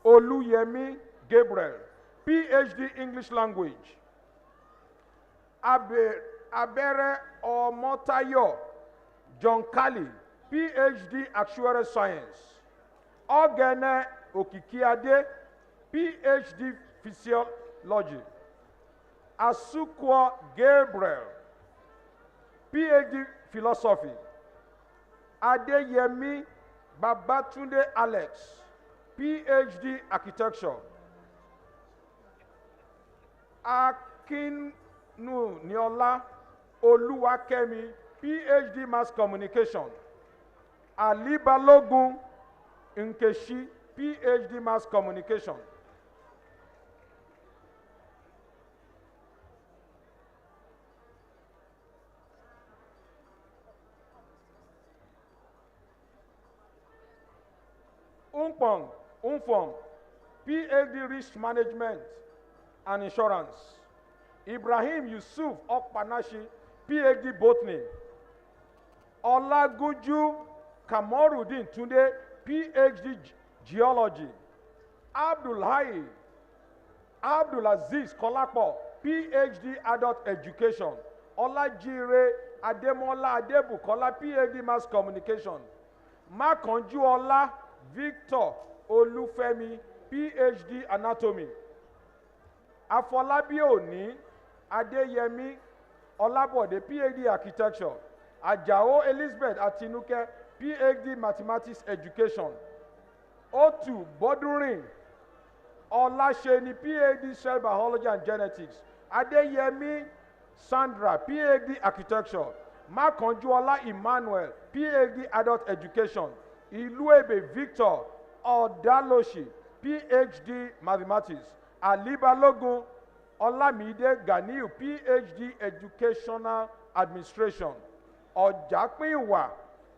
Oluyemi Gabriel, Ph.D. English Language. Abere Omotayo John Kali, Ph.D. Actuarial Science. Ogene Okikiade, Ph.D. Physiology. Asukwo Gabriel, Ph.D. Philosophy. Adeyemi Babatunde Alex, Ph.D. Architecture. Akinu Niola Oluwakemi, Ph.D. Mass Communication. Ali Balogun Nkechi, Ph.D. Mass Communication. Umfong, Ph.D. Risk Management and Insurance. Ibrahim Yusuf Okpanashi, Ph.D. Botany. Olagunju Kamoruddin Tunde, Ph.D. Geology. Abdulaziz Kolapo, Ph.D. Adult Education. Olajire Ademola Adebukola, Ph.D. Mass Communication. Makanjuola Victor Olufemi, Ph.D. Anatomy. Afolabi Oni Adeyemi Olabode, Ph.D. Architecture. Ajao Elizabeth Atinuke, Ph.D. Mathematics Education. Otu Bodurin Olasheni, Ph.D. Cell Biology and Genetics. Adeyemi Sandra, Ph.D. Architecture. Makanjuola Emmanuel, Ph.D. Adult Education. Iluebe Victor Odaloshi, Ph.D. Mathematics. Ali Balogun Olamide Ganiu, Ph.D. Educational Administration. Ọ̀jápínwà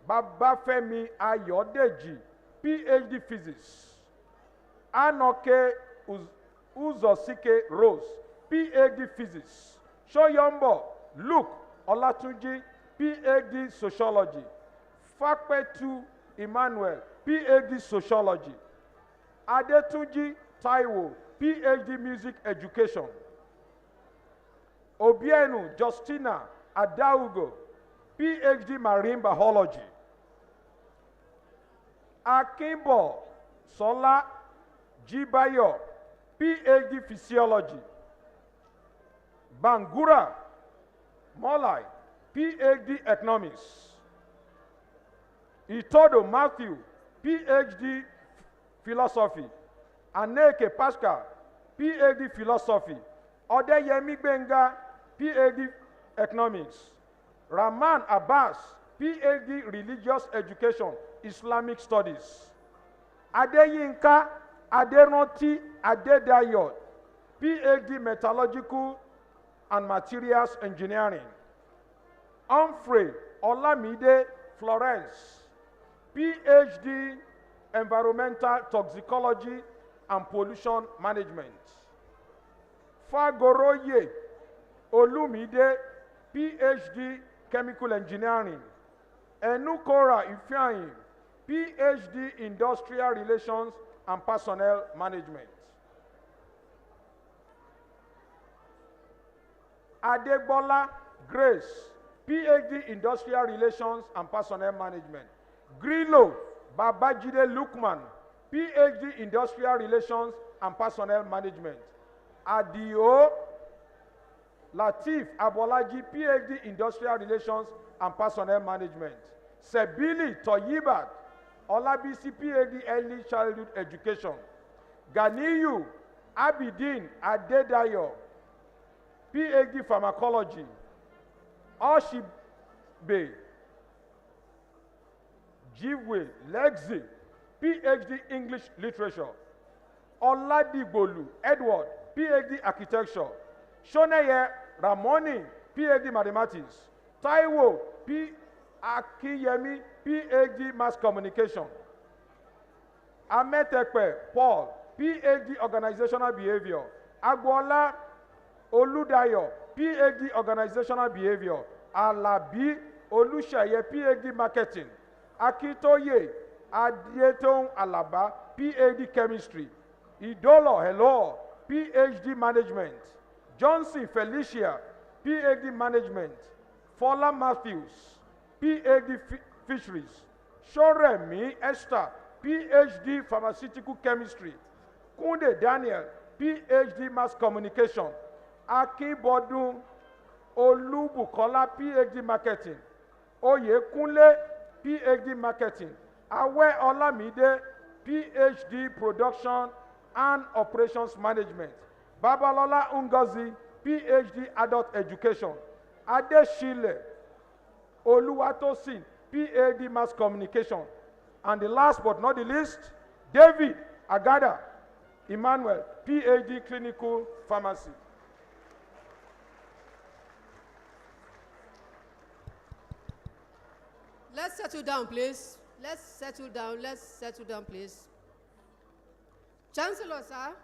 Babafẹ́mi Ayọ̀dèjì, Ph.D. Physics. Anoke Uzosike Rose, Ph.D. Physics. Soyombo Luke Olatunji, Ph.D. Sociology. Fakpetu Emmanuel, Ph.D. Sociology. Adetunji Taiwo, Ph.D. Music Education. Obienu Justina Adaugo, Ph.D. Marine Biology. Akimbo Sola Jibayo, Ph.D. Physiology. Bangura Molai, Ph.D. Economics. Itodo Matthew, Ph.D. Philosophy. Aneke Pascal, Ph.D. Philosophy. Odeyemi Benga, Ph.D. Economics. Rahman Abbas, Ph.D. Religious Education, Islamic Studies. Adeyinka Aderanti Adedayo, Ph.D. Metallurgical and Materials Engineering. Humphrey Olamide Florence, Ph.D. Environmental Toxicology and Pollution Management. Fagoroye Olumide, Ph.D. Chemical Engineering. Enukora Ifeanyi, Ph.D. Industrial Relations and Personnel Management. Adegbola Grace, Ph.D. Industrial Relations and Personnel Management. Grillo Babajide Lukman, Ph.D. Industrial Relations and Personnel Management. Adio Latif Abolaji, Ph.D. Industrial Relations and Personnel Management. Sebili Toyibat Olabisi, Ph.D. Early Childhood Education. Ganiyu Abidin Adedayo, Ph.D. Pharmacology. Oshibe Jiwe Lexi, Ph.D. English Literature. Oladigbolu Edward, Ph.D. Architecture. Shoneye Ramoni, Ph.D. Mathematics. Taiwo P. Akiyemi, Ph.D. Mass Communication. Ametekpe Paul, Ph.D. Organizational Behavior. Agbola Oludayo, Ph.D. Organizational Behavior. Alabi Olusaye, Ph.D. Marketing. Akitoye Adieton Alaba, Ph.D. Chemistry. Idolo Hello, Ph.D. Management. Johnson Felicia, Ph.D. Management. Fola Matthews, Ph.D. Fisheries. Shoremi Esther, Ph.D. Pharmaceutical Chemistry. Kunde Daniel, Ph.D. Mass Communication. Akibodun Olubukola, Ph.D. Marketing. Oyekunle, Ph.D. Marketing. Awe Olamide, Ph.D. Production and Operations Management. Babalola Ngozi, Ph.D. Adult Education. Adeshile Oluwatosin, Ph.D. Mass Communication. And the last but not the least, David Agada Emmanuel, Ph.D. Clinical Pharmacy. Let's settle down, please. Let's settle down. Let's settle down, please. Chancellor, sir,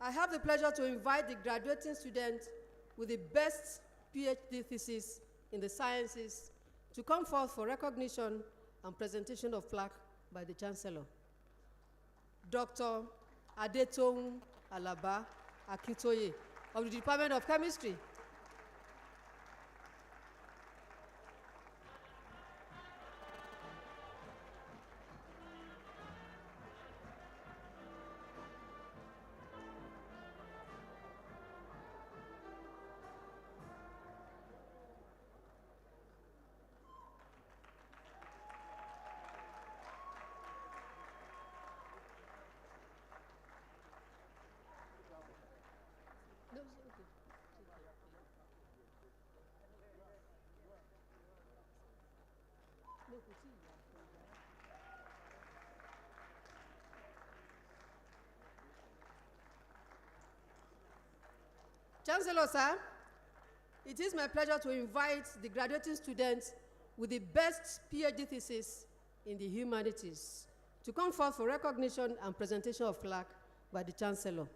I have the pleasure to invite the graduating student with the best PhD thesis in the sciences to come forth for recognition and presentation of plaque by the Chancellor. Dr. Adetoun Alaba Akintoye of the Department of Chemistry. Chancellor, sir, it is my pleasure to invite the graduating students with the best PhD thesis in the humanities to come forth for recognition and presentation of plaque by the Chancellor.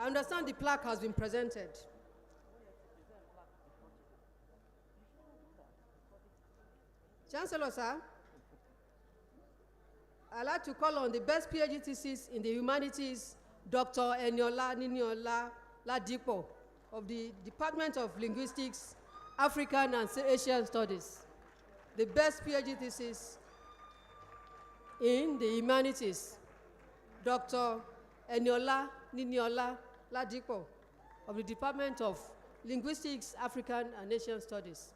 I understand the plaque has been presented. Chancellor, sir, I'd like to call on the best PhD thesis in the humanities, Dr. Eniola Niniola Ladipo of the Department of Linguistics, African and Asian Studies. The best PhD thesis in the humanities, Dr. Eniola Niniola Ladipo of the Department of Linguistics, African and Asian Studies.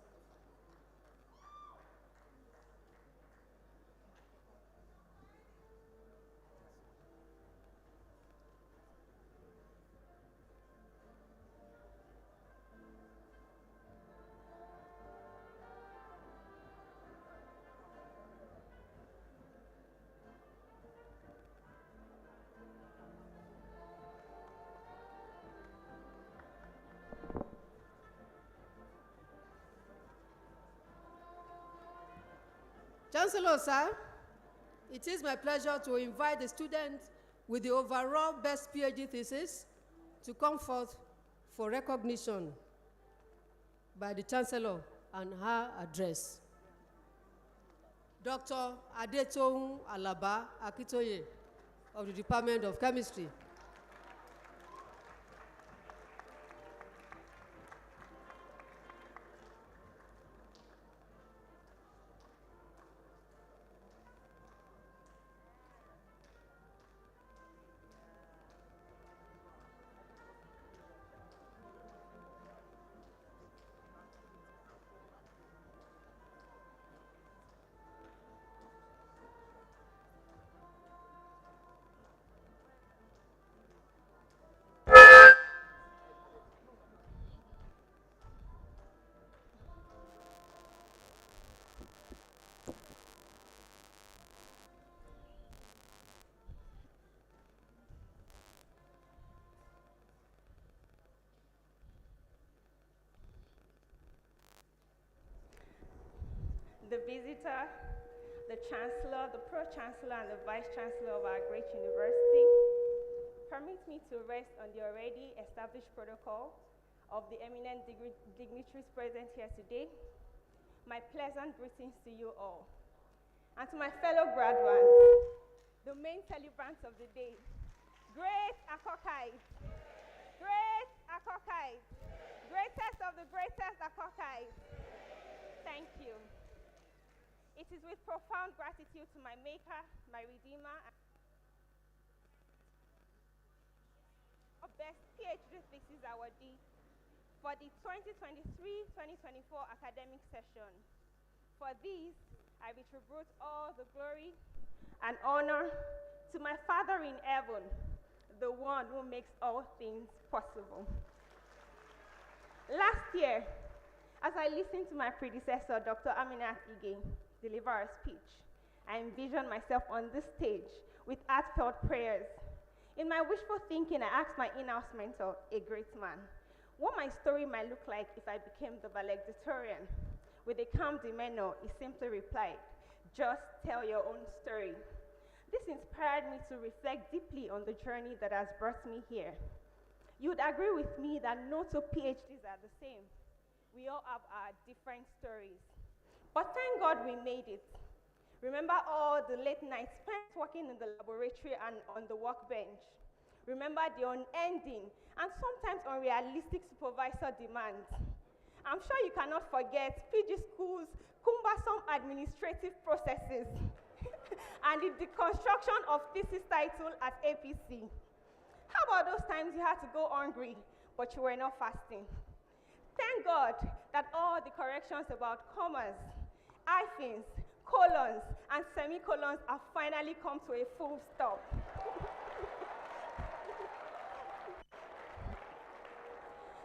Chancellor, sir, it is my pleasure to invite the student with the overall best PhD thesis to come forth for recognition by the Chancellor and her address. Dr. Adetoun Alaba Akintoye of the Department of Chemistry. the visitor, the chancellor, the pro-chancellor, and the vice-chancellor of our great university, permit me to rest on the already established protocol of the eminent dignitaries present here today. My pleasant greetings to you all. And to my fellow graduates, the main celebrants of the day, great Akokais, great Akokais, greatest of the greatest Akokais. Thank you. It is with profound gratitude to my maker, my redeemer, and best Ph.D. thesis awardee for the 2023-2024 academic session. For these, I retribute all the glory and honor to my Father in heaven, the one who makes all things possible. Last year, as I listened to my predecessor, Dr. Aminat Ige, deliver a speech, I envisioned myself on this stage with heartfelt prayers. In my wishful thinking, I asked my in-house mentor, a great man, what my story might look like if I became the valedictorian. With a calm demeanor, he simply replied, just tell your own story. This inspired me to reflect deeply on the journey that has brought me here. You would agree with me that no two PhDs are the same. We all have our different stories. But thank God we made it. Remember all the late nights spent working in the laboratory and on the workbench. Remember the unending and sometimes unrealistic supervisor demands. I'm sure you cannot forget PG School's cumbersome administrative processes and the deconstruction of thesis title at APC. How about those times you had to go hungry, but you were not fasting? Thank God that all the corrections about commas, hyphens, colons, and semicolons have finally come to a full stop.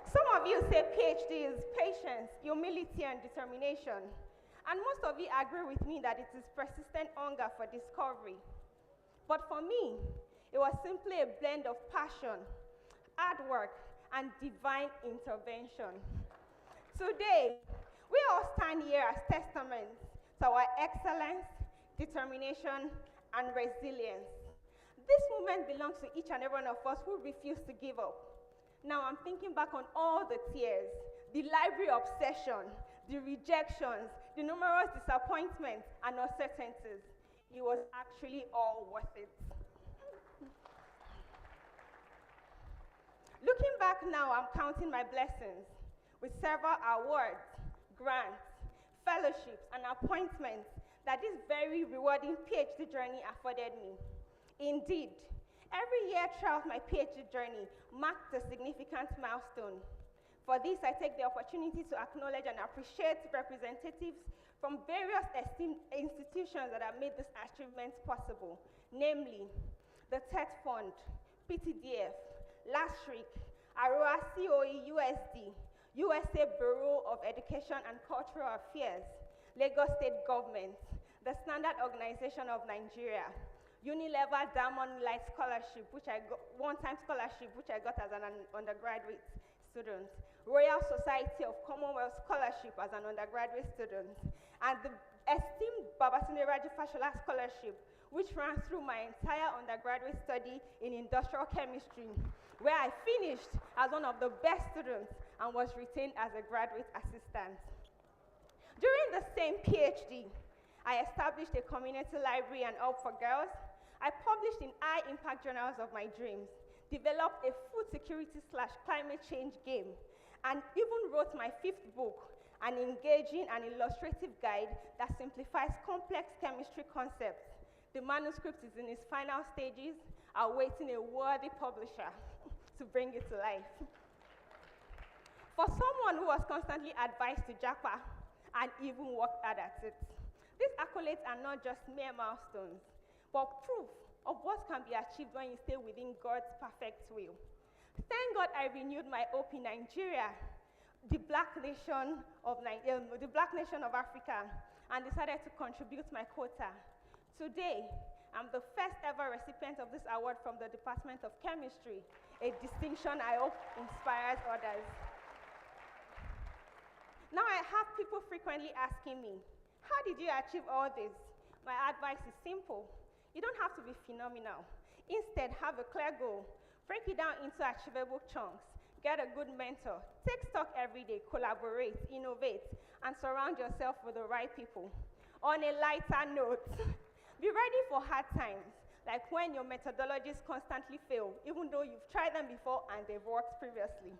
Some of you say PhD is patience, humility, and determination. And most of you agree with me that it is persistent hunger for discovery. But for me, it was simply a blend of passion, hard work, and divine intervention. Today, we all stand here as testaments to our excellence, determination, and resilience. This movement belongs to each and every one of us who refuse to give up. Now I'm thinking back on all the tears, the library obsession, the rejections, the numerous disappointments and uncertainties. It was actually all worth it. Looking back now, I'm counting my blessings with several awards, grants, fellowships, and appointments that this very rewarding PhD journey afforded me. Indeed, every year throughout my PhD journey marked a significant milestone. For this, I take the opportunity to acknowledge and appreciate representatives from various esteemed institutions that have made these achievements possible, namely the TET Fund, PTDF, LASRIC, Aroa COE USD, USA Bureau of Education and Cultural Affairs, Lagos State Government, the Standard Organization of Nigeria, UNILAG Diamond Light Scholarship, one-time scholarship, which I got as an undergraduate student, Royal Society of Commonwealth Scholarship as an undergraduate student, and the esteemed Babatunde Raji Fashola Scholarship, which ran through my entire undergraduate study in industrial chemistry, where I finished as one of the best students and was retained as a graduate assistant. During the same PhD, I established a community library and hub for girls. I published in high-impact journals of my dreams, developed a food security/climate change game, and even wrote my 5th book, an engaging and illustrative guide that simplifies complex chemistry concepts. The manuscript is in its final stages, awaiting a worthy publisher to bring it to life. For someone who was constantly advised to japa and even worked hard at it, these accolades are not just mere milestones, but proof of what can be achieved when you stay within God's perfect will. Thank God I renewed my hope in Nigeria, the black nation of Africa, and decided to contribute my quota. Today, I'm the first ever recipient of this award from the Department of Chemistry, a distinction I hope inspires others. Now I have people frequently asking me, how how did you achieve all this? My advice is simple. You don't have to be phenomenal. Instead, have a clear goal. Break it down into achievable chunks. Get a good mentor. Take stock every day. Collaborate, innovate, and surround yourself with the right people. On a lighter note, be ready for hard times, like when your methodologies constantly fail, even though you've tried them before and they've worked previously.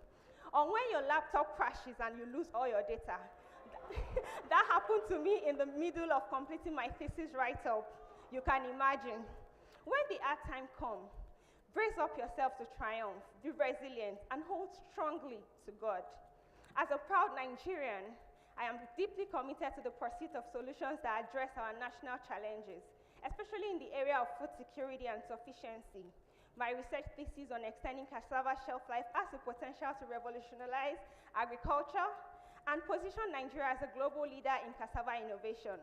Or when your laptop crashes and you lose all your data. That happened to me in the middle of completing my thesis write-up. You can imagine. When the hard time comes, brace up yourself to triumph, be resilient, and hold strongly to God. As a proud Nigerian, I am deeply committed to the pursuit of solutions that address our national challenges, especially in the area of food security and sufficiency. My research thesis on extending cassava shelf life has the potential to revolutionize agriculture and position Nigeria as a global leader in cassava innovation.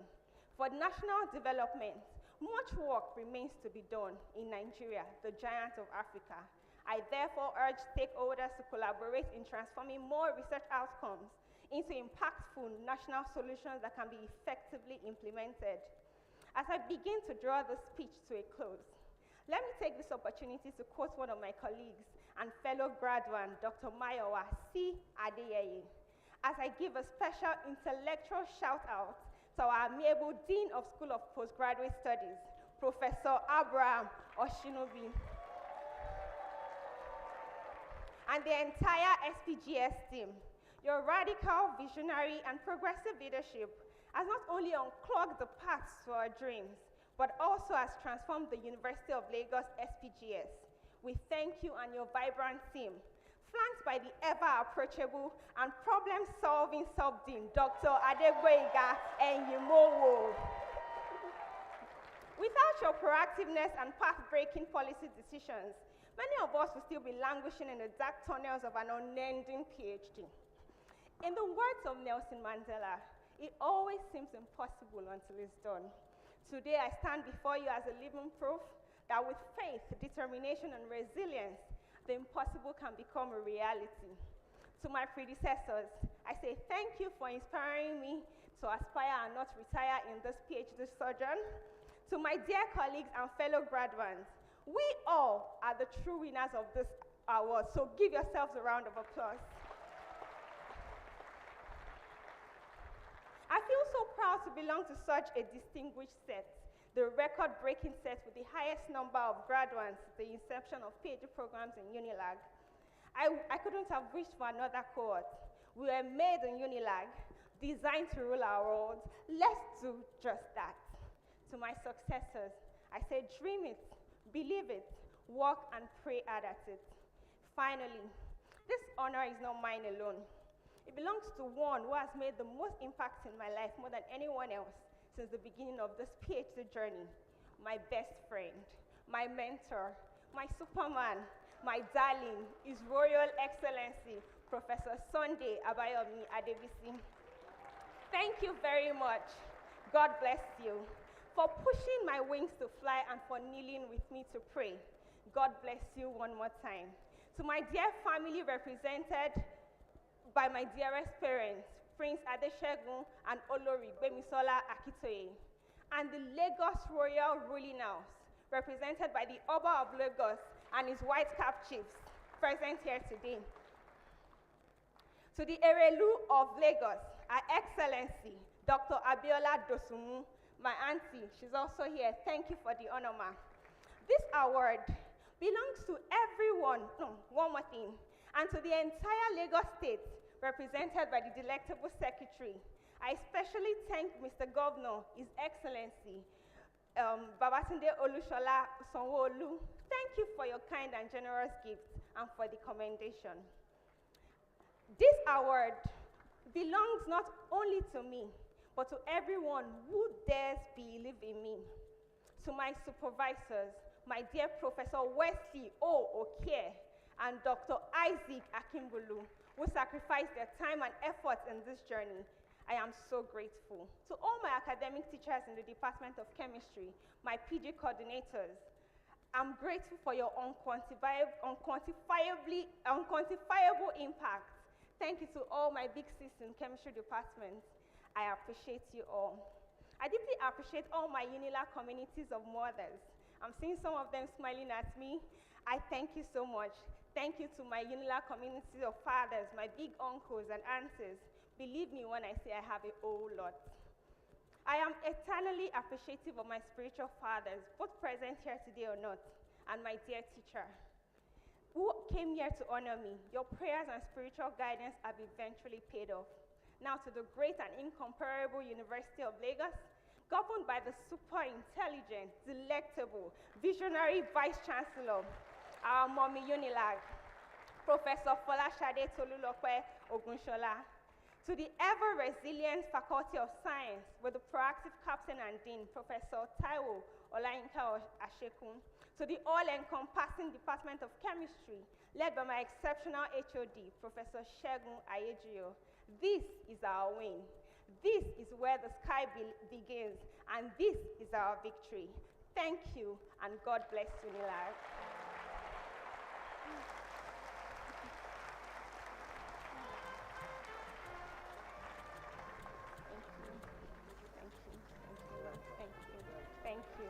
For national development, much work remains to be done in Nigeria, the giant of Africa. I therefore urge stakeholders to collaborate in transforming more research outcomes into impactful national solutions that can be effectively implemented. As I begin to draw this speech to a close, let me take this opportunity to quote one of my colleagues and fellow graduate, Dr. Mayowa C. Adeyeye, as I give a special intellectual shout out to our amiable Dean of School of Postgraduate Studies, Professor Abraham Oshinobi, and the entire SPGS team. Your radical, visionary, and progressive leadership has not only unclogged the paths to our dreams, but also has transformed the University of Lagos SPGS. We thank you and your vibrant team, flanked by the ever-approachable and problem-solving sub-dean, Dr. Adegboyega Enyimowo. Without your proactiveness and path-breaking policy decisions, many of us will still be languishing in the dark tunnels of an unending Ph.D. In the words of Nelson Mandela, it always seems impossible until it's done. Today, I stand before you as a living proof that with faith, determination, and resilience, the impossible can become a reality. To my predecessors, I say thank you for inspiring me to aspire and not retire in this PhD sojourn. To my dear colleagues and fellow graduates, we all are the true winners of this award, so give yourselves a round of applause. I feel so proud to belong to such a distinguished set, the record-breaking set with the highest number of graduates at the inception of PhD programs in UNILAG. I couldn't have wished for another cohort. We were made in UNILAG, designed to rule our world. Let's do just that. To my successors, I say dream it, believe it, work and pray hard at it. Finally, this honor is not mine alone. It belongs to one who has made the most impact in my life more than anyone else since the beginning of this PhD journey. My best friend, my mentor, my superman, my darling, His Royal Excellency, Professor Sunday Abayomi Adebisi. Thank you very much. God bless you for pushing my wings to fly and for kneeling with me to pray. God bless you one more time. To my dear family represented by my dearest parents, Prince Adeshegun and Olori Gbemisola Akitoye, and the Lagos Royal Ruling House, represented by the Oba of Lagos and his white cap chiefs, present here today. To the Erelu of Lagos, Her Excellency, Dr. Abiola Dosumu, my auntie, she's also here. Thank you for the honor, ma. This award belongs to everyone, no, one more thing, and to the entire Lagos State, represented by the delectable secretary. I especially thank Mr. Governor, His Excellency, Babatunde Olushola Sanwo-Olu. Thank you for your kind and generous gift and for the commendation. This award belongs not only to me, but to everyone who dares believe in me. To my supervisors, my dear Professor Wesley O. Okie and Dr. Isaac Akimbulu, who sacrificed their time and efforts in this journey, I am so grateful. To all my academic teachers in the Department of Chemistry, my PG coordinators, I'm grateful for your unquantifiable impact. Thank you to all my big sis in chemistry department. I appreciate you all. I deeply appreciate all my UNILAG communities of mothers. I'm seeing some of them smiling at me. I thank you so much. Thank you to my UNILAG community of fathers, my big uncles and aunties. Believe me when I say I have a whole lot. I am eternally appreciative of my spiritual fathers, both present here today or not, and my dear teacher, who came here to honor me. Your prayers and spiritual guidance have eventually paid off. Now to the great and incomparable University of Lagos, governed by the super intelligent, delectable, visionary Vice-Chancellor, our mommy UNILAG, Professor Folashade Tolulope Ogunshola. To the ever-resilient Faculty of Science with the proactive Captain and Dean, Professor Taiwo Olayinka Ashekun. To the all-encompassing Department of Chemistry, led by my exceptional HOD, Professor Shegun Ayejiyo. This is our win. This is where the sky begins, and this is our victory. Thank you, and God bless UNILAG. Thank you.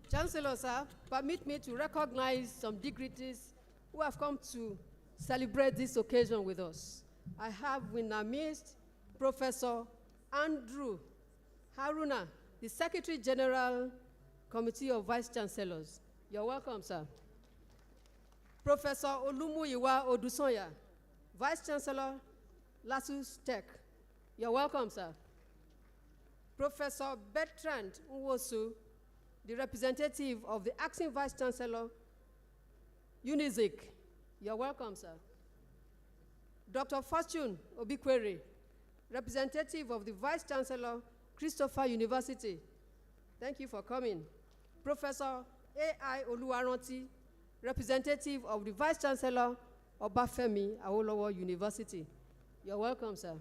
Chancellor, sir, permit me to recognize some dignitaries who have come to celebrate this occasion with us. I have in our midst Professor Andrew Haruna, the Secretary General, Committee of Vice Chancellors. You're welcome, sir. Professor Olumuyiwa Odusonya, Vice Chancellor, Lasus Tech. You're welcome, sir. Professor Bertrand Nwosu, the representative of the acting Vice Chancellor, UNIZIC. You're welcome, sir. Dr. Fortune Obikwere, representative of the Vice Chancellor, Christopher University. Thank you for coming. Professor A.I. Oluwaranti, representative of the Vice Chancellor, Obafemi Awolowo University. You're welcome, sir.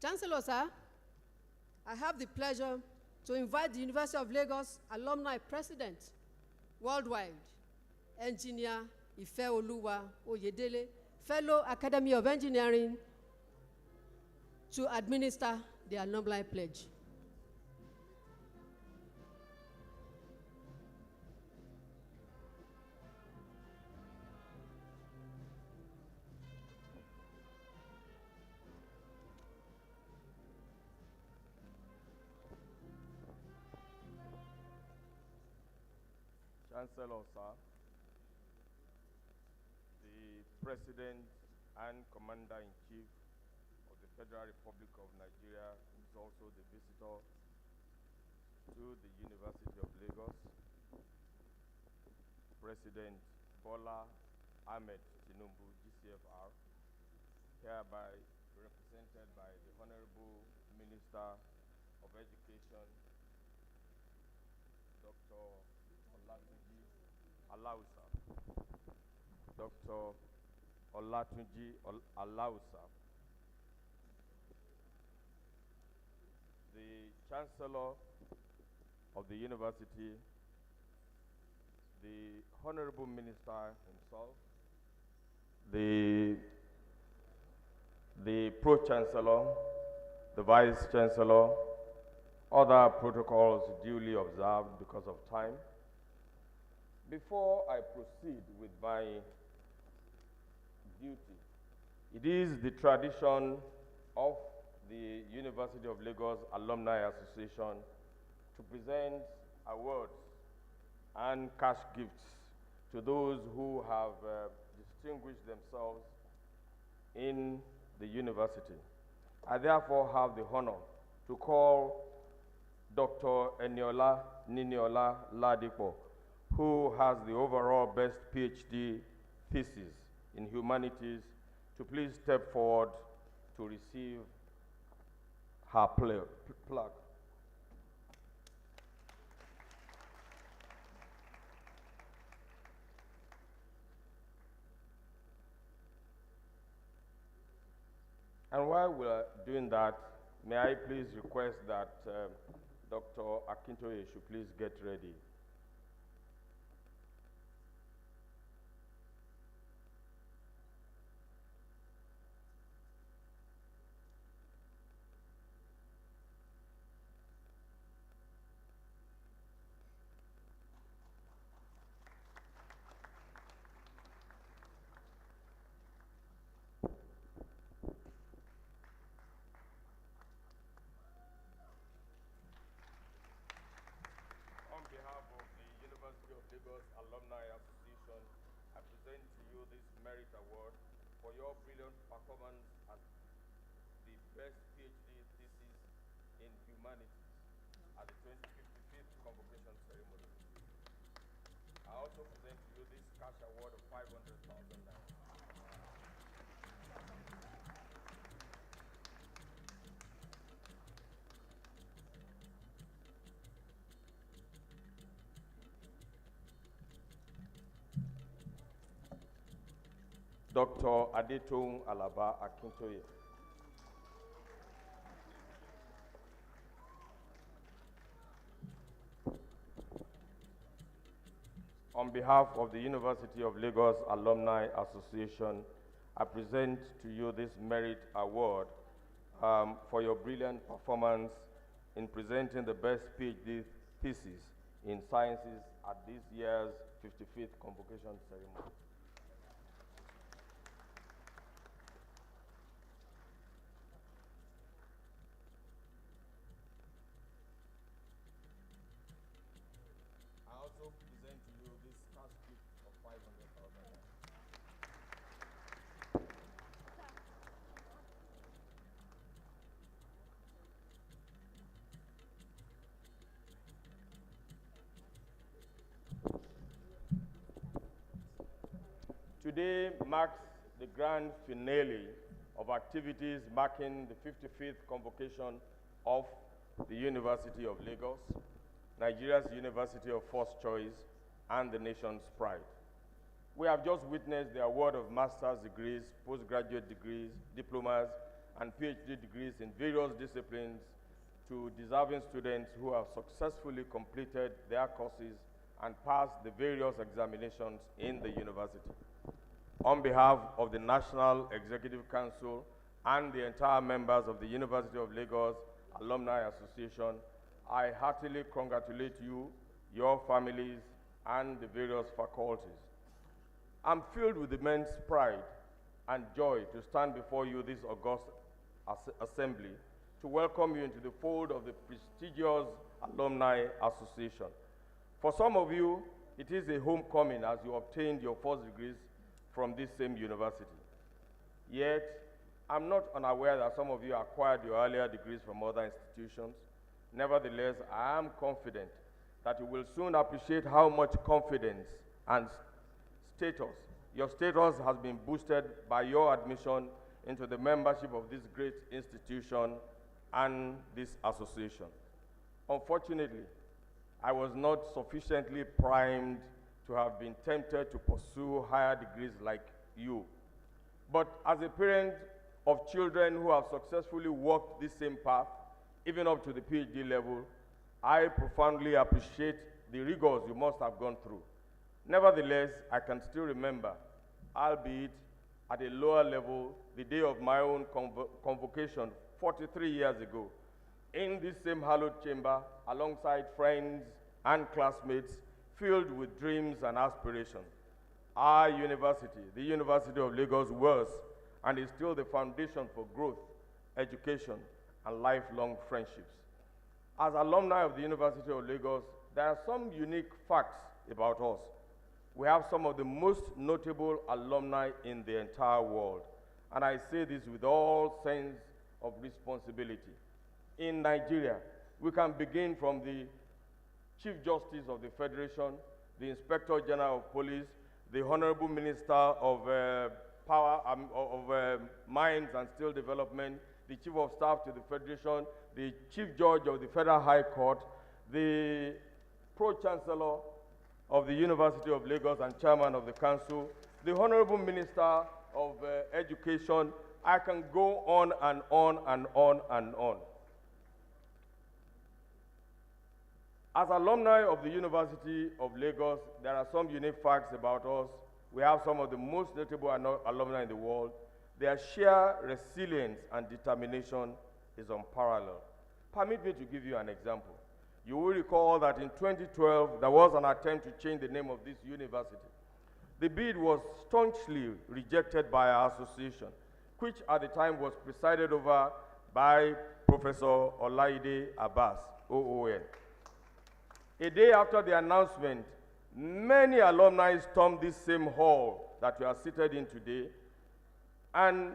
Chancellor, sir, I have the pleasure to invite the University of Lagos Alumni President worldwide, Engineer Ifeoluwa Oyedele, Fellow Academy of Engineering, to administer the Alumni Pledge. Chancellor, sir, the President and Commander-in-Chief of the Federal Republic of Nigeria is also the visitor to the University of Lagos, President Bola Ahmed Tinubu, GCFR, hereby represented by the Honorable Minister of Education, Dr. Olatunji Alausa. Dr. Olatunji Alausa. The Chancellor of the University, the Honorable Minister himself, the Pro-chancellor, the Vice-chancellor, Other protocols duly observed because of time. Before I proceed with my duty, it is the tradition of the University of Lagos Alumni Association to present awards and cash gifts to those who have distinguished themselves in the university. I therefore have the honor to call Dr. Eniola Niniola Ladipo, who has the overall best Ph.D. thesis in humanities, to please step forward to receive her plaque. And while we're doing that, may I please request that Dr. Akintoye should please get ready. On behalf of the University of Lagos Alumni Association, I present to you this Merit Award for your brilliant performance as the best PhD thesis in humanities at the 25th Convocation Ceremony. I also present to you this cash award of 500,000 naira. Dr. Adetong Alaba Akintoye. On behalf of the University of Lagos Alumni Association, I present to you this Merit Award for your brilliant performance in presenting the best PhD thesis in sciences at this year's 55th Convocation Ceremony. I also present to you this cash gift of 500,000 naira. Today marks the grand finale of activities marking the 55th convocation of the University of Lagos, Nigeria's university of first choice and the nation's pride. We have just witnessed the award of master's degrees, postgraduate degrees, diplomas, and PhD degrees in various disciplines to deserving students who have successfully completed their courses and passed the various examinations in the university. On behalf of the National Executive Council and the entire members of the University of Lagos Alumni Association, I heartily congratulate you, your families, and the various faculties. I'm filled with immense pride and joy to stand before you this august assembly to welcome you into the fold of the prestigious Alumni Association. For some of you, it is a homecoming as you obtained your first degrees from this same university. Yet, I'm not unaware that some of you acquired your earlier degrees from other institutions. Nevertheless, I am confident that you will soon appreciate how much confidence and your status has been boosted by your admission into the membership of this great institution and this association. Unfortunately, I was not sufficiently primed to have been tempted to pursue higher degrees like you. But as a parent of children who have successfully walked this same path, even up to the PhD level, I profoundly appreciate the rigors you must have gone through. Nevertheless, I can still remember, albeit at a lower level, the day of my own convocation 43 years ago, in this same hallowed chamber, alongside friends and classmates, filled with dreams and aspirations. Our university, the University of Lagos, was and is still the foundation for growth, education, and lifelong friendships. As alumni of the University of Lagos, there are some unique facts about us. We have some of the most notable alumni in the entire world, and I say this with all sense of responsibility. In Nigeria, we can begin from the Chief Justice of the Federation, the Inspector General of Police, the Honorable Minister of Mines and Steel Development, the Chief of Staff to the Federation, the Chief Judge of the Federal High Court, the Pro-chancellor of the University of Lagos and Chairman of the Council, the Honorable Minister of Education. I can go on and on and on and on. As alumni of the University of Lagos, there are some unique facts about us. We have some of the most notable alumni in the world. Their sheer resilience and determination is unparalleled. Permit me to give you an example. You will recall that in 2012, there was an attempt to change the name of this university. The bid was staunchly rejected by our association, which at the time was presided over by Professor Olaide Abbas, OON. A day after the announcement, many alumni stormed this same hall that we are seated in today, and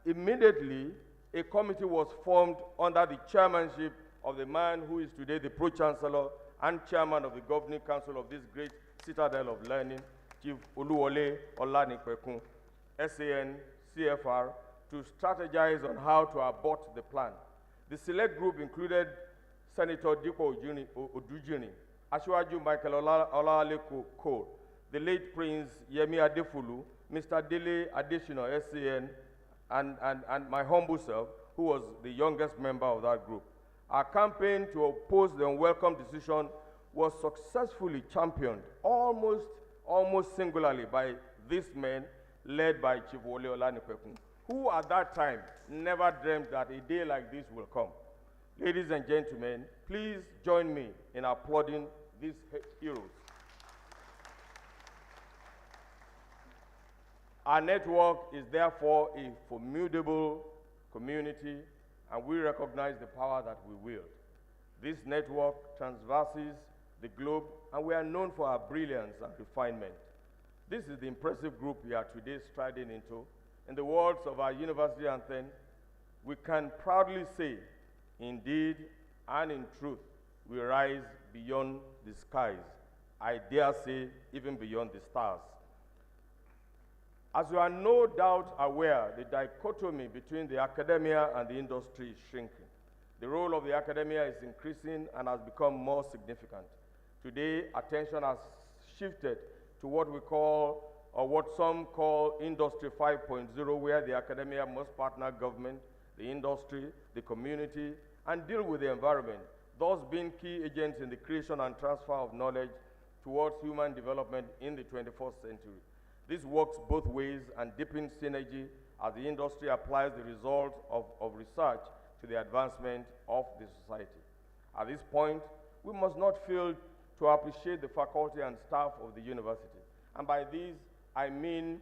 immediately a committee was formed under the chairmanship of the man who is today the Pro-chancellor and chairman of the governing council of this great citadel of learning, Chief Oluwole Olanipekun, SAN, CFR, to strategize on how to abort the plan. The select group included Senator Dikko Odujini, Asiwaju Michael Olawale Cole, the late Prince Yemi Adefulu, Mr. Dele Adesina, SAN, and my humble self, who was the youngest member of that group. Our campaign to oppose the unwelcome decision was successfully championed almost singularly by these men led by Chief Wole Olanipekun, who at that time never dreamed that a day like this will come. Ladies and gentlemen, please join me in applauding these heroes. Our network is therefore a formidable community, and we recognize the power that we wield. This network traverses the globe, and we are known for our brilliance and refinement. This is the impressive group we are today striding into. In the words of our university anthem, we can proudly say, indeed and in truth, we rise beyond the skies. I dare say, even beyond the stars. As you are no doubt aware, the dichotomy between the academia and the industry is shrinking. The role of the academia is increasing and has become more significant. Today, attention has shifted to what we call, or what some call, Industry 5.0, where the academia must partner government, the industry, the community, and deal with the environment, thus being key agents in the creation and transfer of knowledge towards human development in the 21st century. This works both ways and deepens synergy as the industry applies the results of research to the advancement of the society. At this point, we must not fail to appreciate the faculty and staff of the university. And by these, I mean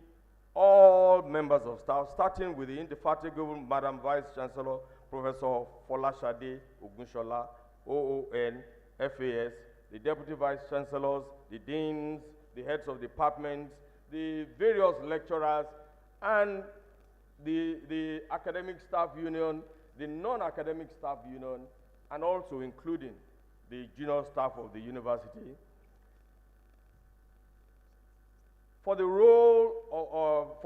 all members of staff, starting with the indefatigable Madam Vice Chancellor, Professor Folashade Ogunshola, OON, FAS, the Deputy Vice Chancellors, the Deans, the heads of departments, the various lecturers, and the academic staff union, the non-academic staff union, and also including the junior staff of the university. For the role,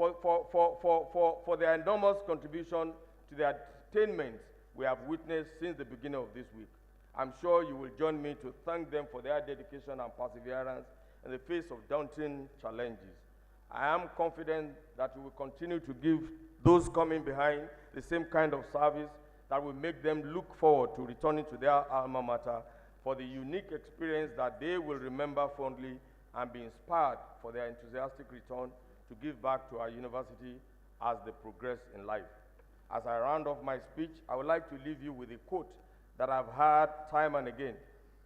for their enormous contribution to the attainments we have witnessed since the beginning of this week. I'm sure you will join me to thank them for their dedication and perseverance in the face of daunting challenges. I am confident that we will continue to give those coming behind the same kind of service that will make them look forward to returning to their alma mater for the unique experience that they will remember fondly and be inspired for their enthusiastic return to give back to our university as they progress in life. As I round off my speech, I would like to leave you with a quote that I've heard time and again.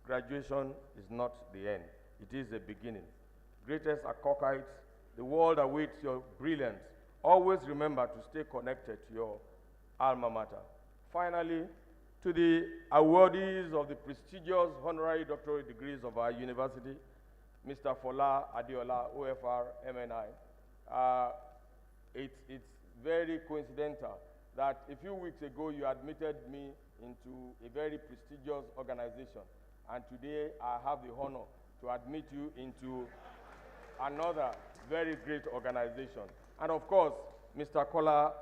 Graduation is not the end. It is the beginning. Greatest Akokites, the world awaits your brilliance. Always remember to stay connected to your alma mater. Finally, to the awardees of the prestigious honorary doctorate degrees of our university, Mr. Fola Adeola, OFR, MNI. It's very coincidental that a few weeks ago you admitted me into a very prestigious organization, and today I have the honor to admit you into another very great organization. And of course, Mr. Kola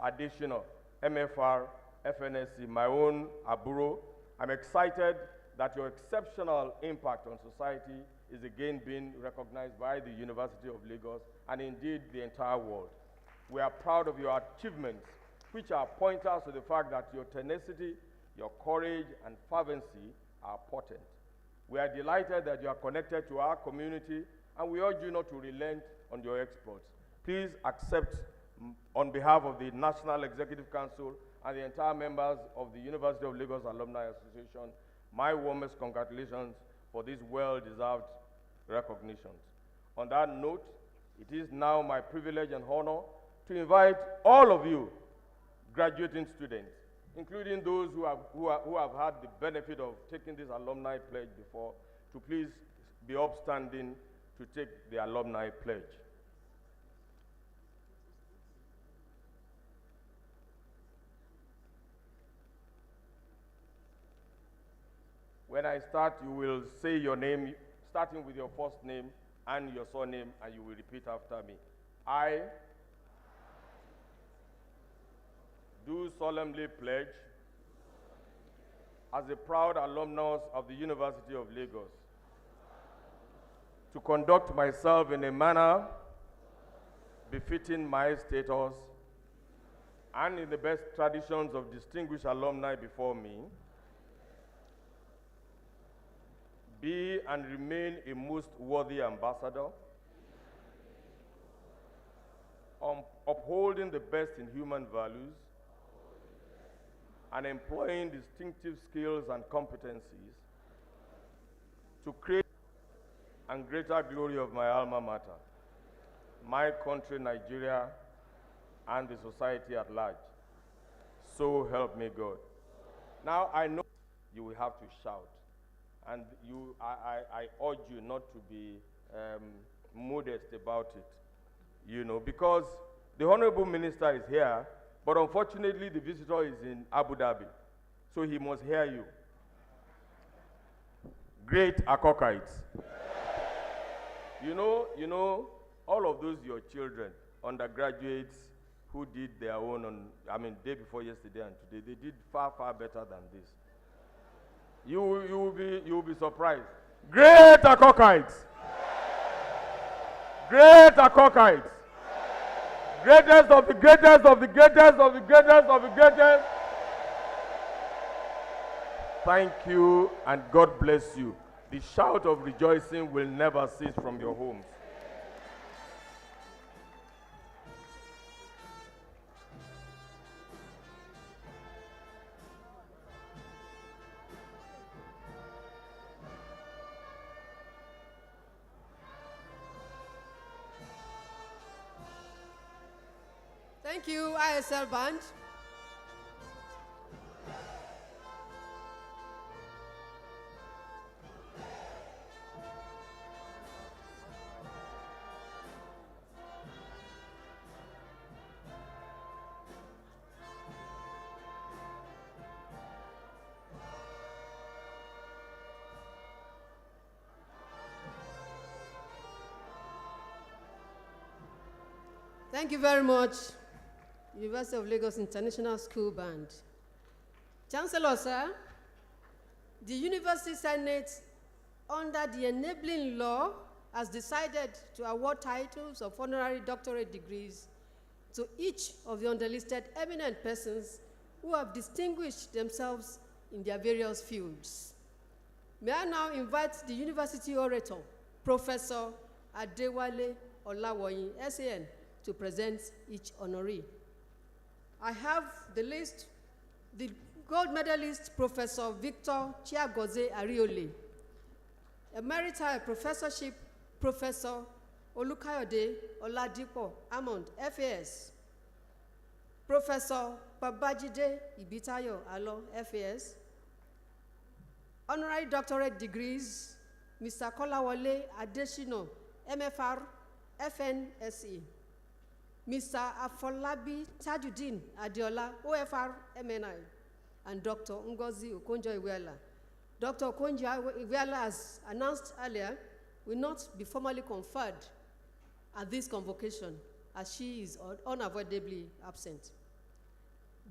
Adeshino, MFR, FNSC, my own Aburo. I'm excited that your exceptional impact on society is again being recognized by the University of Lagos and indeed the entire world. We are proud of your achievements, which are pointers to the fact that your tenacity, your courage, and fervency are potent. We are delighted that you are connected to our community, and we urge you not to relent on your exploits. Please accept, on behalf of the National Executive Council and the entire members of the University of Lagos Alumni Association, my warmest congratulations for these well-deserved recognitions. On that note, it is now my privilege and honor to invite all of you graduating students, including those who have had the benefit of taking this alumni pledge before, to please be upstanding to take the alumni pledge. When I start, you will say your name, starting with your first name and your surname, and you will repeat after me. I do solemnly pledge, as a proud alumnus of the University of Lagos, to conduct myself in a manner befitting my status and in the best traditions of distinguished alumni before me, be and remain a most worthy ambassador, upholding the best in human values, and employing distinctive skills and competencies to create and greater glory of my alma mater, my country, Nigeria, and the society at large. So help me God. Now I know you will have to shout, and I urge you not to be modest about it, you know, because the Honorable Minister is here, but unfortunately the visitor is in Abu Dhabi, so he must hear you. Great Akokites. You know, all of those your children, undergraduates who did their own day before yesterday and today, they did far, far better than this. You will be surprised. Great Akokites. Great Akokites. Greatest of the greatest of the greatest of the greatest of the greatest. Thank you, and God bless you. The shout of rejoicing will never cease from your homes. Thank you, ISL Band. Thank you very much, University of Lagos International School Band. Chancellor, sir, the University Senate, under the enabling law, has decided to award titles of honorary doctorate degrees to each of the underlisted eminent persons who have distinguished themselves in their various fields. May I now invite the University Orator, Professor Adewale Olawoyin, SAN, to present each honoree. I have the list, the gold medalist, Professor Victor Chiagozie Ariole. Emerita Professorship, Professor Olukayode Oladipo Amond, FAS. Professor Babajide Ibitayo Alo, FAS. Honorary Doctorate degrees, Mr. Kolawole Adeshino, MFR, FNSE. Mr. Afolabi Tajuddin Adiola, OFR, MNI. And Dr. Ngozi Okonjo-Iweala. Dr. Okonjo-Iweala, as announced earlier, will not be formally conferred at this convocation, as she is unavoidably absent.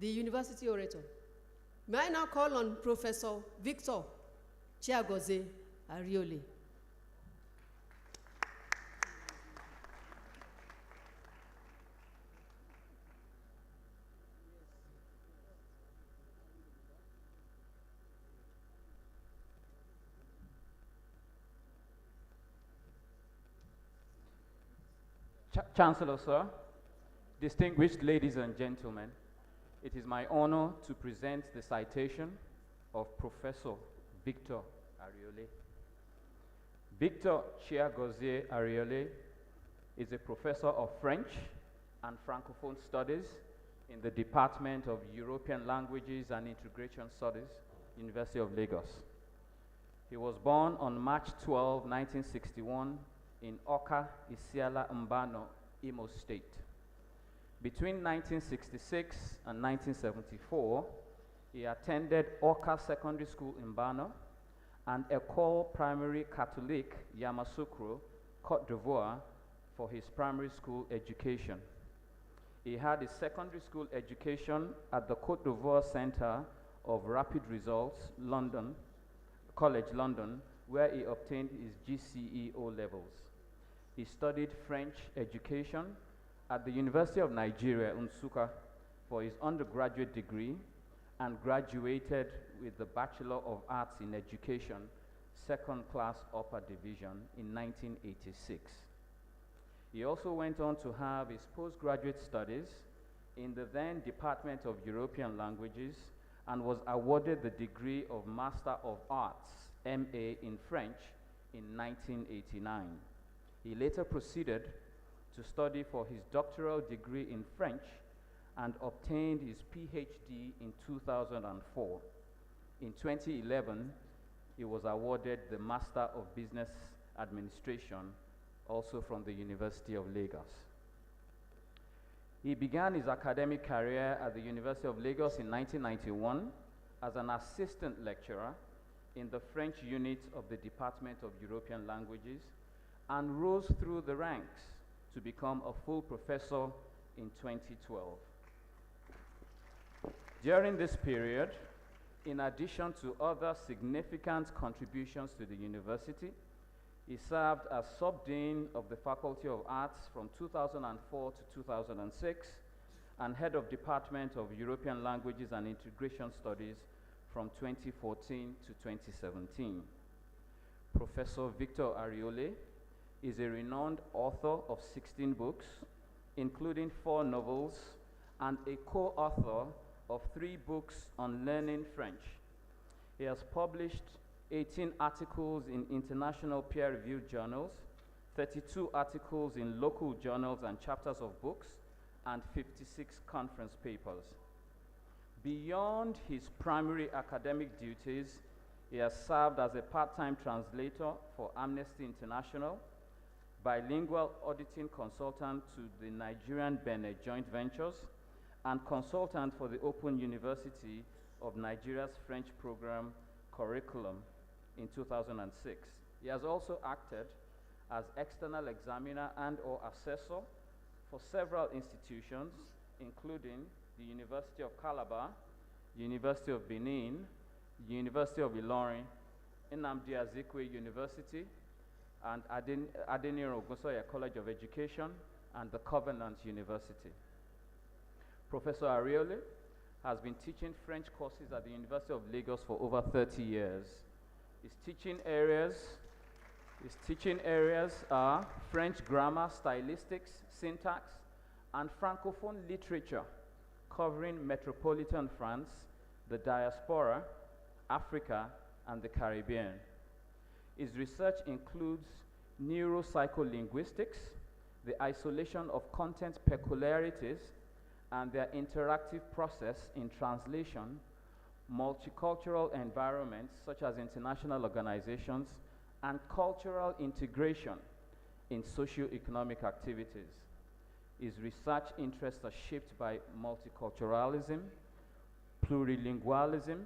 The University Orator. May I now call on Professor Victor Chiagozie Ariole. Chancellor, sir, distinguished ladies and gentlemen, it is my honor to present the citation of Professor Victor Ariole. Victor Chiagozie Ariole is a professor of French and Francophone Studies in the Department of European Languages and Integration Studies, University of Lagos. He was born on March 12, 1961 in Oka, Isiala Mbano, Imo State. Between 1966 and 1974, he attended Oka Secondary School in Mbano and École Primaire Catholique Yamoussoukro, Côte d'Ivoire, for his primary school education. He had his secondary school education at the Côte d'Ivoire Center of Rapid Results, London, College London, where he obtained his GCE O-levels. He studied French education at the University of Nigeria, Nsukka, for his undergraduate degree and graduated with the Bachelor of Arts in Education, second class upper division in 1986. He also went on to have his postgraduate studies in the then Department of European Languages and was awarded the degree of Master of Arts, MA in French, in 1989. He later proceeded to study for his doctoral degree in French and obtained his Ph.D. in 2004. In 2011, he was awarded the Master of Business Administration, also from the University of Lagos. He began his academic career at the University of Lagos in 1991 as an assistant lecturer in the French unit of the Department of European Languages and rose through the ranks to become a full professor in 2012. During this period, in addition to other significant contributions to the university, he served as Sub-Dean of the Faculty of Arts from 2004 to 2006 and Head of Department of European Languages and Integration Studies from 2014 to 2017. Professor Victor Ariole is a renowned author of 16 books, including 4 novels, and a co-author of 3 books on learning French. He has published 18 articles in international peer-reviewed journals, 32 articles in local journals and chapters of books, and 56 conference papers. Beyond his primary academic duties, he has served as a part-time translator for Amnesty International, bilingual auditing consultant to the Nigerian Benin Joint Ventures, and consultant for the Open University of Nigeria's French program curriculum in 2006. He has also acted as external examiner and/or assessor for several institutions, including the University of Calabar, University of Benin, University of Ilorin, Nnamdi Azikiwe University, and Adeniran Ogunsoya College of Education, and the Covenant University. Professor Ariole has been teaching French courses at the University of Lagos for over 30 years. His teaching areas are French grammar, stylistics, syntax, and Francophone literature, covering metropolitan France, the diaspora, Africa, and the Caribbean. His research includes neuropsycholinguistics, the isolation of content peculiarities, and their interactive process in translation, multicultural environments such as international organizations, and cultural integration in socio-economic activities. His research interests are shaped by multiculturalism, plurilingualism,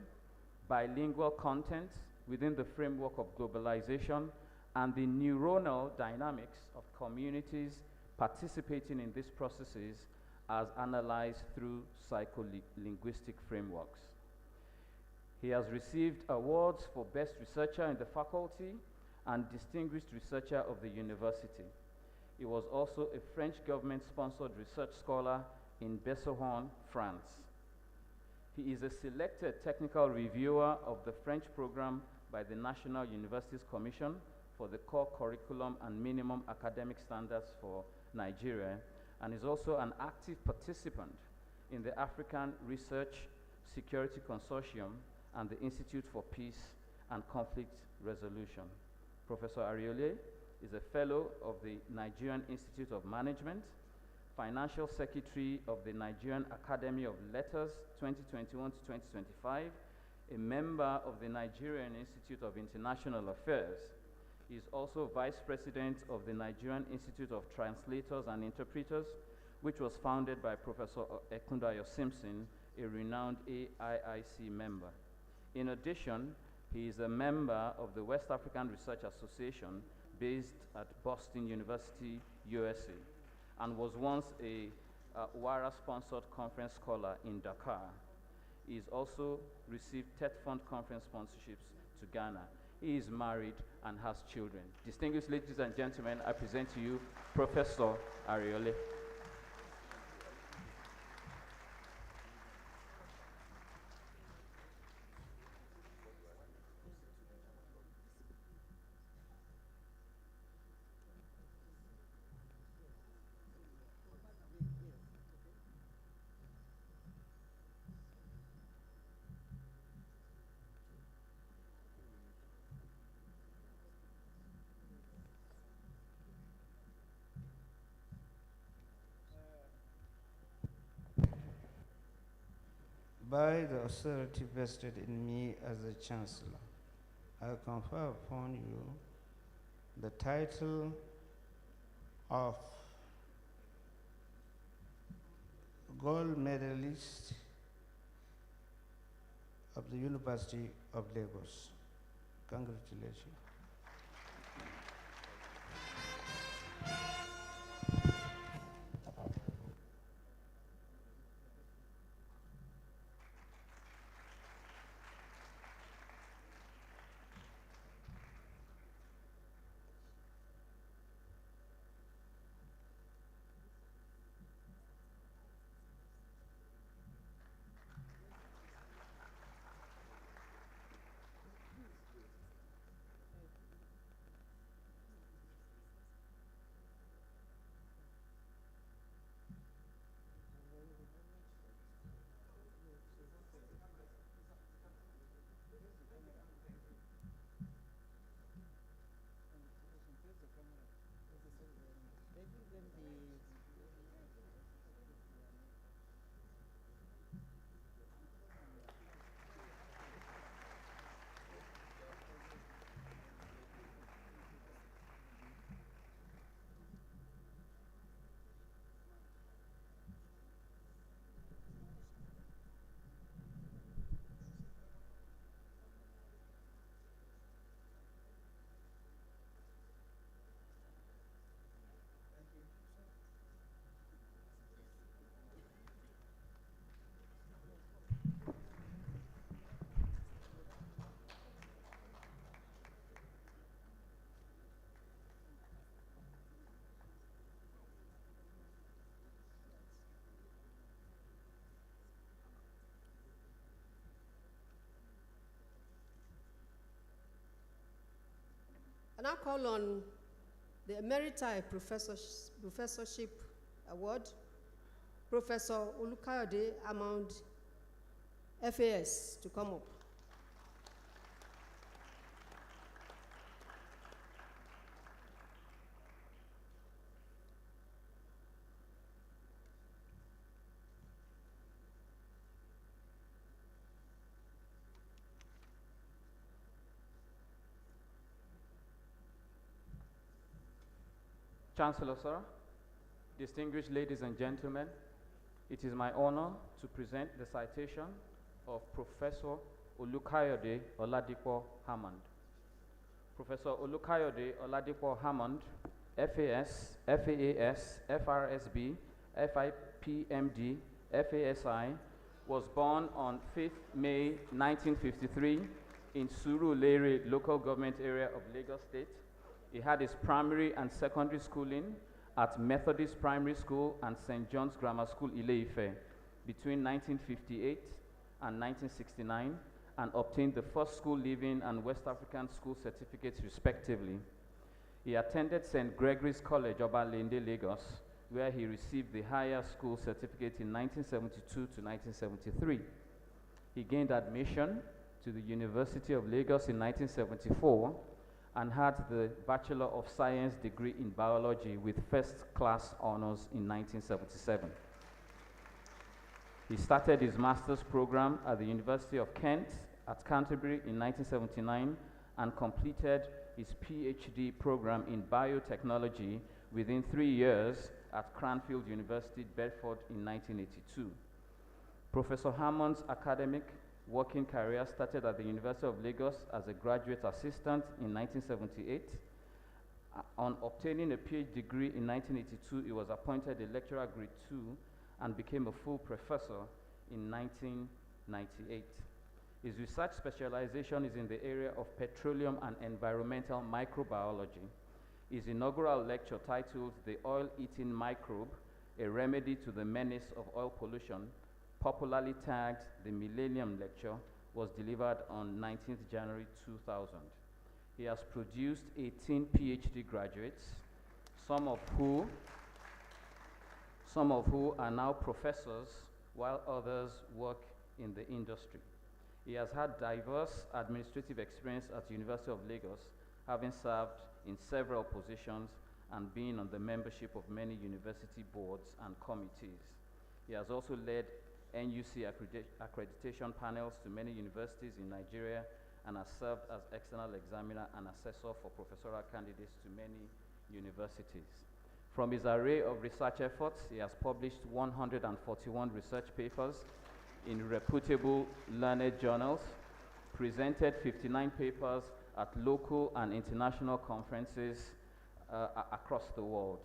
bilingual content within the framework of globalization, and the neuronal dynamics of communities participating in these processes as analyzed through psycholinguistic frameworks. He has received awards for Best Researcher in the Faculty and Distinguished Researcher of the University. He was also a French government-sponsored research scholar in Bessohorn, France. He is a selected technical reviewer of the French program by the National Universities Commission for the core curriculum and minimum academic standards for Nigeria, and is also an active participant in the African Research Security Consortium and the Institute for Peace and Conflict Resolution. Professor Ariole is a fellow of the Nigerian Institute of Management, Financial Secretary of the Nigerian Academy of Letters 2021 to 2025, a member of the Nigerian Institute of International Affairs. He is also Vice President of the Nigerian Institute of Translators and Interpreters, which was founded by Professor Ekundayo Simpson, a renowned AIIC member. In addition, he is a member of the West African Research Association based at Boston University, USA, and was once a WARA-sponsored conference scholar in Dakar. He has also received TED Fund conference sponsorships to Ghana. He is married and has children. Distinguished ladies and gentlemen, I present to you Professor Ariole. By the authority vested in me as the Chancellor, I confer upon you the title of Gold Medalist of the University of Lagos. Congratulations. I now call on the Emeriti Professorship Award Professor Olukayode Hammond, FAS, to come up. Chancellor, sir, distinguished ladies and gentlemen, it is my honor to present the citation of Professor Olukayode Oladipo Hammond. Professor Olukayode Oladipo Hammond, FAS, FAAS, FRSB, FIPMD, FASI, was born on 5th May 1953 in Surulere local government area of Lagos State. He had his primary and secondary schooling at Methodist Primary School and St. John's Grammar School, Ile-Ife, between 1958 and 1969, and obtained the first school leaving and West African school certificates respectively. He attended St. Gregory's College, Obalende, Lagos, where he received the higher school certificate in 1972 to 1973. He gained admission to the University of Lagos in 1974 and had the Bachelor of Science degree in biology with first-class honors in 1977. He started his master's program at the University of Kent at Canterbury in 1979 and completed his Ph.D. program in biotechnology within 3 years at Cranfield University, Bedford in 1982. Professor Hammond's academic working career started at the University of Lagos as a graduate assistant in 1978. On obtaining a PhD degree in 1982, he was appointed a lecturer grade 2 and became a full professor in 1998. His research specialization is in the area of petroleum and environmental microbiology. His inaugural lecture titled "The Oil-Eating Microbe, a Remedy to the Menace of Oil Pollution," popularly tagged the Millennium Lecture, was delivered on 19th January 2000. He has produced 18 PhD graduates, some of who are now professors, while others work in the industry. He has had diverse administrative experience at the University of Lagos, having served in several positions and being on the membership of many university boards and committees. He has also led NUC accreditation panels to many universities in Nigeria and has served as external examiner and assessor for professorial candidates to many universities. From his array of research efforts, he has published 141 research papers in reputable learned journals, presented 59 papers at local and international conferences across the world.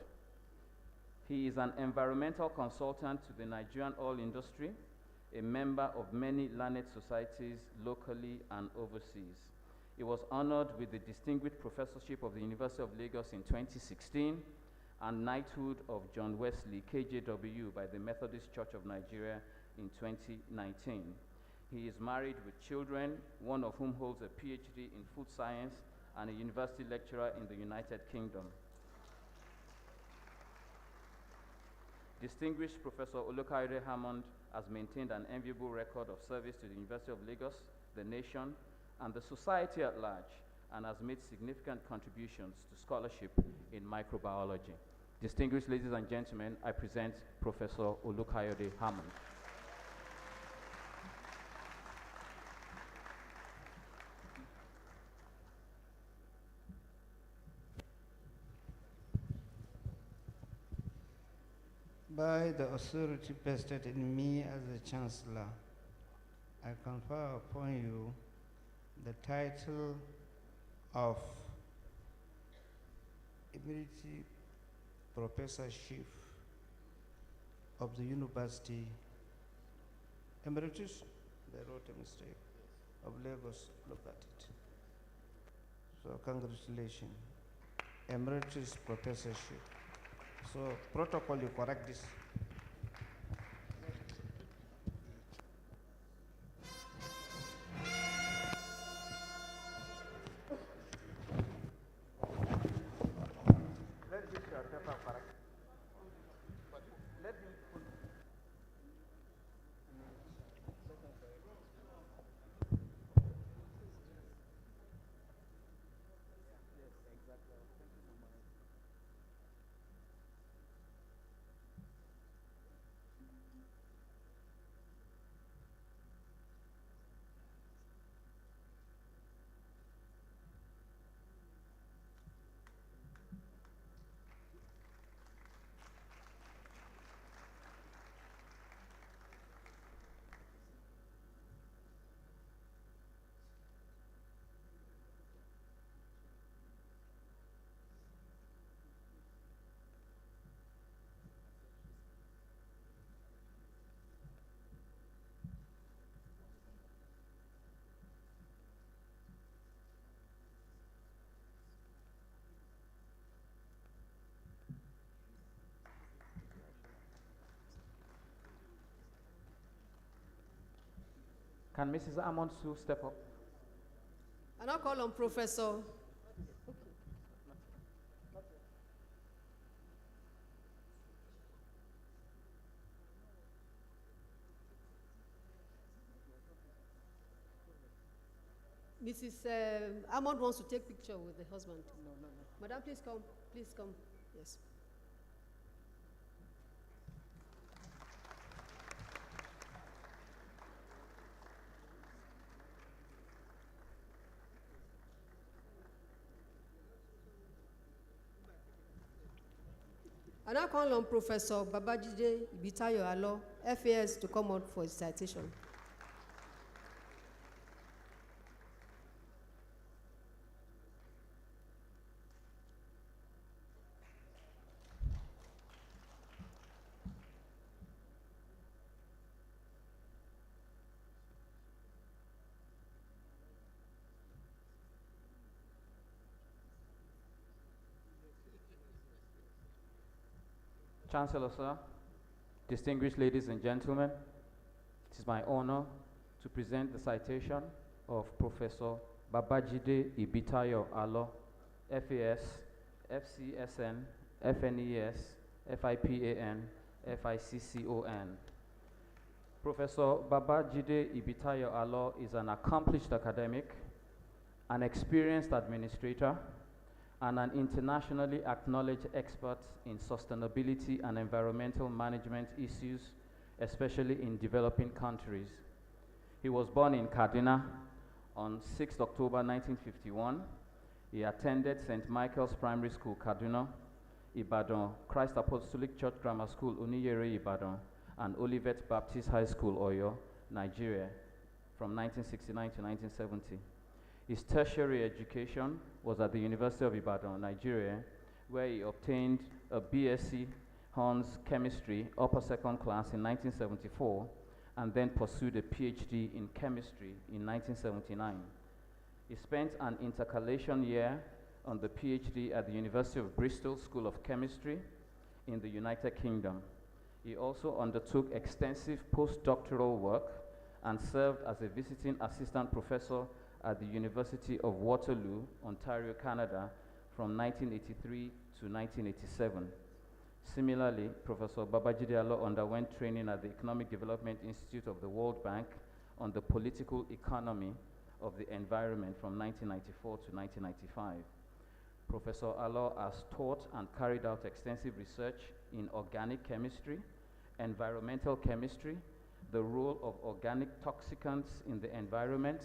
He is an environmental consultant to the Nigerian oil industry, a member of many learned societies locally and overseas. He was honored with the Distinguished Professorship of the University of Lagos in 2016 and Knighthood of John Wesley, KJW, by the Methodist Church of Nigeria in 2019. He is married with children, one of whom holds a PhD in food science and a university lecturer in the United Kingdom. Distinguished Professor Olukayode Hammond has maintained an enviable record of service to the University of Lagos, the nation, and the society at large, and has made significant contributions to scholarship in microbiology. Distinguished ladies and gentlemen, I present Professor Olukayode Hammond. By the authority vested in me as the Chancellor, I confer upon you the title of Emeriti Professorship of the University, Emeritus, they wrote a mistake, of Lagos, look at it. So congratulations, Emeritus Professorship. So protocol, you correct this. Let this your paper correct. Let me put Can Mrs. Amonsu step up? And I'll call on Professor. Mrs. Amond wants to take picture with the husband. No. Madam, please come. Please come. Yes. And I call on Professor Babajide Ibitayo Alo, FAS, to come out for his citation. Chancellor, sir, distinguished ladies and gentlemen, it is my honor to present the citation of Professor Babajide Ibitayo Alo, FAS, FCSN, FNES, FIPAN, FICCON. Professor Babajide Ibitayo Alo is an accomplished academic, an experienced administrator, and an internationally acknowledged expert in sustainability and environmental management issues, especially in developing countries. He was born in Kaduna on 6 October 1951. He attended St. Michael's Primary School, Kaduna, Ibadan, Christ Apostolic Church Grammar School, Uniyere, Ibadan, and Olivet Baptist High School, Oyo, Nigeria, from 1969 to 1970. His tertiary education was at the University of Ibadan, Nigeria, where he obtained a BSc Honors Chemistry, upper second class in 1974, and then pursued a Ph.D. in chemistry in 1979. He spent an intercalation year on the Ph.D. at the University of Bristol School of Chemistry in the United Kingdom. He also undertook extensive postdoctoral work and served as a visiting assistant professor at the University of Waterloo, Ontario, Canada, from 1983 to 1987. Similarly, Professor Babajide Alo underwent training at the Economic Development Institute of the World Bank on the political economy of the environment from 1994 to 1995. Professor Alo has taught and carried out extensive research in organic chemistry, environmental chemistry, the role of organic toxicants in the environment,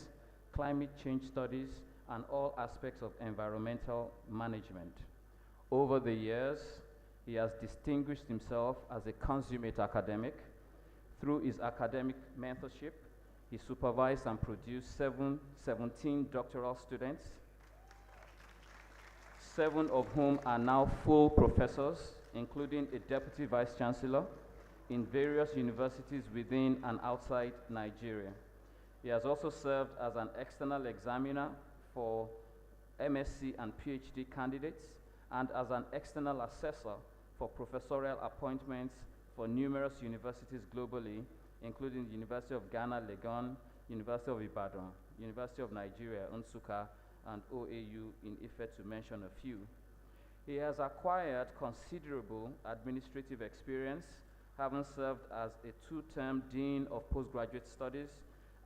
climate change studies, and all aspects of environmental management. Over the years, he has distinguished himself as a consummate academic. Through his academic mentorship, he supervised and produced 17 doctoral students, 7 of whom are now full professors, including a deputy vice chancellor in various universities within and outside Nigeria. He has also served as an external examiner for MSc and PhD candidates and as an external assessor for professorial appointments for numerous universities globally, including the University of Ghana, Legon, University of Ibadan, University of Nigeria, Nsukka, and OAU in Ife, to mention a few. He has acquired considerable administrative experience, having served as a 2-term Dean of Postgraduate Studies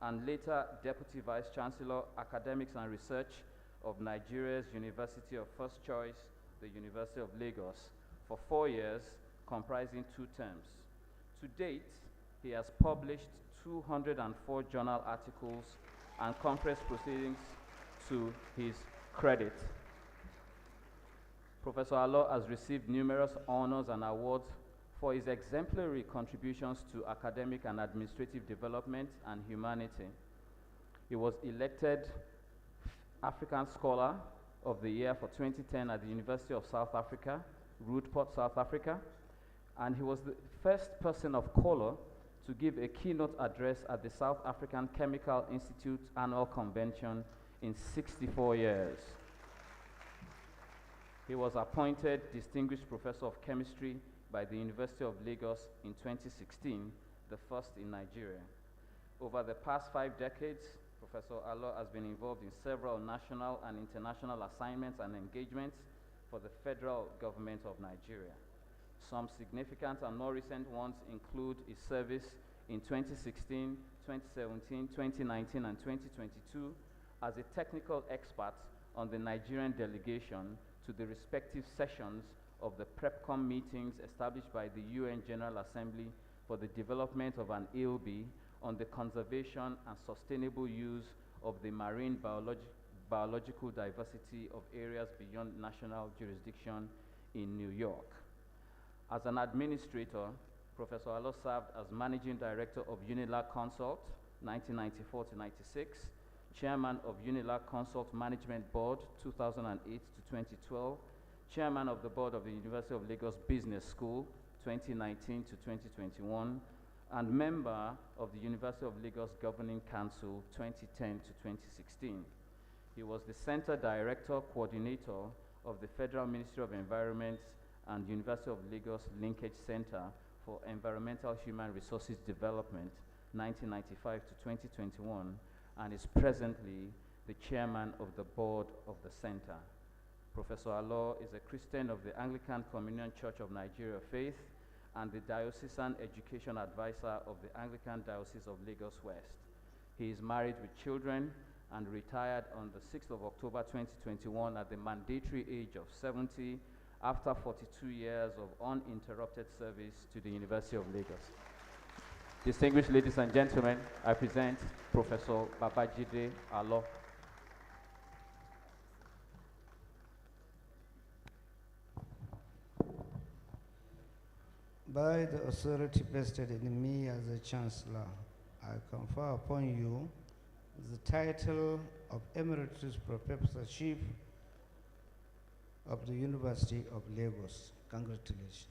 and later Deputy Vice Chancellor, Academics and Research of Nigeria's University of First Choice, the University of Lagos, for 4 years, comprising 2 terms. To date, he has published 204 journal articles and conference proceedings to his credit. Professor Alo has received numerous honors and awards for his exemplary contributions to academic and administrative development and humanity. He was elected African Scholar of the Year for 2010 at the University of South Africa, Roodeport, South Africa, and he was the first person of color to give a keynote address at the South African Chemical Institute Annual Convention in 64 years. He was appointed Distinguished Professor of Chemistry by the University of Lagos in 2016, the first in Nigeria. Over the past 5 decades, Professor Alo has been involved in several national and international assignments and engagements for the federal government of Nigeria. Some significant and more recent ones include his service in 2016, 2017, 2019, and 2022 as a technical expert on the Nigerian delegation to the respective sessions of the PrepCom meetings established by the UN General Assembly for the development of an ELB on the conservation and sustainable use of the marine biological diversity of areas beyond national jurisdiction in New York. As an administrator, Professor Alo served as Managing Director of UNILAG Consult, 1994 to 96, Chairman of UNILAG Consult Management Board, 2008 to 2012, Chairman of the Board of the University of Lagos Business School, 2019 to 2021, and member of the University of Lagos Governing Council, 2010 to 2016. He was the Center Director Coordinator of the Federal Ministry of Environment and University of Lagos Linkage Center for Environmental Human Resources Development, 1995 to 2021, and is presently the Chairman of the Board of the Center. Professor Alo is a Christian of the Anglican Communion Church of Nigeria Faith and the Diocesan Education Advisor of the Anglican Diocese of Lagos West. He is married with children and retired on the 6th of October 2021 at the mandatory age of 70 after 42 years of uninterrupted service to the University of Lagos. Distinguished ladies and gentlemen, I present Professor Babajide Alo. By the authority vested in me as a Chancellor, I confer upon you the title of Emeritus Professorship of the University of Lagos. Congratulations.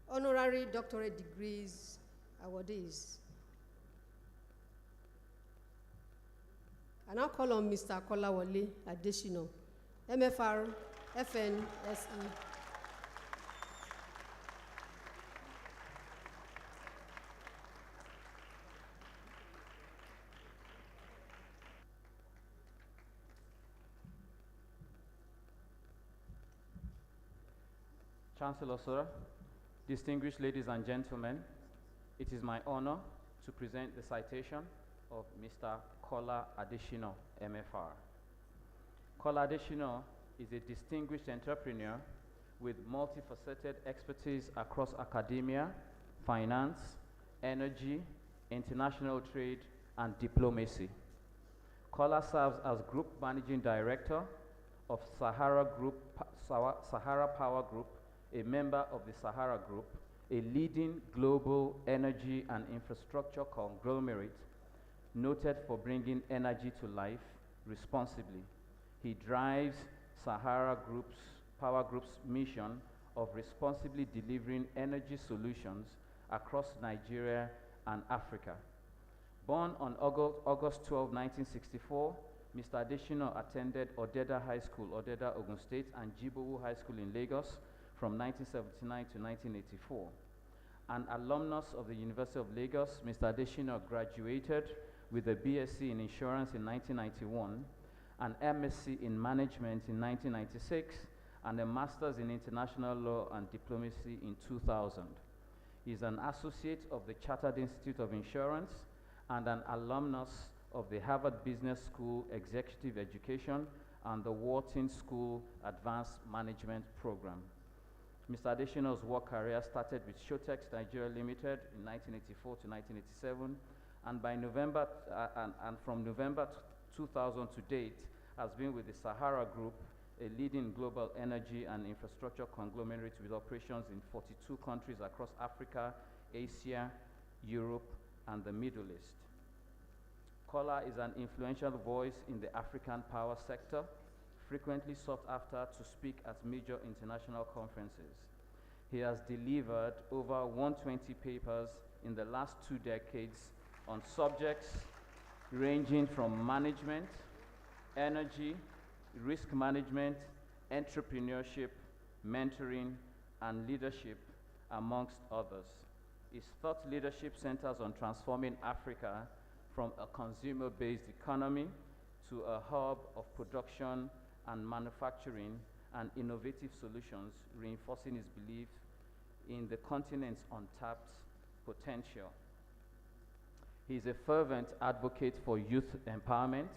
Honorary doctorate degrees awardees. I now call on Mr. Kolawole Adesina, MFR, FNSE. Chancellor, sir, distinguished ladies and gentlemen, it is my honor to present the citation of Mr. Kola Adesina, MFR. Kola Adesina is a distinguished entrepreneur with multifaceted expertise across academia, finance, energy, international trade, and diplomacy. Kola serves as Group Managing Director of Sahara Power Group, a member of the Sahara Group, a leading global energy and infrastructure conglomerate noted for bringing energy to life, responsibly. He drives Sahara Power Group's mission of responsibly delivering energy solutions across Nigeria and Africa. Born on August 12, 1964, Mr. Adesina attended Odeda High School, Odeda, Ogun State, and Jibowu High School in Lagos from 1979 to 1984. An alumnus of the University of Lagos, Mr. Adesina graduated with a BSc in Insurance in 1991, an MSc in Management in 1996, and a Master's in International Law and Diplomacy in 2000. He is an associate of the Chartered Institute of Insurance and an alumnus of the Harvard Business School Executive Education and the Wharton School Advanced Management Program. Mr. Adesina's work career started with Showtex Nigeria Limited in 1984 to 1987, and by November, from November 2000 to date, has been with the Sahara Group, a leading global energy and infrastructure conglomerate with operations in 42 countries across Africa, Asia, Europe, and the Middle East. Kola is an influential voice in the African power sector, frequently sought after to speak at major international conferences. He has delivered over 120 papers in the last 2 decades on subjects ranging from management, energy, risk management, entrepreneurship, mentoring, and leadership, amongst others. His thought leadership centers on transforming Africa from a consumer-based economy to a hub of production and manufacturing and innovative solutions, reinforcing his belief in the continent's untapped potential. He is a fervent advocate for youth empowerment,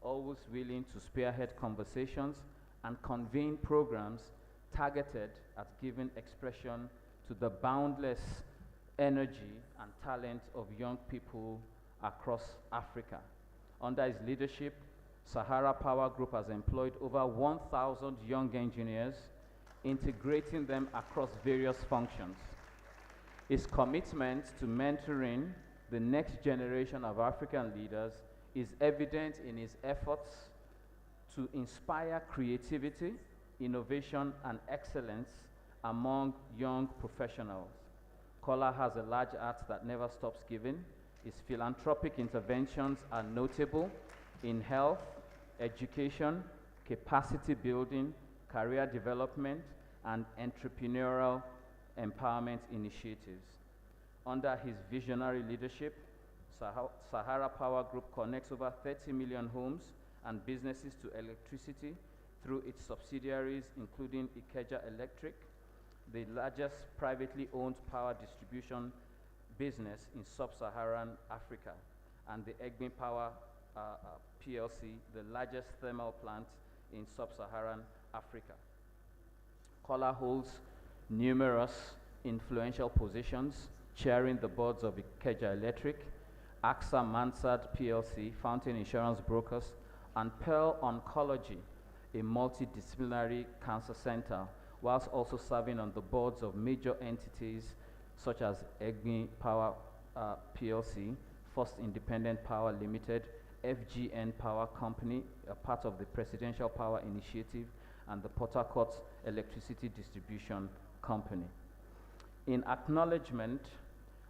always willing to spearhead conversations and convene programs targeted at giving expression to the boundless energy and talent of young people across Africa. Under his leadership, Sahara Power Group has employed over 1,000 young engineers, integrating them across various functions. His commitment to mentoring the next generation of African leaders is evident in his efforts to inspire creativity, innovation, and excellence among young professionals. Kola has a large heart that never stops giving. His philanthropic interventions are notable in health, education, capacity building, career development, and entrepreneurial empowerment initiatives. Under his visionary leadership, Sahara Power Group connects over 30 million homes and businesses to electricity through its subsidiaries, including Ikeja Electric, the largest privately owned power distribution business in sub-Saharan Africa, and the Egbin Power PLC, the largest thermal plant in sub-Saharan Africa. Kola holds numerous influential positions, chairing the boards of Ikeja Electric, AXA Mansard PLC, Fountain Insurance Brokers, and Pearl Oncology, a multidisciplinary cancer center, whilst also serving on the boards of major entities such as Egbin Power PLC, First Independent Power Limited, FGN Power Company, a part of the Presidential Power Initiative, and the Port Harcourt Electricity Distribution Company. In acknowledgement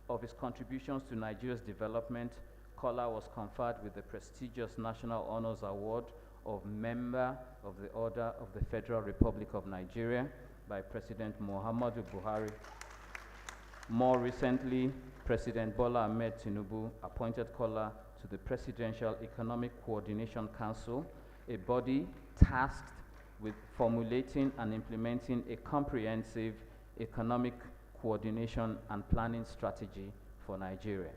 of his contributions to Nigeria's development, Kola was conferred with the prestigious National Honors Award of Member of the Order of the Federal Republic of Nigeria by President Muhammadu Buhari. More recently, President Bola Ahmed Tinubu appointed Kola to the Presidential Economic Coordination Council, a body tasked with formulating and implementing a comprehensive economic coordination and planning strategy for Nigeria.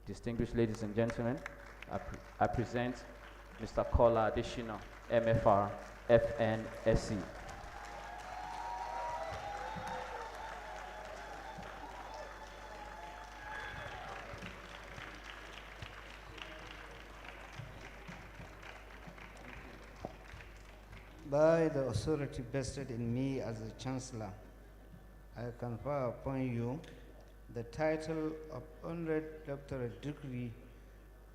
Distinguished ladies and gentlemen, I present Mr. Kola Adesina, MFR, FNSC. By the authority vested in me as a Chancellor, I confer upon you the title of Honorary Doctorate degree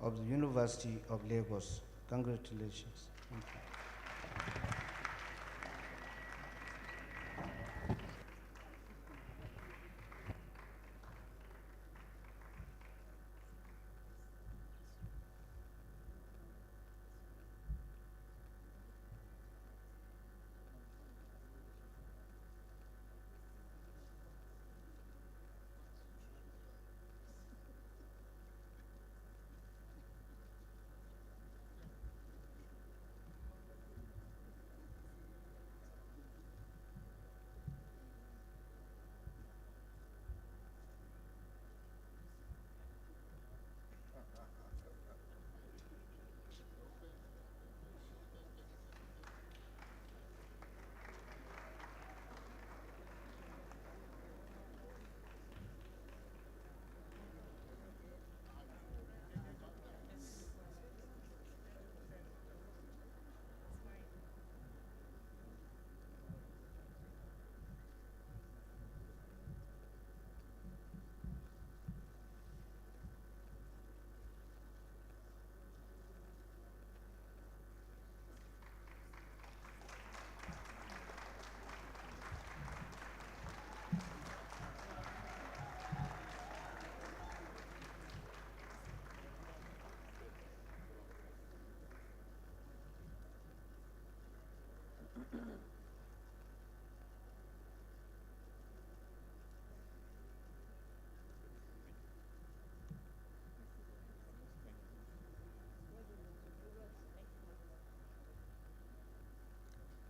of the University of Lagos. Congratulations.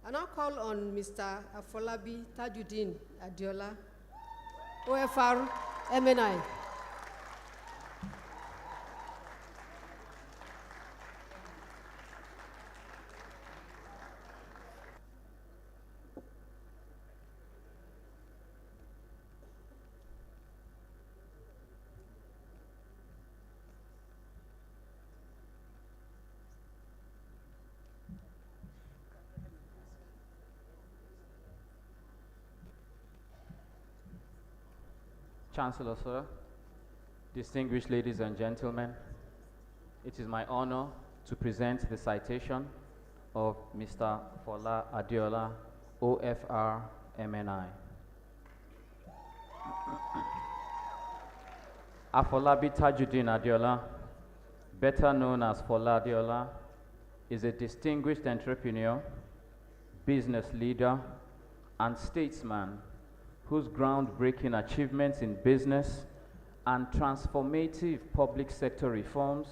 I now call on Mr. Afolabi Tajuddin Adiola, OFR MNI. Chancellor, sir, distinguished ladies and gentlemen, it is my honor to present the citation of Mr. Fola Adiola, OFR MNI. Afolabi Tajuddin Adiola, better known as Fola Adiola, is a distinguished entrepreneur, business leader, and statesman whose groundbreaking achievements in business and transformative public sector reforms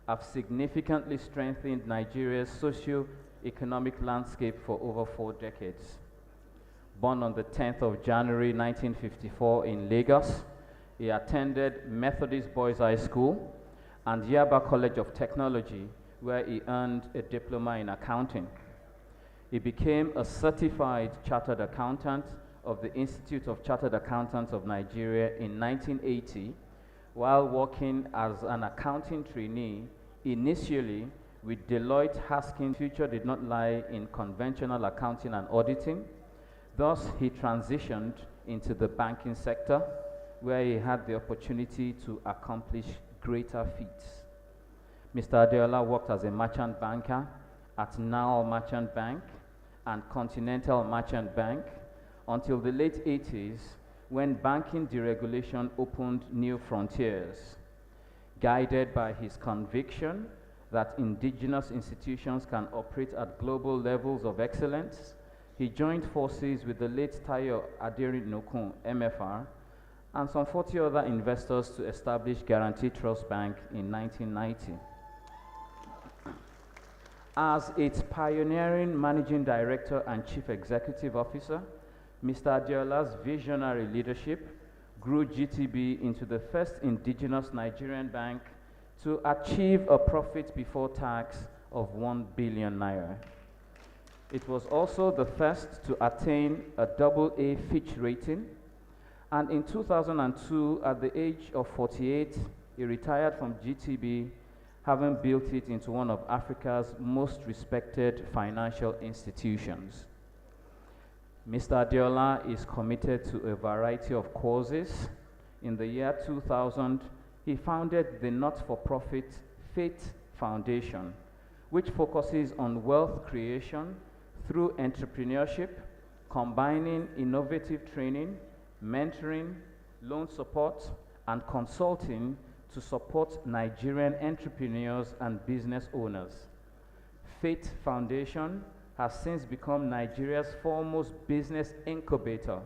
have significantly strengthened Nigeria's socio-economic landscape for over 4 decades. Born on the 10th of January 1954 in Lagos, he attended Methodist Boys High School and Yaba College of Technology, where he earned a diploma in accounting. He became a certified chartered accountant of the Institute of Chartered Accountants of Nigeria in 1980, while working as an accounting trainee, initially with Deloitte Haskins. Future did not lie in conventional accounting and auditing. Thus, he transitioned into the banking sector, where he had the opportunity to accomplish greater feats. Mr. Adiola worked as a merchant banker at Now Merchant Bank and Continental Merchant Bank until the late 80s, when banking deregulation opened new frontiers. Guided by his conviction that indigenous institutions can operate at global levels of excellence, he joined forces with the late Tayo Aderinokun, MFR, and some 40 other investors to establish Guarantee Trust Bank in 1990. As its pioneering managing director and chief executive officer, Mr. Adiola's visionary leadership grew GTB into the first indigenous Nigerian bank to achieve a profit before tax of 1 billion naira. It was also the first to attain a AA Fitch rating, and in 2002, at the age of 48, he retired from GTB, having built it into one of Africa's most respected financial institutions. Mr. Adiola is committed to a variety of causes. In the year 2000, he founded the not-for-profit Faith Foundation, which focuses on wealth creation through entrepreneurship, combining innovative training, mentoring, loan support, and consulting to support Nigerian entrepreneurs and business owners. Faith Foundation has since become Nigeria's foremost business incubator,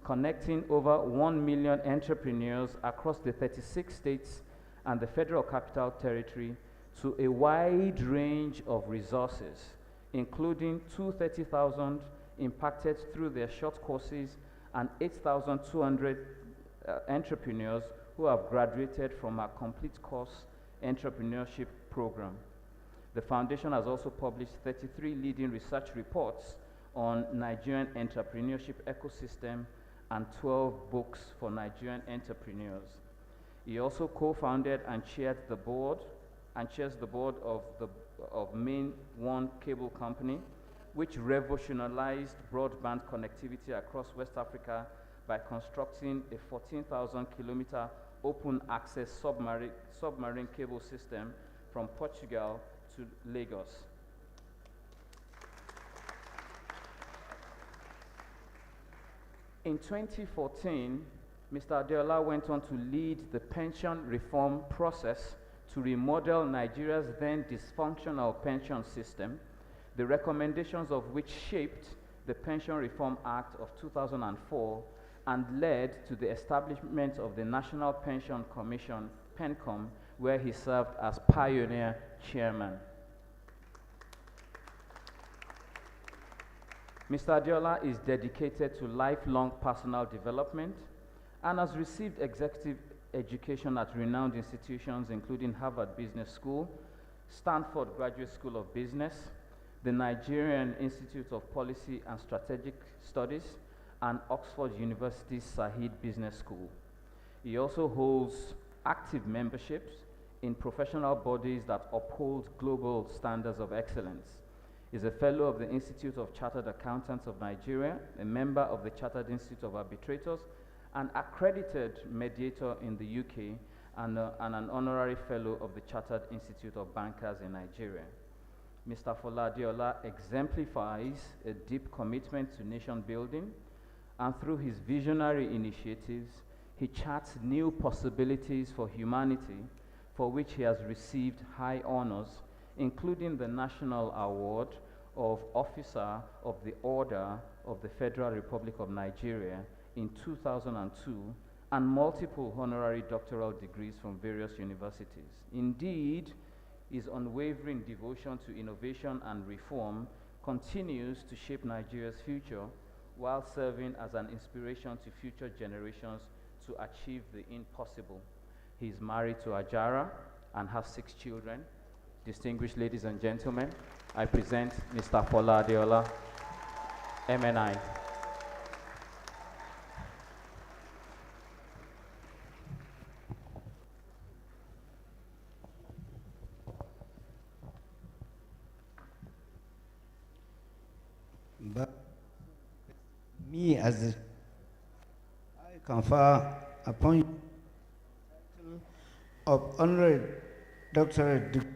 connecting over 1 million entrepreneurs across the 36 states and the Federal Capital Territory to a wide range of resources, including 230,000 impacted through their short courses and 8,200 entrepreneurs who have graduated from our complete course entrepreneurship program. The foundation has also published 33 leading research reports on Nigerian entrepreneurship ecosystem and 12 books for Nigerian entrepreneurs. He also co-founded and chairs the board of Main One Cable Company, which revolutionized broadband connectivity across West Africa by constructing a 14,000-kilometer open access submarine cable system from Portugal to Lagos. In 2014, Mr. Adeola went on to lead the pension reform process to remodel Nigeria's then dysfunctional pension system, the recommendations of which shaped the Pension Reform Act of 2004 and led to the establishment of the National Pension Commission, PENCOM, where he served as pioneer chairman. Mr. Adeola is dedicated to lifelong personal development and has received executive education at renowned institutions including Harvard Business School, Stanford Graduate School of Business, the Nigerian Institute of Policy and Strategic Studies, and Oxford University's Sahid Business School. He also holds active memberships in professional bodies that uphold global standards of excellence. He's a fellow of the Institute of Chartered Accountants of Nigeria, a member of the Chartered Institute of Arbitrators, an accredited mediator in the UK, and an honorary fellow of the Chartered Institute of Bankers in Nigeria. Mr. Fola Adeola exemplifies a deep commitment to nation building, and through his visionary initiatives, he charts new possibilities for humanity, for which he has received high honors, including the National Award of Officer of the Order of the Federal Republic of Nigeria in 2002, and multiple honorary doctoral degrees from various universities. Indeed, his unwavering devotion to innovation and reform continues to shape Nigeria's future while serving as an inspiration to future generations to achieve the impossible. He is married to Ajara and has 6 children. Distinguished ladies and gentlemen, I present Mr. Fola Adeola, MNI. But me as I confer upon you of honorary doctorate degree.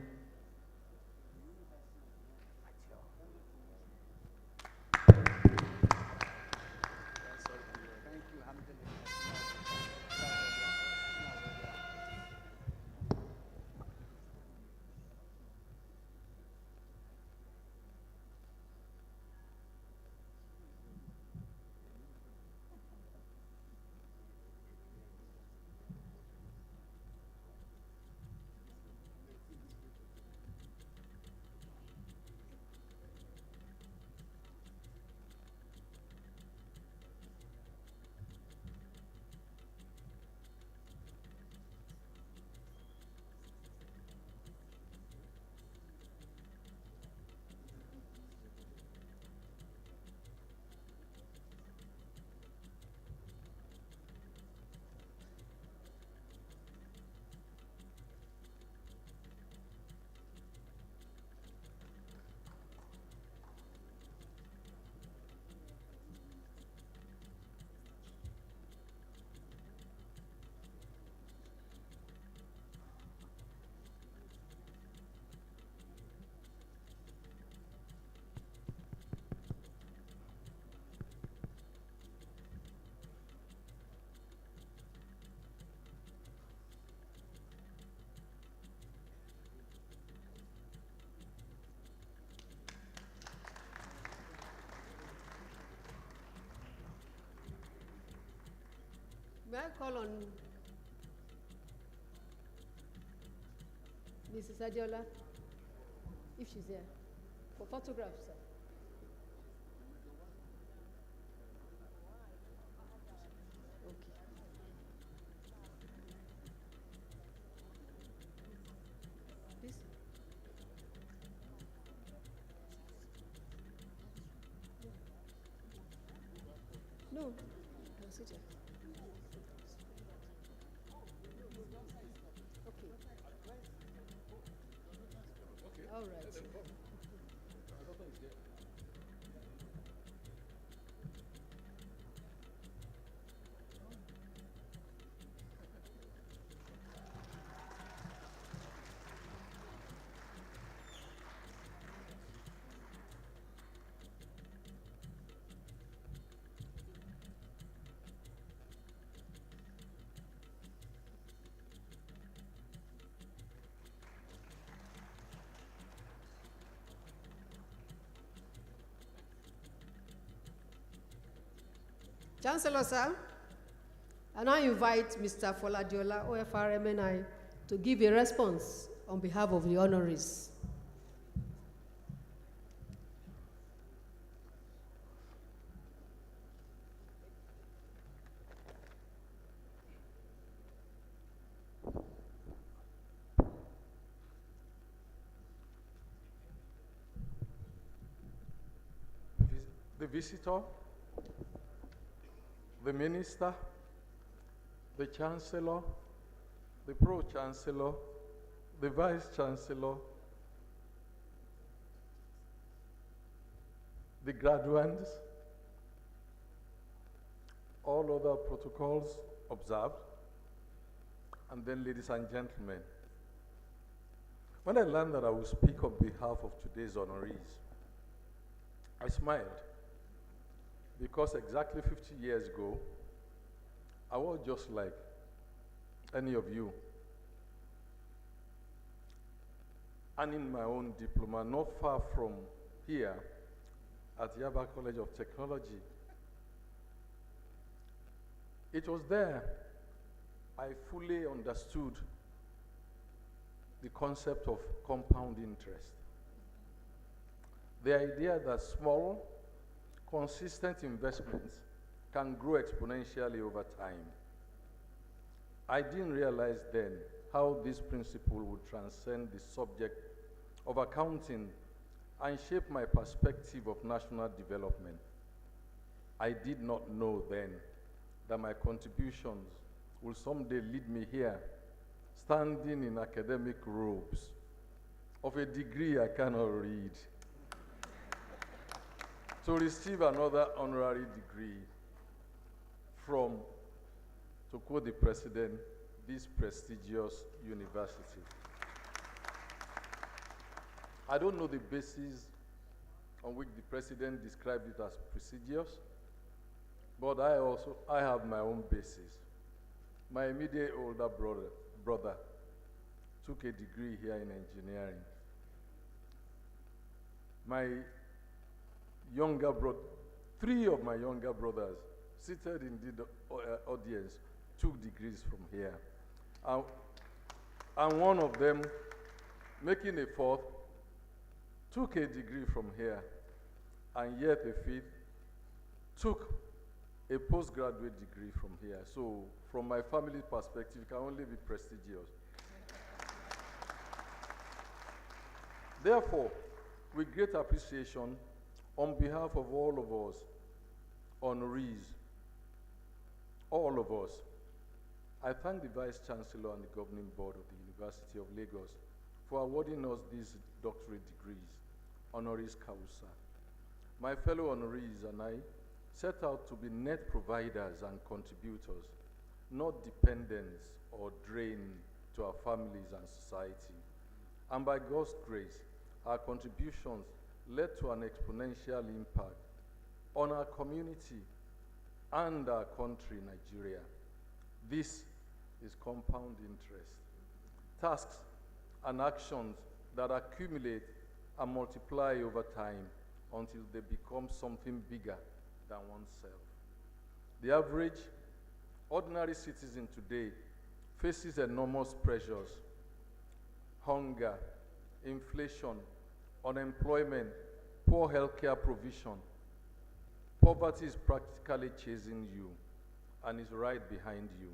May I call on Mrs. Adiola, if she's here, for photographs, sir. Please. No, I'll sit here. Okay. All right. Chancellor, sir, I now invite Mr. Foladiola, OFRMNI, to give a response on behalf of the honorees. The visitor, the minister, the chancellor, the pro-chancellor, the vice-chancellor, the graduates, all other protocols observed, and then ladies and gentlemen. When I learned that I would speak on behalf of today's honorees, I smiled, because exactly 50 years ago, I was just like any of you. And in my own diploma, not far from here, at Yaba College of Technology, it was there I fully understood the concept of compound interest. The idea that small, consistent investments can grow exponentially over time. I didn't realize then how this principle would transcend the subject of accounting and shape my perspective of national development. I did not know then that my contributions will someday lead me here, standing in academic robes of a degree I cannot read, to receive another honorary degree from, to quote the president, this prestigious university. I don't know the basis on which the president described it as prestigious, but I have my own basis. My immediate older brother took a degree here in engineering. My younger brother, 3 of my younger brothers seated in the audience took degrees from here. And one of them, making a 4th, took a degree from here, and yet a 5th took a postgraduate degree from here. So from my family perspective, it can only be prestigious. Therefore, with great appreciation, on behalf of all of us, honorees, all of us, I thank the Vice Chancellor and the Governing Board of the University of Lagos for awarding us these doctorate degrees, honoris causa. My fellow honorees and I set out to be net providers and contributors, not dependents or drain to our families and society. And by God's grace, our contributions led to an exponential impact on our community and our country, Nigeria. This is compound interest. Tasks and actions that accumulate and multiply over time until they become something bigger than oneself. The average ordinary citizen today faces enormous pressures: hunger, inflation, unemployment, poor healthcare provision. Poverty is practically chasing you and is right behind you.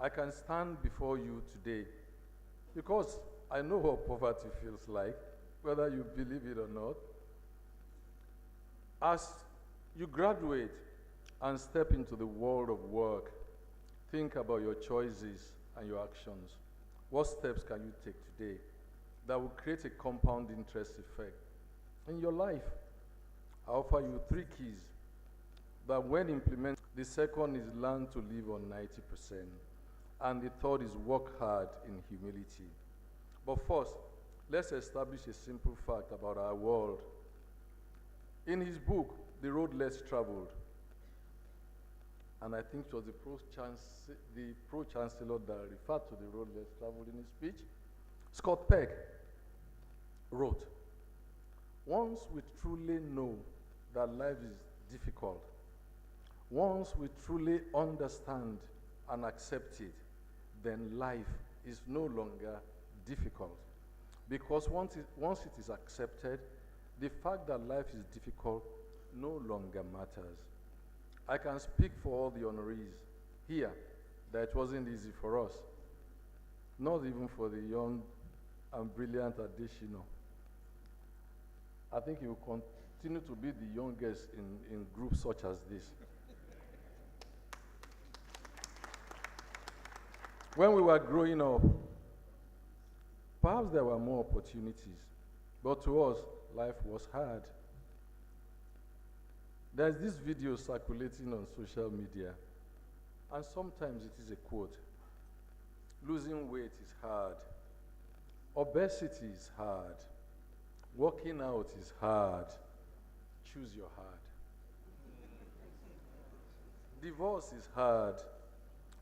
I can stand before you today because I know what poverty feels like, whether you believe it or not. As you graduate and step into the world of work, think about your choices and your actions. What steps can you take today that will create a compound interest effect in your life? I offer you 3 keys that when implemented, the second is learn to live on 90%, and the third is work hard in humility. But first, let's establish a simple fact about our world. In his book, The Road Less Traveled, and I think it was the Pro-chancellor that referred to the road less traveled in his speech, Scott Peck wrote, "Once we truly know that life is difficult, once we truly understand and accept it, then life is no longer difficult. Because once it is accepted, the fact that life is difficult no longer matters." I can speak for all the honorees here that it wasn't easy for us, not even for the young and brilliant Additional. I think he will continue to be the youngest in groups such as this. When we were growing up, perhaps there were more opportunities, but to us, life was hard. There's this video circulating on social media, and sometimes it is a quote: "Losing weight is hard. Obesity is hard. Working out is hard. Choose your hard. Divorce is hard.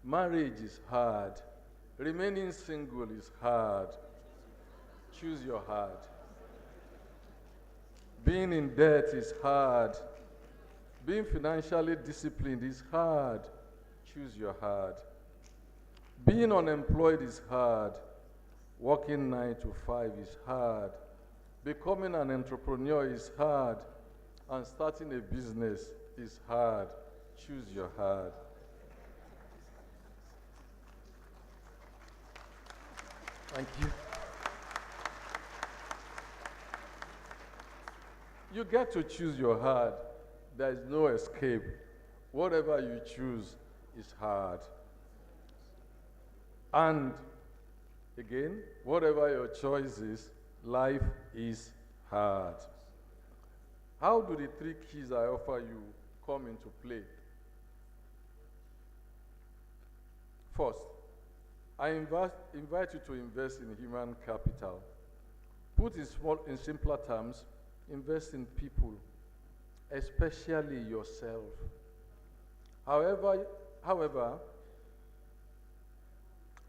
Marriage is hard. Remaining single is hard. Choose your hard. Being in debt is hard. Being financially disciplined is hard. Choose your hard. Being unemployed is hard. Working 9 to 5 is hard. Becoming an entrepreneur is hard. And starting a business is hard. Choose your hard." Thank you. You get to choose your hard. There is no escape. Whatever you choose is hard. And again, whatever your choice is, life is hard. How do the 3 keys I offer you come into play? First, I invite you to invest in human capital. Put in simpler terms, invest in people, especially yourself. However,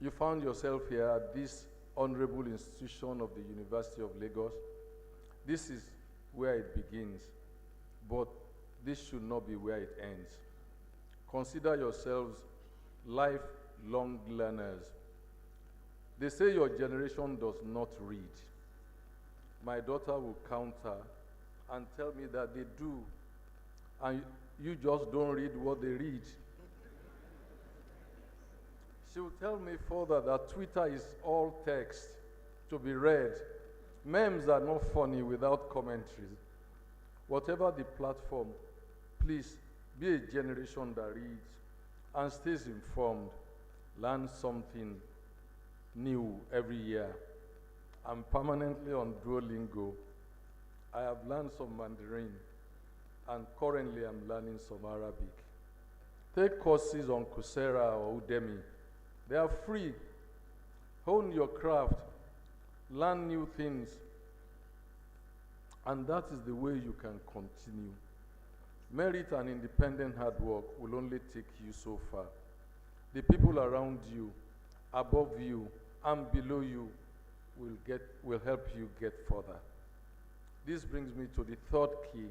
you found yourself here at this honorable institution of the University of Lagos, this is where it begins, but this should not be where it ends. Consider yourselves lifelong learners. They say your generation does not read. My daughter will counter and tell me that they do, and you just don't read what they read. She will tell me further that Twitter is all text to be read. Memes are not funny without commentaries. Whatever the platform, please be a generation that reads and stays informed. Learn something new every year. I'm permanently on Duolingo. I have learned some Mandarin, and currently I'm learning some Arabic. Take courses on Coursera or Udemy. They are free. Hone your craft. Learn new things. And that is the way you can continue. Merit and independent hard work will only take you so far. The people around you, above you, and below you will help you get further. This brings me to the 3rd key,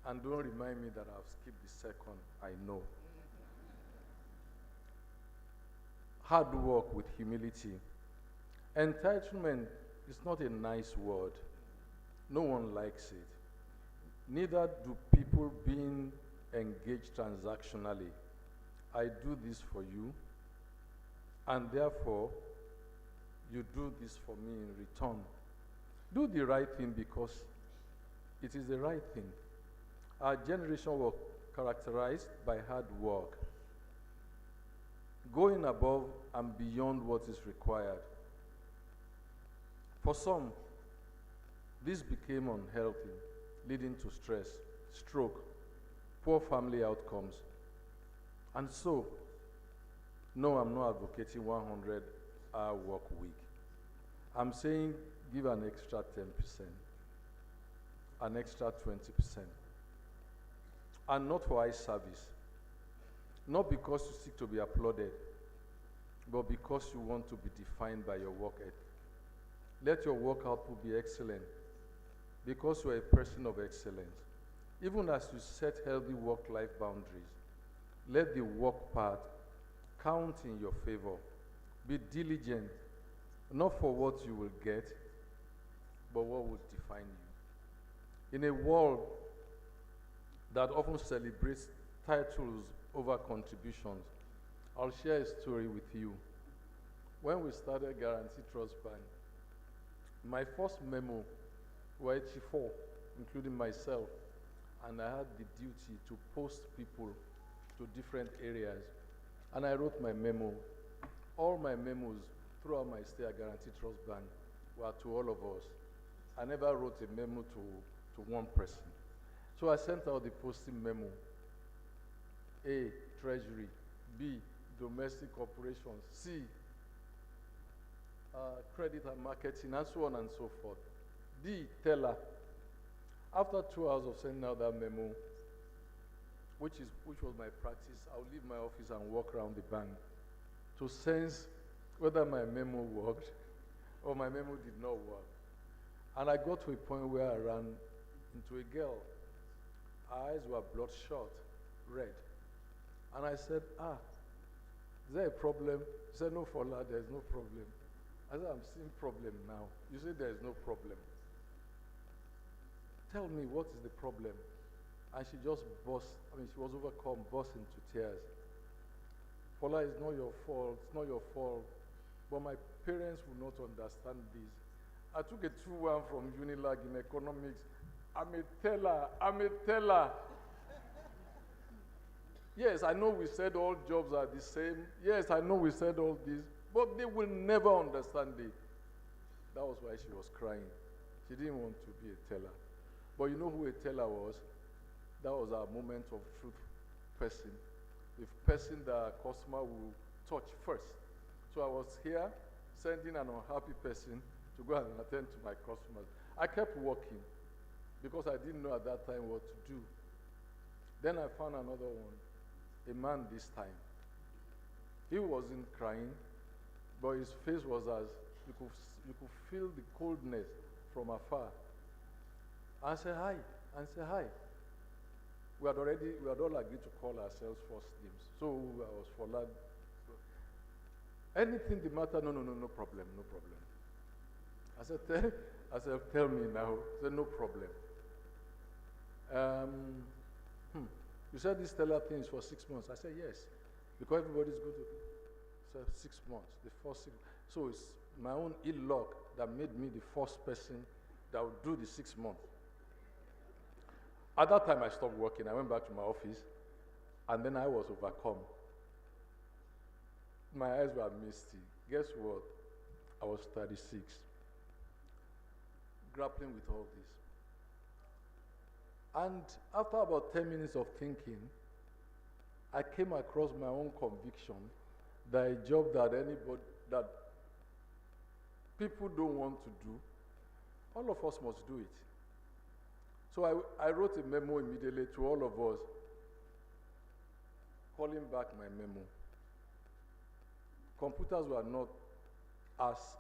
and don't remind me that I've skipped the 2nd, I know. hard work with humility. Entitlement is not a nice word. No one likes it. Neither do people being engaged transactionally. I do this for you, and therefore you do this for me in return. Do the right thing because it is the right thing. Our generation was characterized by hard work, going above and beyond what is required. For some, this became unhealthy, leading to stress, stroke, poor family outcomes. And so, no, I'm not advocating 100-hour work week. I'm saying give an extra 10%, an extra 20%. And not for eye service. Not because you seek to be applauded, but because you want to be defined by your work ethic. Let your work output be excellent, because you are a person of excellence. Even as you set healthy work-life boundaries, let the work part count in your favor. Be diligent, not for what you will get, but what will define you. In a world that often celebrates titles over contributions, I'll share a story with you. When we started Guarantee Trust Bank, my first memo were 84, including myself, and I had the duty to post people to different areas. And I wrote my memo. All my memos throughout my stay at Guarantee Trust Bank were to all of us. I never wrote a memo to one person. So I sent out the posting memo. A, Treasury. B, Domestic Operations. C, Credit and Marketing, and so on and so forth. D, Teller. After 2 hours of sending out that memo, which was my practice, I would leave my office and walk around the bank to sense whether my memo worked or my memo did not work. And I got to a point where I ran into a girl. Her eyes were bloodshot, red. And I said, is there a problem? She said, no, Fola, there's no problem. I said, I'm seeing problem now. You say there's no problem. Tell me, what is the problem? And she just she was overcome, burst into tears. Fola, it's not your fault, it's not your fault. But my parents will not understand this. I took a 2-1 from UNILAG in economics. I'm a teller. Yes, I know we said all jobs are the same. Yes, I know we said all this. But they will never understand it. That was why she was crying. She didn't want to be a teller. But you know who a teller was? That was our moment of truth person. The person that our customer will touch first. So I was here sending an unhappy person to go and attend to my customers. I kept working because I didn't know at that time what to do. Then I found another one, a man this time. He wasn't crying, but his face was as, you could feel the coldness from afar. And say hi, We had all agreed to call ourselves first names. So I was for that. Anything the matter? No problem. I said, tell me now. He said, no problem. You said this teller thing is for 6 months. I said, yes. Because everybody's going to say 6 months, the first 6 months. So it's my own ill luck that made me the first person that would do the 6 months. At that time, I stopped working. I went back to my office, and then I was overcome. My eyes were misty. Guess what? I was 36, grappling with all this. And after about 10 minutes of thinking, I came across my own conviction that a job that people don't want to do, all of us must do it. So I wrote a memo immediately to all of us, calling back my memo. Computers were not as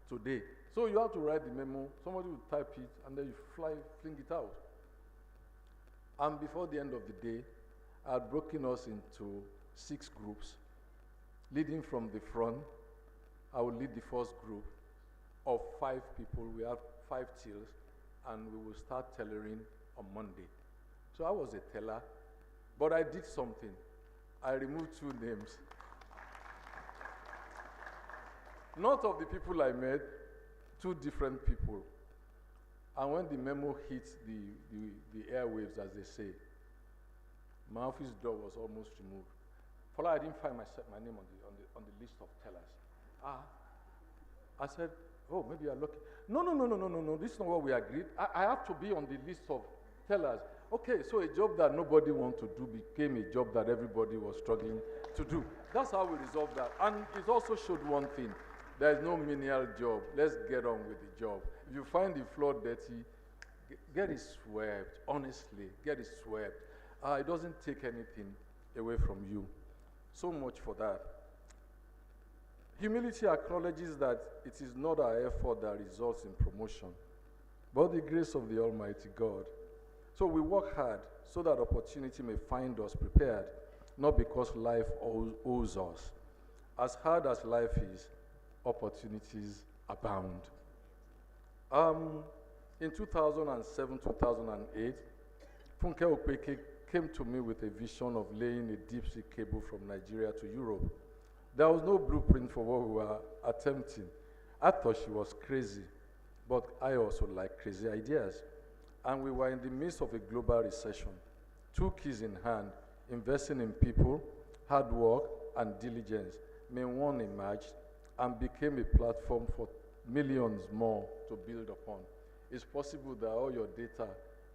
today. So you have to write the memo, somebody will type it, and then you fling it out. And before the end of the day, I had broken us into 6 groups. leading from the front. I will lead the first group of 5 people. We have 5 tills, and we will start tellering on Monday. So I was a teller, but I did something. I removed 2 names. Not of the people I met, 2 different people. And when the memo hit the airwaves, as they say, my office door was almost removed. For I didn't find my name on the list of tellers. I said, oh, maybe you're lucky. No, this is not what we agreed. I have to be on the list of tellers. Okay, so a job that nobody wanted to do became a job that everybody was struggling to do. That's how we resolved that. And it also showed one thing. There is no menial job. Let's get on with the job. If you find the floor dirty, get it swept. Honestly, get it swept. It doesn't take anything away from you. So much for that. Humility acknowledges that it is not our effort that results in promotion, but the grace of the Almighty God. So we work hard so that opportunity may find us prepared, not because life owes us. As hard as life is, opportunities abound. In 2007, 2008, Funke Okpeke came to me with a vision of laying a deep sea cable from Nigeria to Europe. There was no blueprint for what we were attempting. I thought she was crazy, but I also like crazy ideas. And we were in the midst of a global recession, 2 keys in hand, investing in people, hard work, and diligence. One emerged and became a platform for millions more to build upon. It's possible that all your data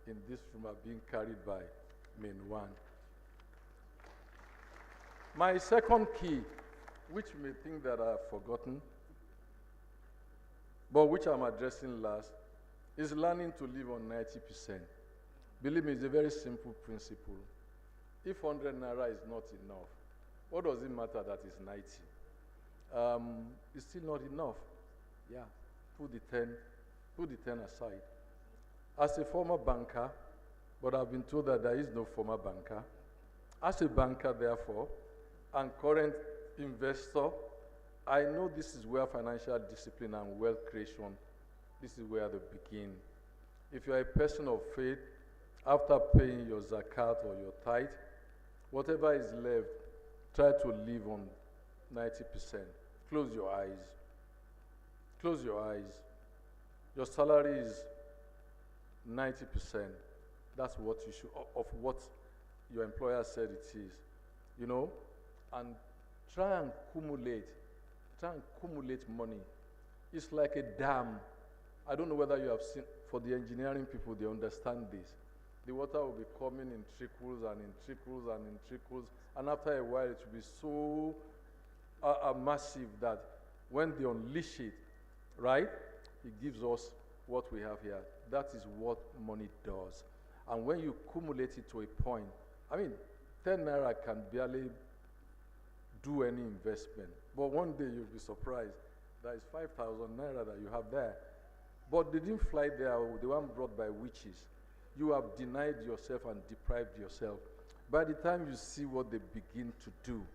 in this room are being carried by Main 1. My second key, which you may think that I have forgotten, but which I'm addressing last, is learning to live on 90%. Believe me, it's a very simple principle. If 100 naira is not enough, what does it matter that it's 90? It's still not enough. Yeah, put the 10 aside. As a former banker, but I've been told that there is no former banker. As a banker, therefore, and current investor, I know this is where financial discipline and wealth creation, this is where they begin. If you're a person of faith, after paying your zakat or your tithe, whatever is left, try to live on 90%. Close your eyes. Close your eyes. Your salary is 90%. That's what you should, of what your employer said it is, you know, and try and accumulate money. It's like a dam. I don't know whether you have seen, for the engineering people, they understand this. The water will be coming in trickles and in trickles and in trickles, and after a while it will be so massive that when they unleash it, right, it gives us what we have here. That is what money does. And when you accumulate it to a point, I mean, 10 naira can barely do any investment. But one day you'll be surprised. There is 5,000 naira that you have there. But they didn't fly there, they weren't brought by witches. You have denied yourself and deprived yourself. By the time you see what they begin to do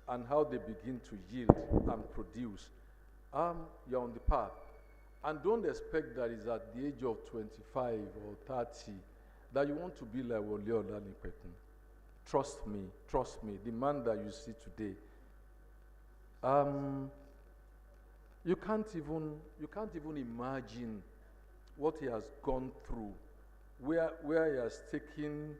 and how they begin to yield and produce, you're on the path. And don't expect that it's at the age of 25 or 30 that you want to be like Wole Olanipekun. Trust me, the man that you see today, you can't even imagine what he has gone through, where he has taken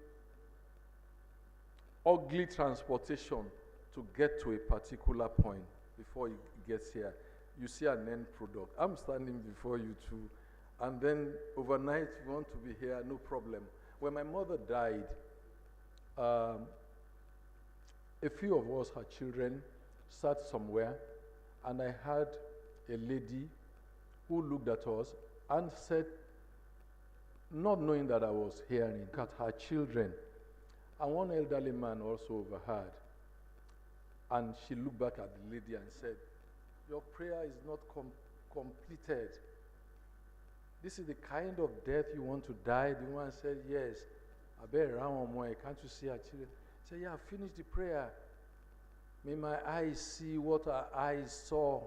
ugly transportation to get to a particular point before he gets here. You see an end product. I'm standing before you too, and then overnight you want to be here, no problem. When my mother died, a few of us, her children, sat somewhere, and I had a lady who looked at us and said, not knowing that I was hearing, at her children. And one elderly man also overheard. And she looked back at the lady and said, your prayer is not completed. This is the kind of death you want to die. The woman said, yes. I bear around one more. Can't you see her children? Say, yeah, finish the prayer. May my eyes see what our eyes saw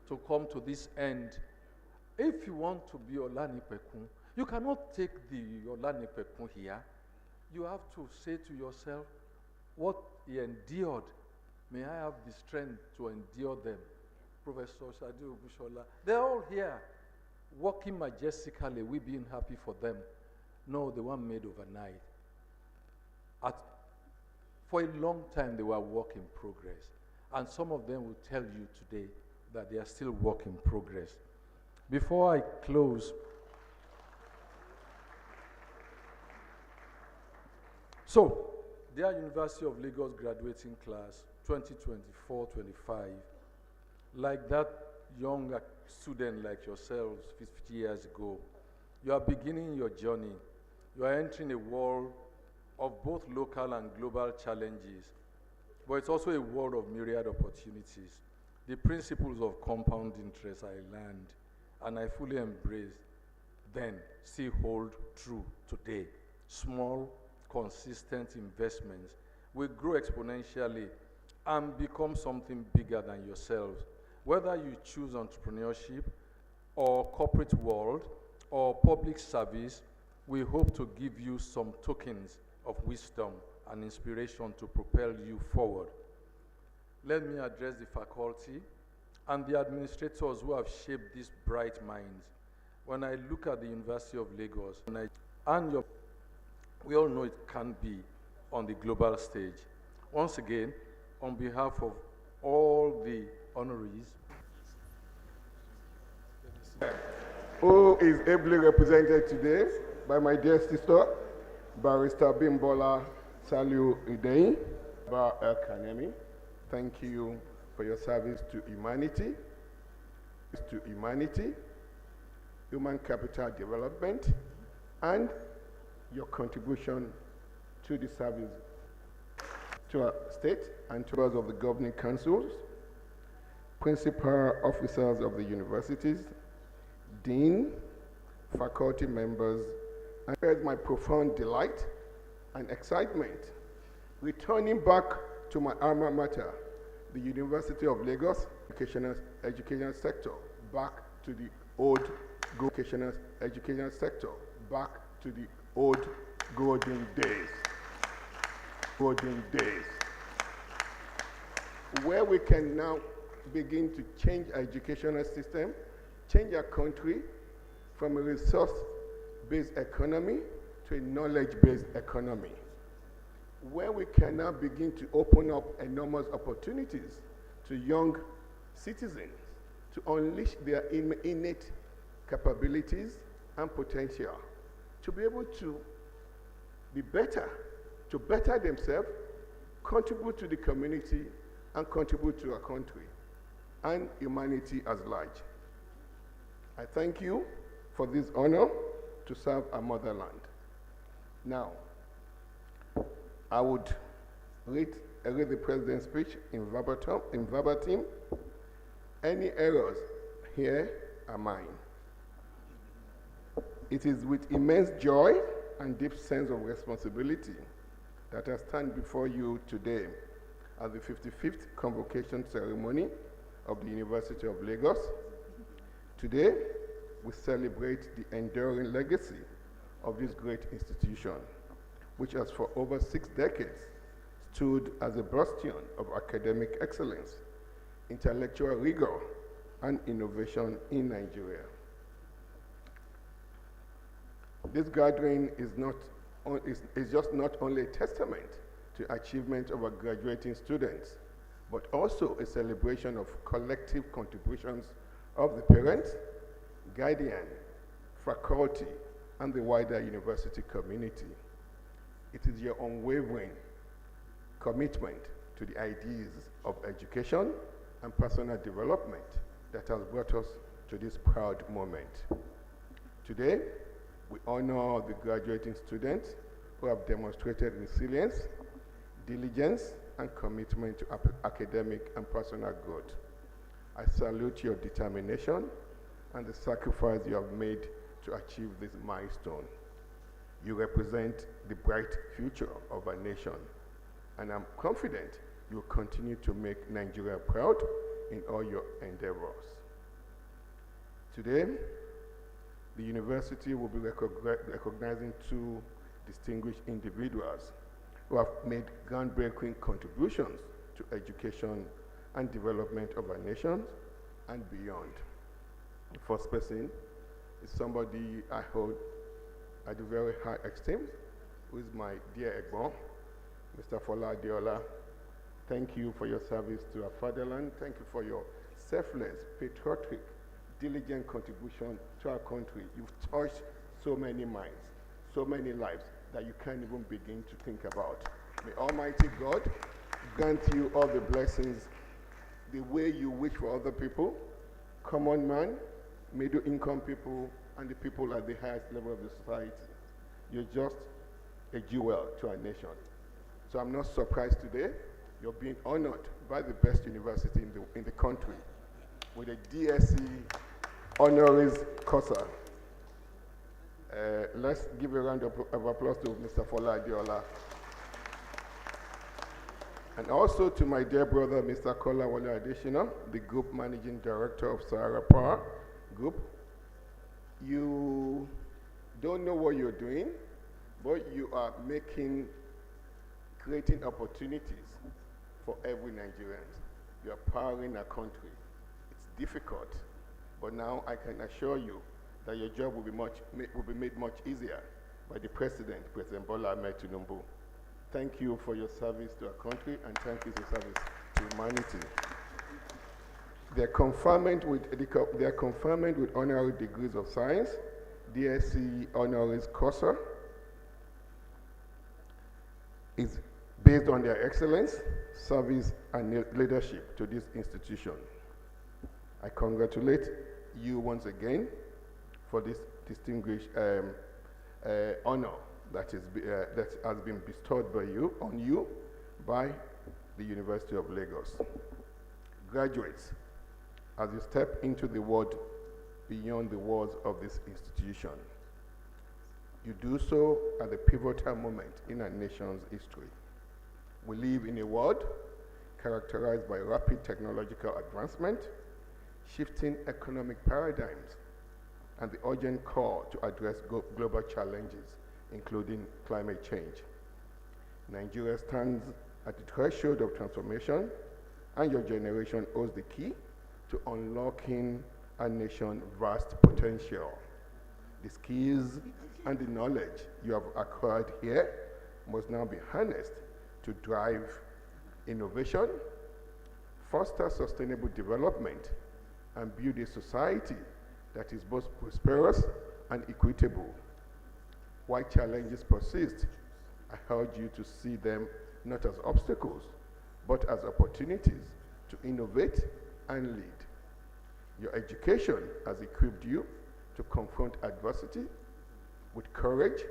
to come to this end. If you want to be Olanipekun, you cannot take the Olanipekun here. You have to say to yourself, what he endured, may I have the strength to endure them. Professor Shadi Obushola, they're all here, working majestically, we being happy for them. No, they weren't made overnight. For a long time, they were work in progress. And some of them will tell you today that they are still work in progress. Before I close, so, dear University of Lagos graduating class 2024-25, like that young student like yourselves 50 years ago, you are beginning your journey. You are entering a world of both local and global challenges, but it's also a world of myriad opportunities. The principles of compound interest I learned and I fully embraced then still hold true today. Small, consistent investments will grow exponentially and become something bigger than yourselves. Whether you choose entrepreneurship or corporate world or public service, we hope to give you some tokens of wisdom and inspiration to propel you forward. Let me address the faculty and the administrators who have shaped these bright minds. When I look at the University of Lagos, we all know it can't be on the global stage. Once again, on behalf of all the honorees, who is ably represented today by my dear sister, Barrister Bimbola Saliu Idei, Bar El Kanemi. Thank you for your service to humanity, human capital development, and your contribution to the service to our state and to us of the governing councils, principal officers of the universities, dean, faculty members, and it's my profound delight and excitement returning back to my alma mater, the University of Lagos educational sector, back to the old educational sector, back to the old golden days, where we can now begin to change our educational system, change our country from a resource-based economy to a knowledge-based economy, where we can now begin to open up enormous opportunities to young citizens to unleash their innate capabilities and potential, to be able to be better, to better themselves, contribute to the community, and contribute to our country and humanity as large. I thank you for this honor to serve our motherland. Now, I would read the President's speech in verbatim. Any errors here are mine. It is with immense joy and deep sense of responsibility that I stand before you today at the 55th Convocation ceremony of the University of Lagos. Today, we celebrate the enduring legacy of this great institution, which has for over 6 decades stood as a bastion of academic excellence, intellectual rigor, and innovation in Nigeria. This gathering is just not only a testament to achievement of our graduating students, but also a celebration of collective contributions of the parents, guardian, faculty, and the wider university community. It is your unwavering commitment to the ideas of education and personal development that has brought us to this proud moment. Today, we honor the graduating students who have demonstrated resilience, diligence, and commitment to academic and personal growth. I salute your determination and the sacrifice you have made to achieve this milestone. You represent the bright future of our nation, and I'm confident you will continue to make Nigeria proud in all your endeavors. Today, the university will be recognizing two distinguished individuals who have made groundbreaking contributions to education and development of our nations and beyond. The first person is somebody I hold at a very high esteem, who is my dear Egbon, Mr. Fola Adeola. Thank you for your service to our fatherland. Thank you for your selfless, patriotic, diligent contribution to our country. You've touched so many minds, so many lives that you can't even begin to think about. May Almighty God grant you all the blessings the way you wish for other people, common man, middle income people, and the people at the highest level of the society. You're just a jewel to our nation. So I'm not surprised today. You're being honored by the best university in the country with a DSC honoris causa. Let's give a round of applause to Mr. Fola Adeola. And also to my dear brother, Mr. Kola Wale Adeshina, the Group Managing Director of Sahara Power Group. You don't know what you're doing, but you are creating opportunities for every Nigerian. You are powering our country. It's difficult, but now I can assure you that your job will be made much easier by the President Bola Ahmed Tinubu. Thank you for your service to our country, and thank you for your service to humanity. Their conferment with honorary degrees of science, DSc honoris causa, is based on their excellence, service, and leadership to this institution. I congratulate you once again for this distinguished honor that has been bestowed on you by the University of Lagos. Graduates, as you step into the world beyond the walls of this institution, you do so at a pivotal moment in our nation's history. We live in a world characterized by rapid technological advancement, shifting economic paradigms, and the urgent call to address global challenges, including climate change. Nigeria stands at the threshold of transformation, and your generation owes the key to unlocking our nation's vast potential. The skills and the knowledge you have acquired here must now be harnessed to drive innovation, foster sustainable development, and build a society that is both prosperous and equitable. While challenges persist, I urge you to see them not as obstacles, but as opportunities to innovate and lead. Your education has equipped you to confront adversity with courage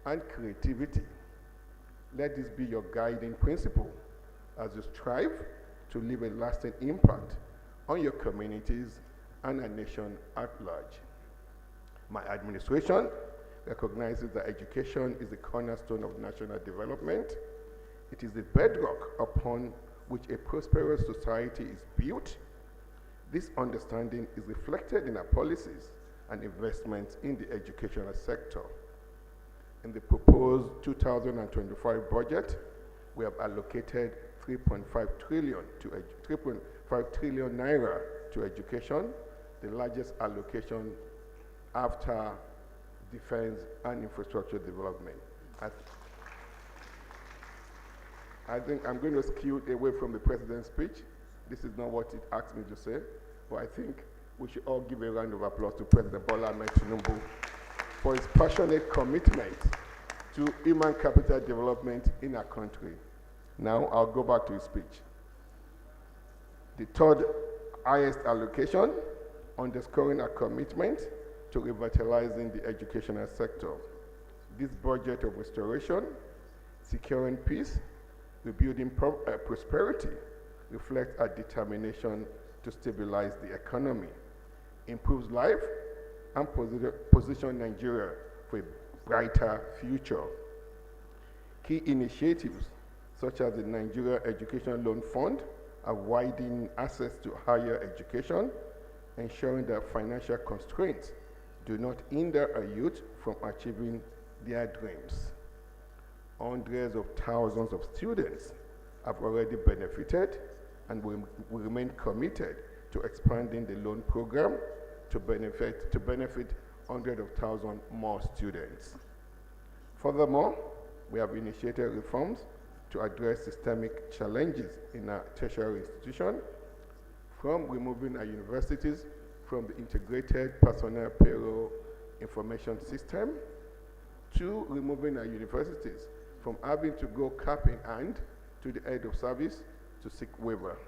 and creativity. Let this be your guiding principle as you strive to leave a lasting impact on your communities and our nation at large. My administration recognizes that education is the cornerstone of national development. It is the bedrock upon which a prosperous society is built. This understanding is reflected in our policies and investments in the educational sector. In the proposed 2025 budget, we have allocated 3.5 trillion naira to education, the largest allocation after defense and infrastructure development. I think I'm going to skew away from the president's speech. This is not what it asked me to say, but I think we should all give a round of applause to President Bola Ahmed Tinubu for his passionate commitment to human capital development in our country. Now I'll go back to his speech. The third highest allocation, underscoring our commitment to revitalizing the educational sector. This budget of restoration, securing peace, rebuilding prosperity, reflects our determination to stabilize the economy, improves life, and position Nigeria for a brighter future. Key initiatives such as the Nigeria Education Loan Fund, are widening access to higher education, ensuring that financial constraints do not hinder our youth from achieving their dreams. Hundreds of thousands of students have already benefited and we remain committed to expanding the loan program to benefit hundreds of thousands more students. Furthermore, we have initiated reforms to address systemic challenges in our tertiary institution, from removing our universities from the integrated personnel payroll information system to removing our universities from having to go cap in hand to the head of service to seek waiver.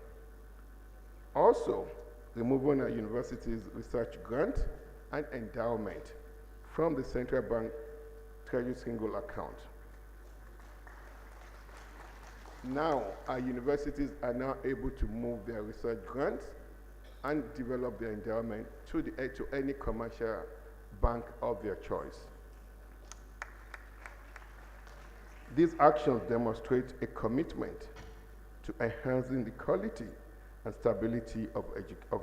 Also, removing our universities' research grant and endowment from the central bank treasury single account. Now, our universities are now able to move their research grants and develop their endowment to any commercial bank of their choice. These actions demonstrate a commitment to enhancing the quality and stability of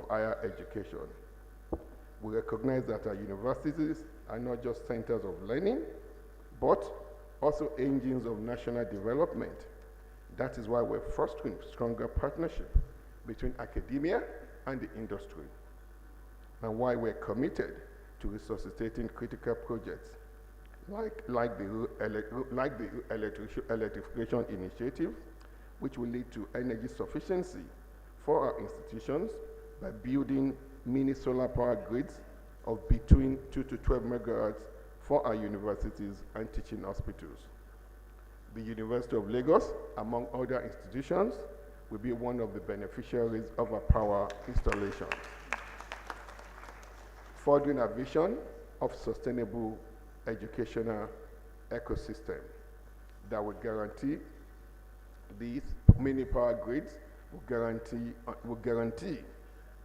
higher education. We recognize that our universities are not just centers of learning, but also engines of national development. That is why we're fostering stronger partnership between academia and the industry, and why we're committed to resuscitating critical projects like the electrification initiative, which will lead to energy sufficiency for our institutions by building mini solar power grids of between 2 to 12 megawatts for our universities and teaching hospitals. The University of Lagos, among other institutions, will be one of the beneficiaries of our power installation, furthering our vision of sustainable educational ecosystem that would guarantee these mini power grids will guarantee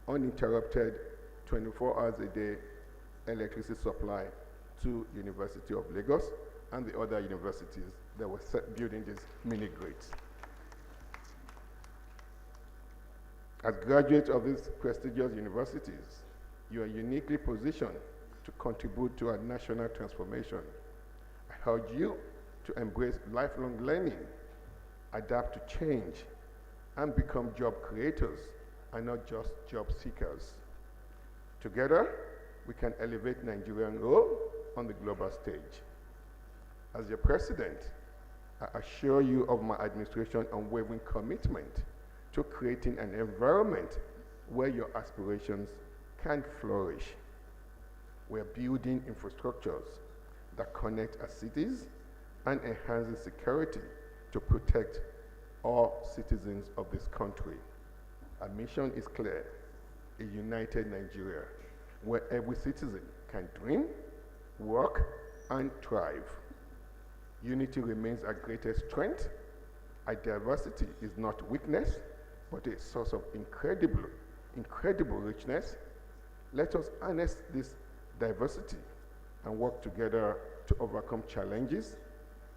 uninterrupted 24 hours a day electricity supply to University of Lagos and the other universities that were building these mini grids. As graduates of these prestigious universities, you are uniquely positioned to contribute to our national transformation. I urge you to embrace lifelong learning, adapt to change, and become job creators and not just job seekers. Together, we can elevate Nigerian role on the global stage. As your president, I assure you of my administration's unwavering commitment to creating an environment where your aspirations can flourish. We're building infrastructures that connect our cities and enhancing security to protect all citizens of this country. Our mission is clear: a united Nigeria where every citizen can dream, work, and thrive. Unity remains our greatest strength. Our diversity is not weakness, but a source of incredible richness. Let us harness this diversity and work together to overcome challenges,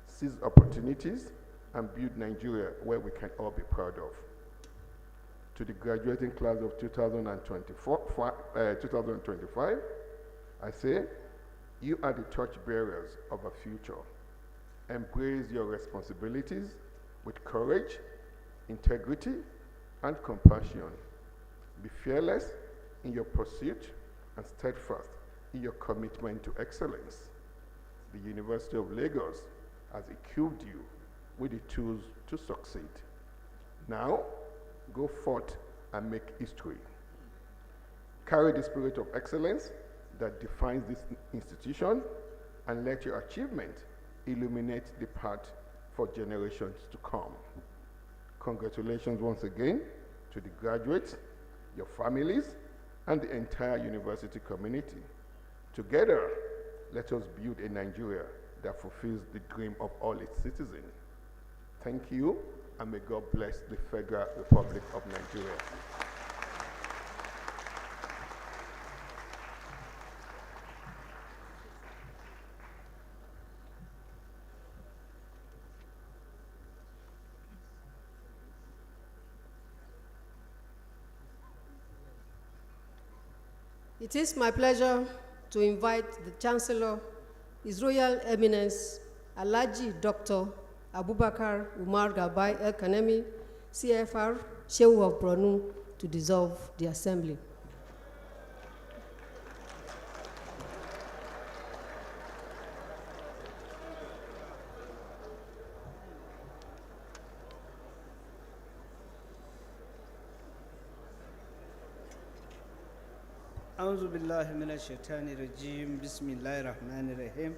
seize opportunities, and build Nigeria where we can all be proud of. To the graduating class of 2025, I say, you are the torchbearers of a future. Embrace your responsibilities with courage, integrity, and compassion. Be fearless in your pursuit and steadfast in your commitment to excellence. The University of Lagos has equipped you with the tools to succeed. Now, go forth and make history. Carry the spirit of excellence that defines this institution, and let your achievement illuminate the path for generations to come. Congratulations once again to the graduates, your families, and the entire university community. Together, let us build a Nigeria that fulfills the dream of all its citizens. Thank you, and may God bless the Federal Republic of Nigeria. It is my pleasure to invite the Chancellor, His Royal Eminence, Alhaji Dr. Abubakar Umar Gabai El Kanemi, CFR, Shehu of Borno, to dissolve the Assembly. أعوذ بالله من الشيطان الرجيم بسم الله الرحمن الرحيم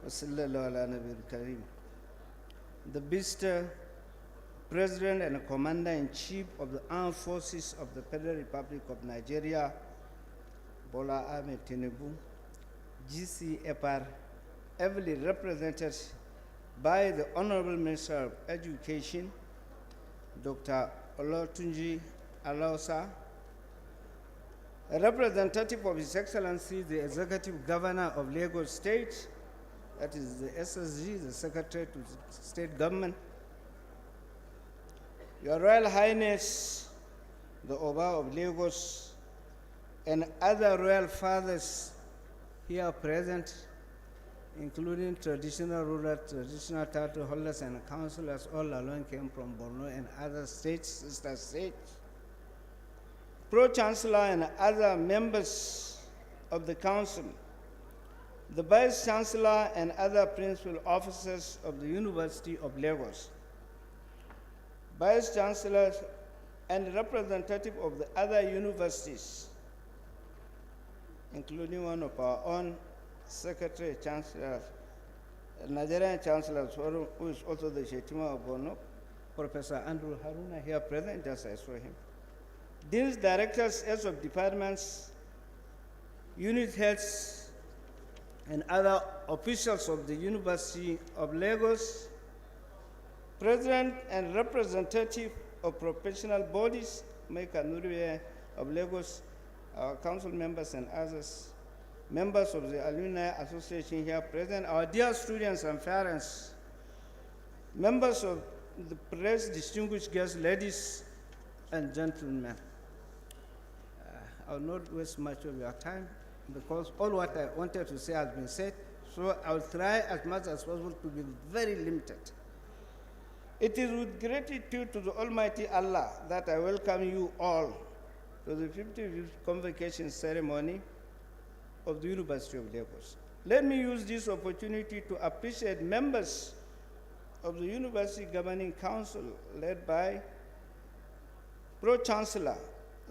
وصلى الله على نبي الكريم. The Mr. President and Commander-in-Chief of the Armed Forces of the Federal Republic of Nigeria, Bola Ahmed Tinubu, GCFR, heavily represented by the Honorable Minister of Education, Dr. Olatunji Alausa, a representative of His Excellency, the Executive Governor of Lagos State, that is the SSG, the Secretary to the State Government, Your Royal Highness, the Oba of Lagos, and other royal fathers here present, including traditional rulers, traditional title holders, and councillors, all along came from Borno and other states, sister states. Pro-chancellor and other members of the council, the vice-chancellor and other principal officers of the University of Lagos, vice-chancellors and representative of the other universities, including one of our own secretary chancellors, Nigerian chancellor, who is also the Shetima of Borno, Professor Andrew Haruna, here present, as I saw him. Deans, directors, heads of departments, unit heads, and other officials of the University of Lagos, president and representative of professional bodies, Honorary of Lagos, our council members and others, members of the Alumni Association here present, our dear students and parents, members of the press, distinguished guests, ladies and gentlemen. I will not waste much of your time because all what I wanted to say has been said, so I will try as much as possible to be very limited. It is with gratitude to the Almighty Allah that I welcome you all to the 55th Convocation ceremony of the University of Lagos. Let me use this opportunity to appreciate members of the University Governing Council led by Pro-chancellor,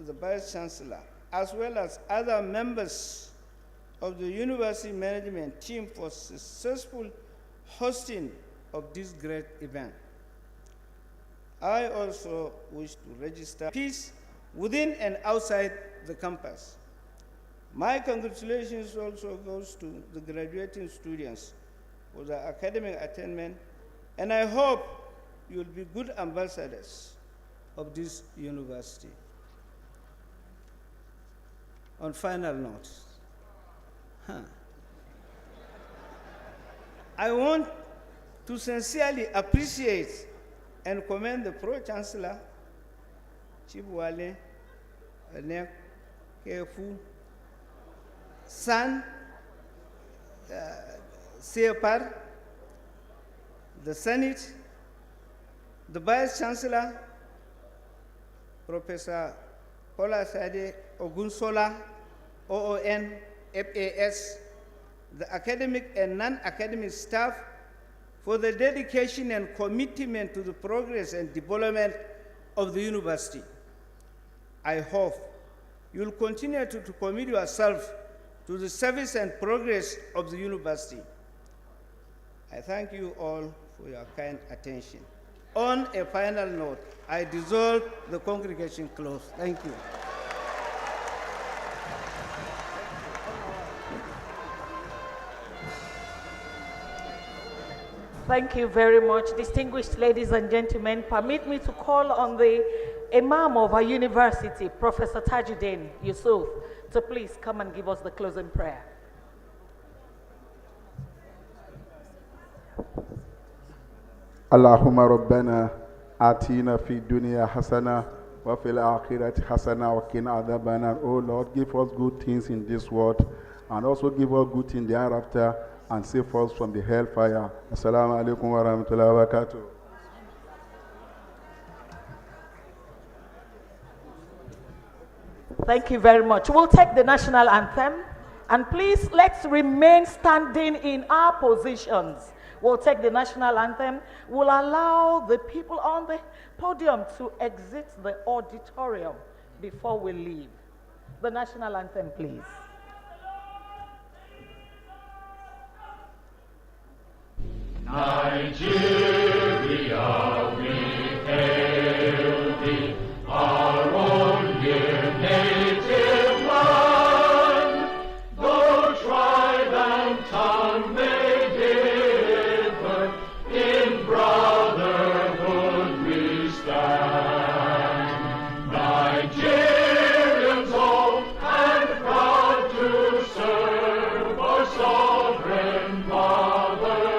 the Vice-chancellor, as well as other members of the university management team for successful hosting of this great event. I also wish to register peace within and outside the campus. My congratulations also goes to the graduating students for their academic attainment, and I hope you will be good ambassadors of this university. On final note, I want to sincerely appreciate and commend the Pro-chancellor, Chief Wale, Nek Kefu, San, CFR, the Senate, the Vice-chancellor, Professor Paula Sade Ogunsola, OON, FAS, the academic and non-academic staff for the dedication and commitment to the progress and development of the university. I hope you'll continue to commit yourself to the service and progress of the university. I thank you all for your kind attention. On a final note, I dissolve the congregation close. Thank you. Thank you very much. Distinguished ladies and gentlemen, permit me to call on the Imam of our university, Professor Tajuddin Yusuf, to please come and give us the closing prayer. اللهم ربنا آتينا في الدنيا حسنة وفي الآخرة حسنة وقنا عذاب النار. Oh Lord, give us good things in this world and also give us good things thereafter and save us from the hellfire. Assalamu alaikum wa rahmatullahi wa barakatuh. Thank you very much. We'll take the national anthem, and please let's remain standing in our positions. We'll take the national anthem. We'll allow the people on the podium to exit the auditorium before we leave. The national anthem, please. Nigeria, we hail thee, our own dear native land. Though tribe and tongue may differ, in brotherhood we stand. Nigerians old and proud to serve our sovereign motherland.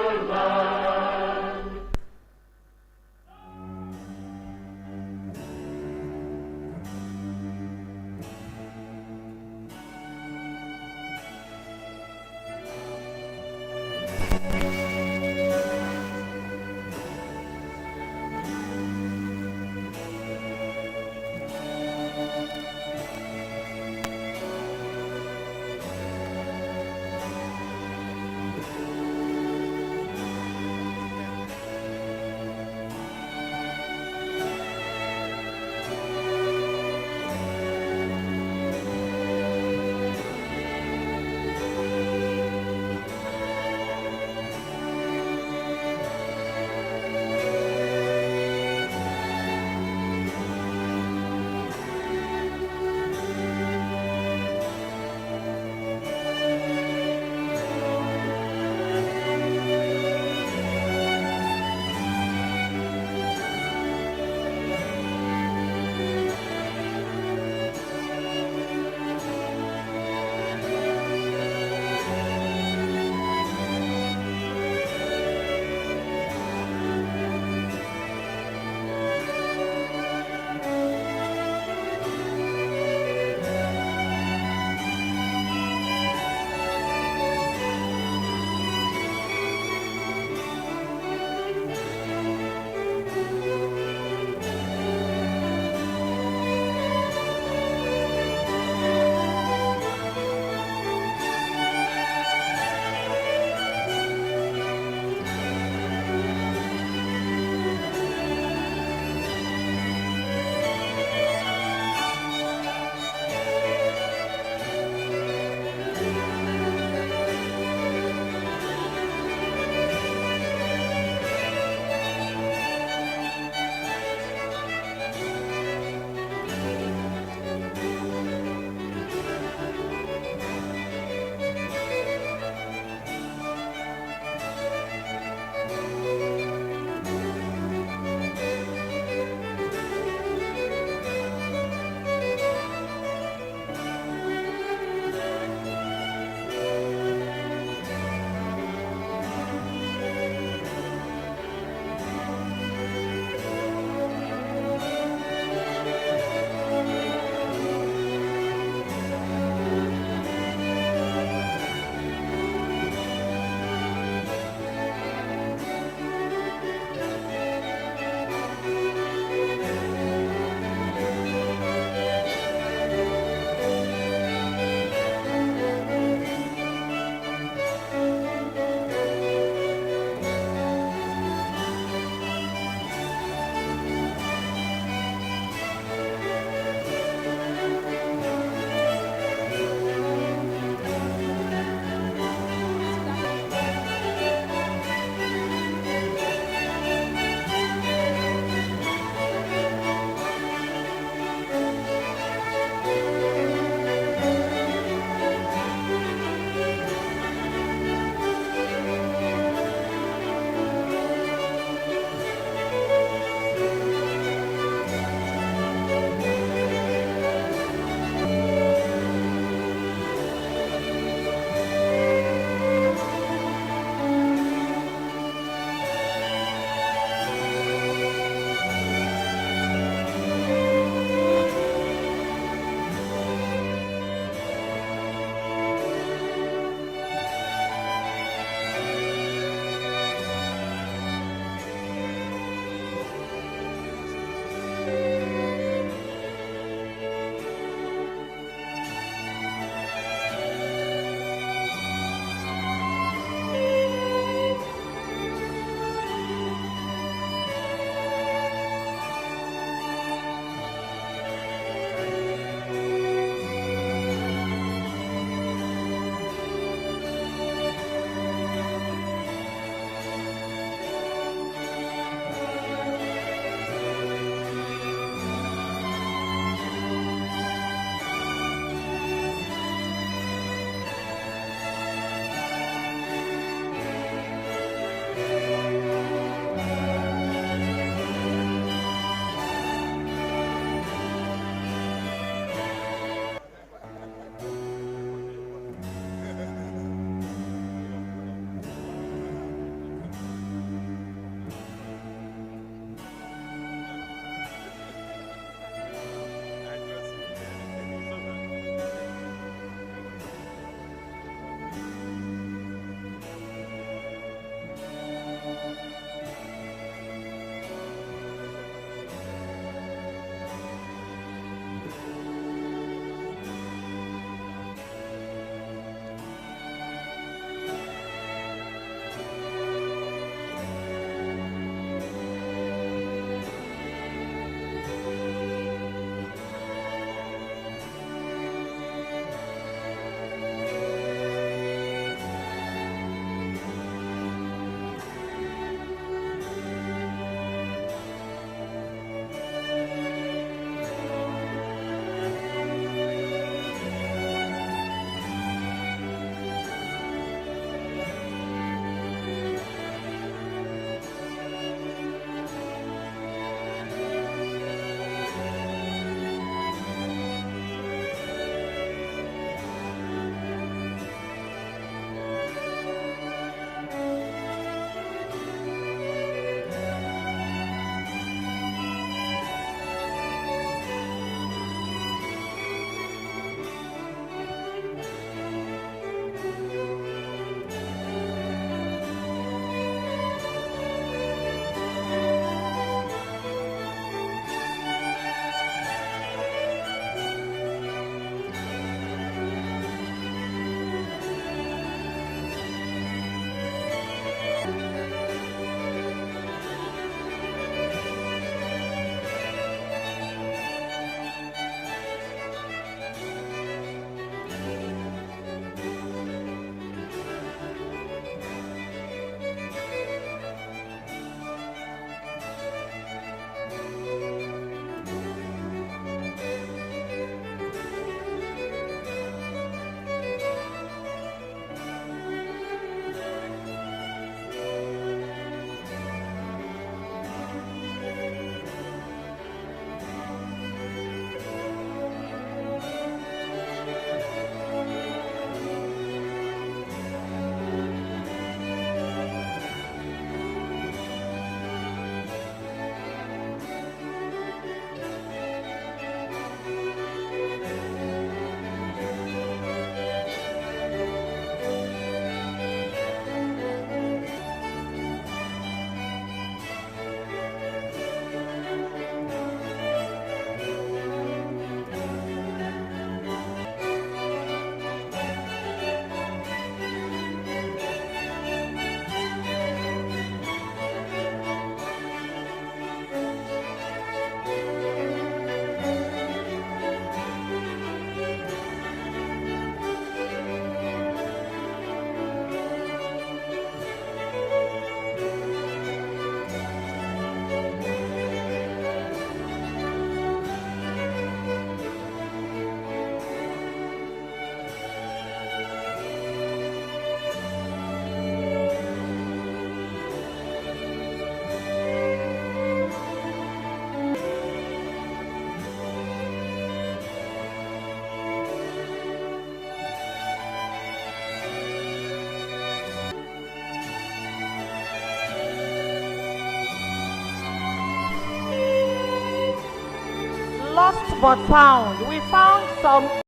but found. We found some